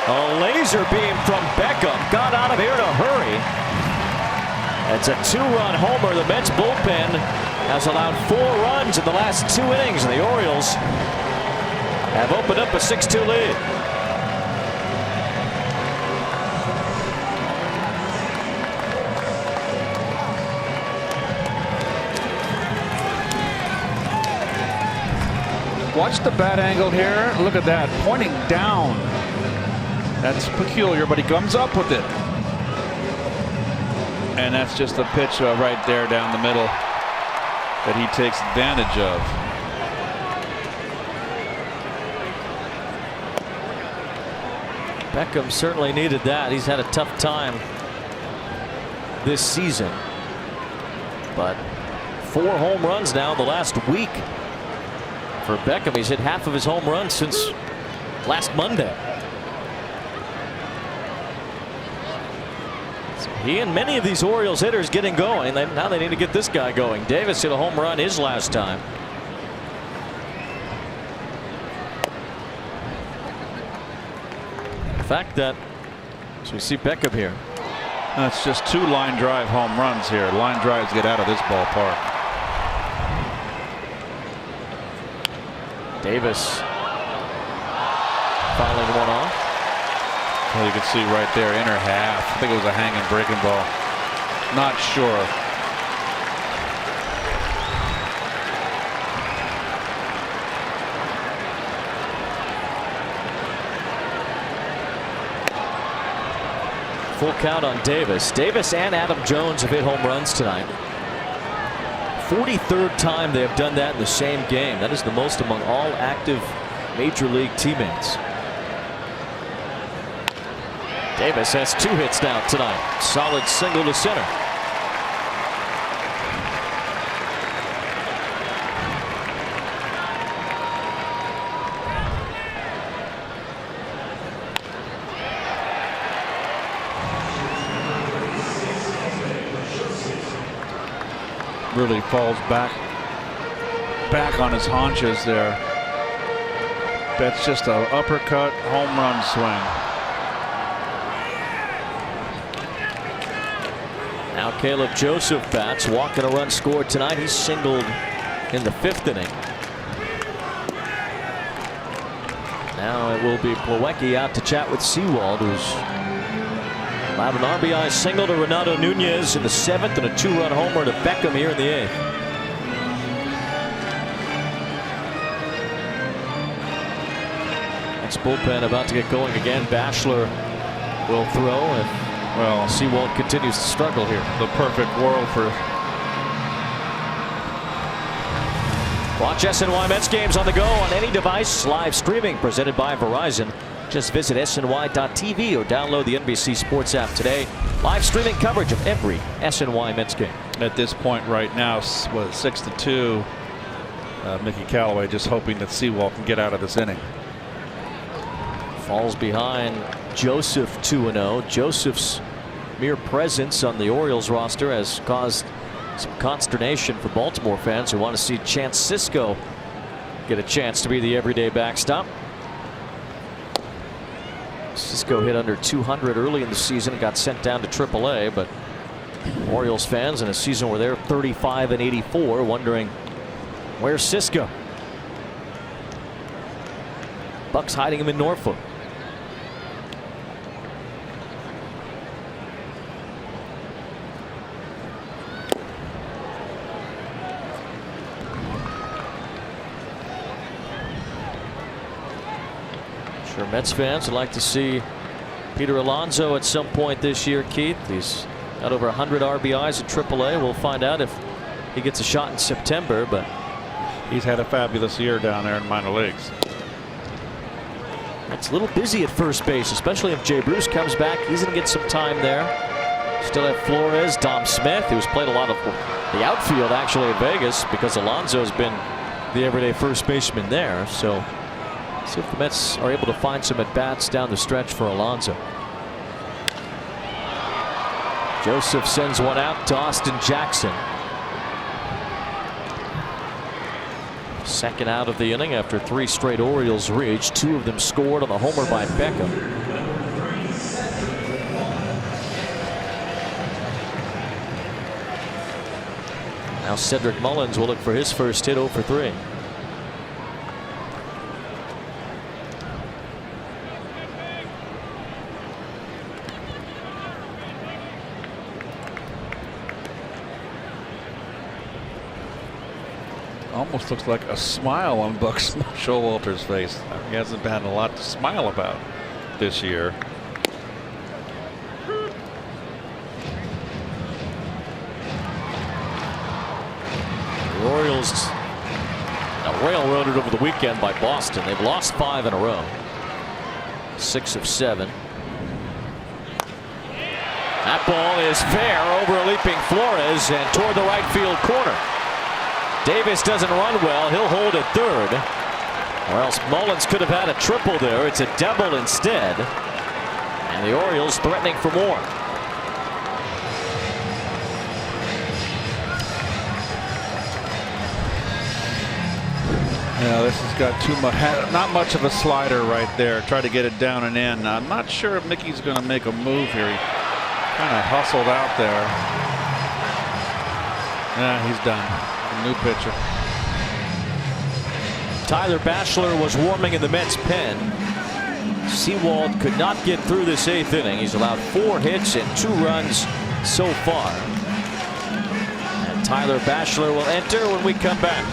A laser beam from Beckham got out of here in a hurry. It's a 2-run homer. The Mets bullpen has allowed 4 runs in the last 2 innings, and the Orioles have opened up a 6-2 lead. Watch the bat angle here. Look at that, pointing down. That's peculiar, but he comes up with it. And that's just a pitch right there down the middle that he takes advantage of. Beckham certainly needed that. He's had a tough time this season. But 4 home runs now in the last week for Beckham. He's hit half of his home runs since last Monday. So he and many of these Orioles hitters getting going. Now they need to get this guy going. Davis hit a home run his last time. The fact that, so we see Beckham here. That's just 2 line drive home runs here. Line drives get out of this ballpark. Davis fouling one off. Well, you can see right there, inner half. I think it was a hanging breaking ball. Not sure. Full count on Davis. Davis and Adam Jones have hit home runs tonight. 43rd time they have done that in the same game. That is the most among all active major league teammates. Davis has 2 hits now tonight. Solid single to center. really falls back on his haunches there. That's just an uppercut home run swing. Now Caleb Joseph bats, walking a run scored tonight. He's singled in the 5th inning. Now it will be Plawecki out to chat with Sewald, who's allowed an RBI single to Renato Nunez in the 7th and a 2-run homer to Beckham here in the 8th. Next bullpen about to get going again. Bachelor will throw if Sewald continues to struggle here. The perfect world for. Watch SNY Mets games on the go on any device. Live streaming presented by Verizon. Just visit SNY.TV or download the NBC Sports app today. Live streaming coverage of every SNY Mets game. At this point right now, 6-2. Mickey Callaway just hoping that Sewald can get out of this inning. Falls behind Joseph 2-0. Joseph's mere presence on the Orioles roster has caused some consternation for Baltimore fans who want to see Chance Sisco get a chance to be the everyday backstop. Sisco hit under 200 early in the season and got sent down to AAA, but Orioles fans in a season where they're 35-84 wondering where's Sisco. Bucks hiding him in Norfolk. Sure, Mets fans would like to see Peter Alonso at some point this year, Keith. He's got over 100 RBIs at AAA. We'll find out if he gets a shot in September, but he's had a fabulous year down there in minor leagues. It's a little busy at first base, especially if Jay Bruce comes back. He's going to get some time there. Still have Flores, Dom Smith, who's played a lot of the outfield actually at Vegas because Alonso's been the everyday first baseman there. So see if the Mets are able to find some at bats down the stretch for Alonso. Joseph sends one out to Austin Jackson. Second out of the inning after 3 straight Orioles reach. 2 of them scored on the homer by Beckham. Now Cedric Mullins will look for his first hit, 0 for 3. Almost looks like a smile on Buck Showalter's face. He hasn't had a lot to smile about this year. The Orioles railroaded over the weekend by Boston. They've lost 5 in a row. 6 of 7. That ball is fair over a leaping Flores and toward the right field corner. Davis doesn't run well. He'll hold at third. Or else Mullins could have had a triple there. It's a double instead. And the Orioles threatening for more. Yeah, this has got too much, not much of a slider right there. Try to get it down and in. I'm not sure if Mickey's going to make a move here. He kind of hustled out there. Yeah, he's done. New pitcher. Tyler Bachelor was warming in the Mets pen. Sewald could not get through this 8th inning. He's allowed 4 hits and 2 runs so far. And Tyler Bachelor will enter when we come back.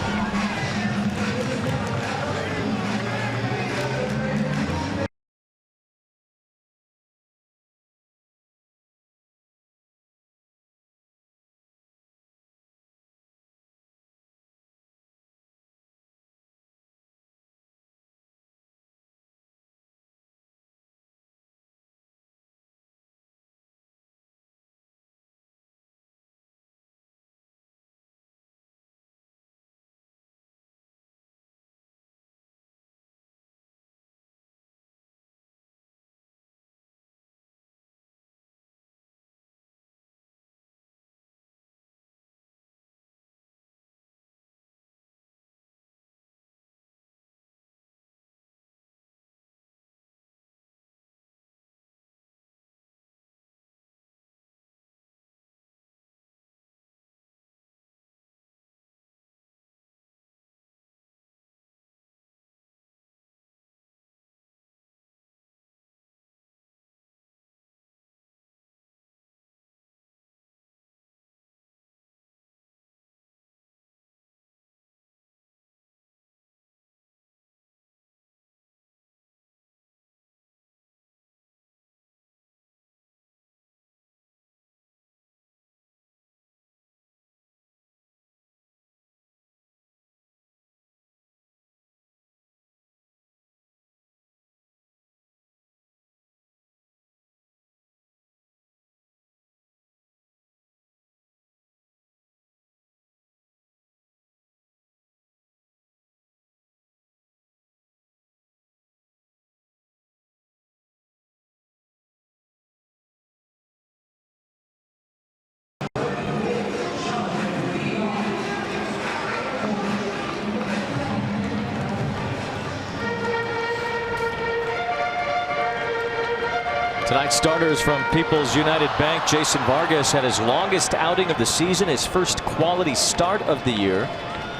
starters from People's United Bank. Jason Vargas had his longest outing of the season, his first quality start of the year.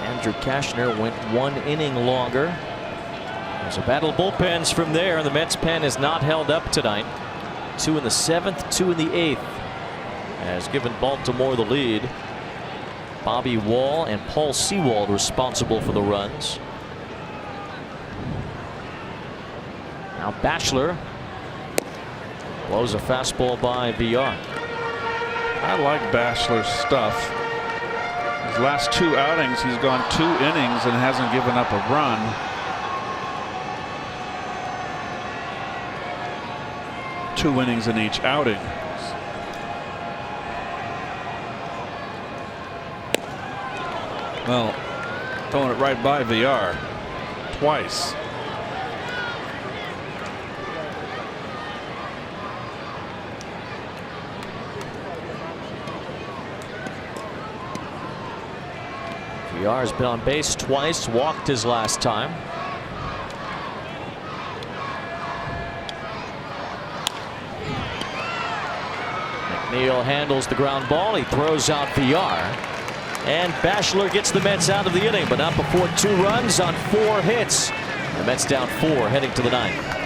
Andrew Kashner went 1 inning longer. There's a battle of bullpens from there. The Mets pen is not held up tonight. 2 in the 7th, 2 in the 8th has given Baltimore the lead. Bobby Wall and Paul Sewald responsible for the runs. Now Bachelor blows a fastball by VR. I like Bachelor's stuff. His last 2 outings, he's gone 2 innings and hasn't given up a run. Two innings in each outing. Well, throwing it right by VR twice. VR's been on base twice, walked his last time. McNeil handles the ground ball. He throws out VR. And Bachelor gets the Mets out of the inning, but not before 2 runs on 4 hits. The Mets down 4 heading to the 9th.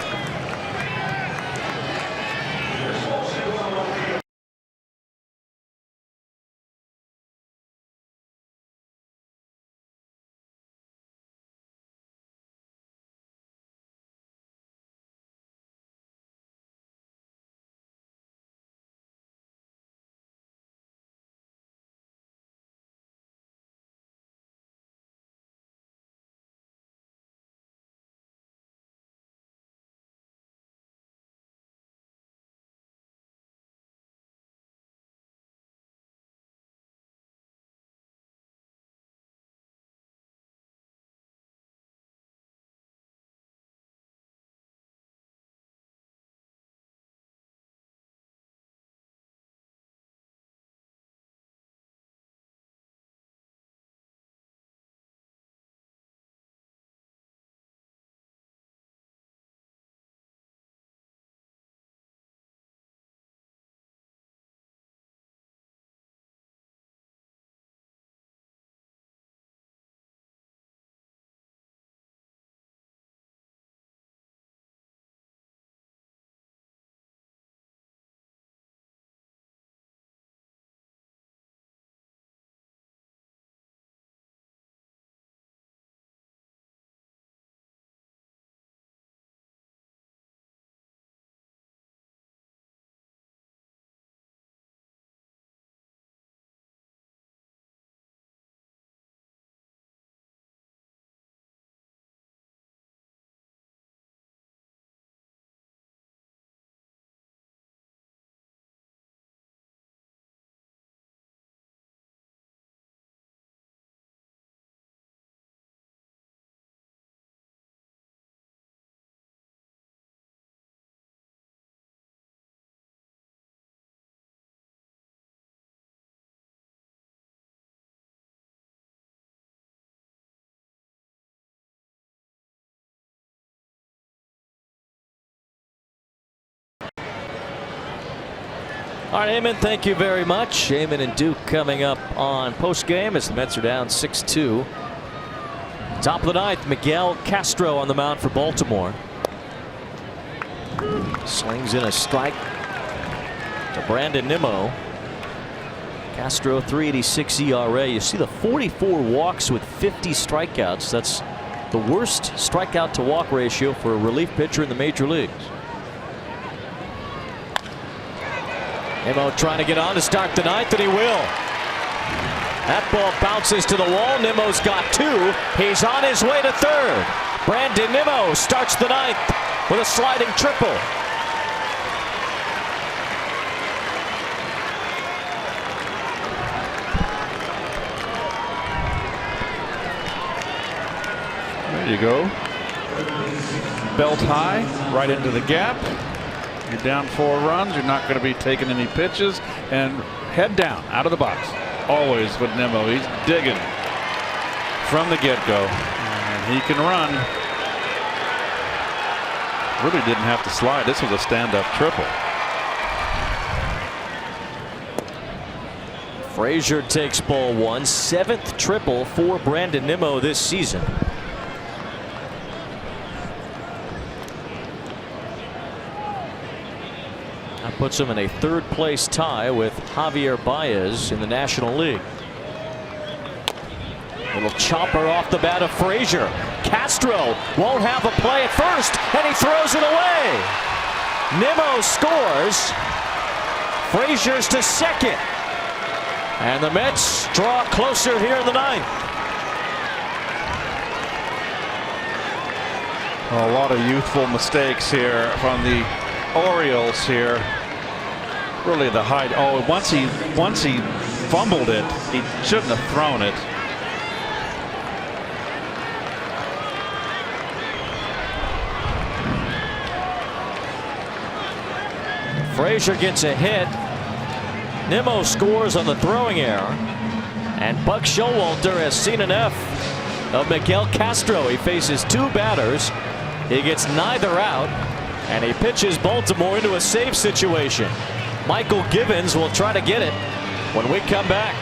All right, Eamon, thank you very much. Eamon and Duke coming up on postgame as the Mets are down 6-2. Top of the 9th, Miguel Castro on the mound for Baltimore. Slings in a strike to Brandon Nimmo. Castro, 3.86 ERA. You see the 44 walks with 50 strikeouts. That's the worst strikeout to walk ratio for a relief pitcher in the major leagues. Nimmo trying to get on to start the 9th, and he will. That ball bounces to the wall. Nimmo's got 2. He's on his way to 3rd. Brandon Nimmo starts the 9th with a sliding triple. There you go. Belt high, right into the gap. You're down 4 runs. You're not going to be taking any pitches. And head down, out of the box. Always with Nimmo. He's digging from the get-go. And he can run. Really didn't have to slide. This was a stand-up triple. Frazier takes ball one, 7th triple for Brandon Nimmo this season. That puts him in a 3rd place tie with Javier Baez in the National League. Little chopper off the bat of Frazier. Castro won't have a play at first, and he throws it away. Nimmo scores. Frazier's to second. And the Mets draw closer here in the 9th. A lot of youthful mistakes here from the Orioles here. Really the high. Oh, once he fumbled it, he shouldn't have thrown it. Frazier gets a hit. Nimmo scores on the throwing error. And Buck Showalter has seen enough of Miguel Castro. He faces 2 batters. He gets neither out. And he pitches Baltimore into a safe situation. Michael Givens will try to get it when we come back.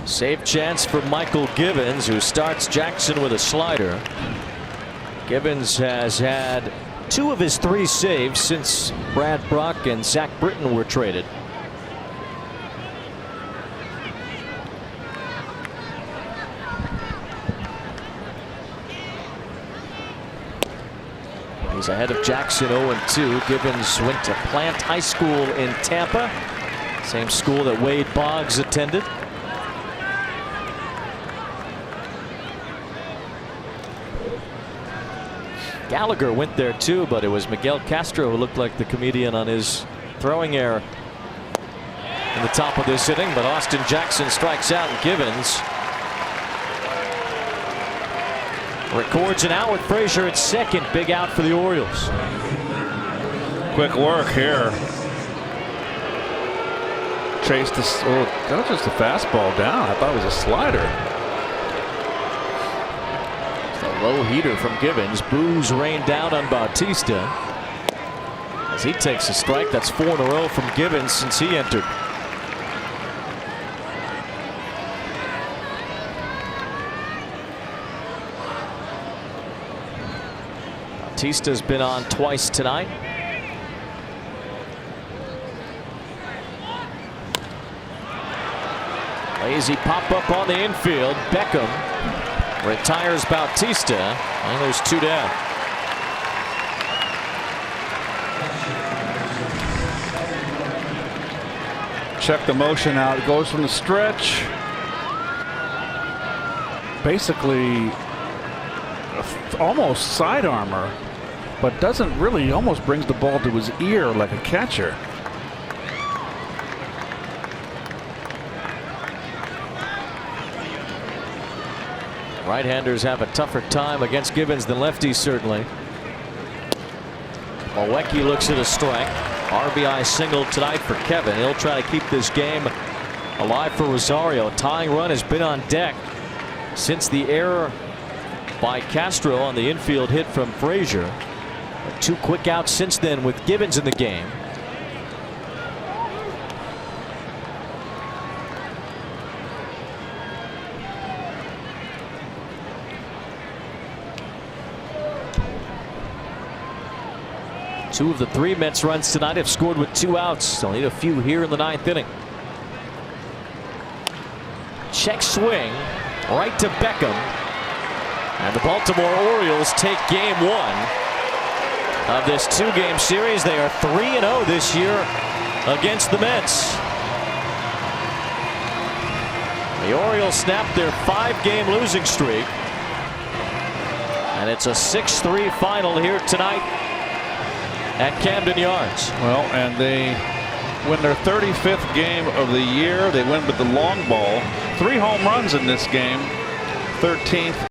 Save chance for Michael Givens, who starts Jackson with a slider. Givens has had 2 of his 3 saves since Brad Brock and Zach Britton were traded. He's ahead of Jackson 0-2. Givens went to Plant High School in Tampa, same school that Wade Boggs attended. Gallagher went there too, but it was Miguel Castro who looked like the comedian on his throwing error in the top of this inning. But Austin Jackson strikes out, and Givens records an out with Frazier at second. Big out for the Orioles. Quick work here. Chased this. Oh, that was just a fastball down. I thought it was a slider. Low heater from Givens. Boos rain down on Bautista as he takes a strike. That's 4 in a row from Givens since he entered. Bautista's been on twice tonight. Lazy pop up on the infield. Beckham retires Bautista, and there's 2 down. check the motion out. It goes from the stretch. Basically, almost side armor, but doesn't really, almost brings the ball to his ear like a catcher. Right-handers have a tougher time against Gibbons than lefties, certainly. Mawecki looks at a strike. RBI single tonight for Kevin. He'll try to keep this game alive for Rosario. A tying run has been on deck since the error by Castro on the infield hit from Frazier. 2 quick outs since then with Gibbons in the game. Two of the 3 Mets runs tonight have scored with 2 outs. They'll need a few here in the 9th inning. Check swing right to Beckham. And the Baltimore Orioles take game 1 of this 2-game series. They are 3-0 this year against the Mets. The Orioles snapped their 5-game losing streak. And it's a 6-3 final here tonight at Camden Yards. Well, and they win their 35th game of the year. They win with the long ball. 3 home runs in this game. 13th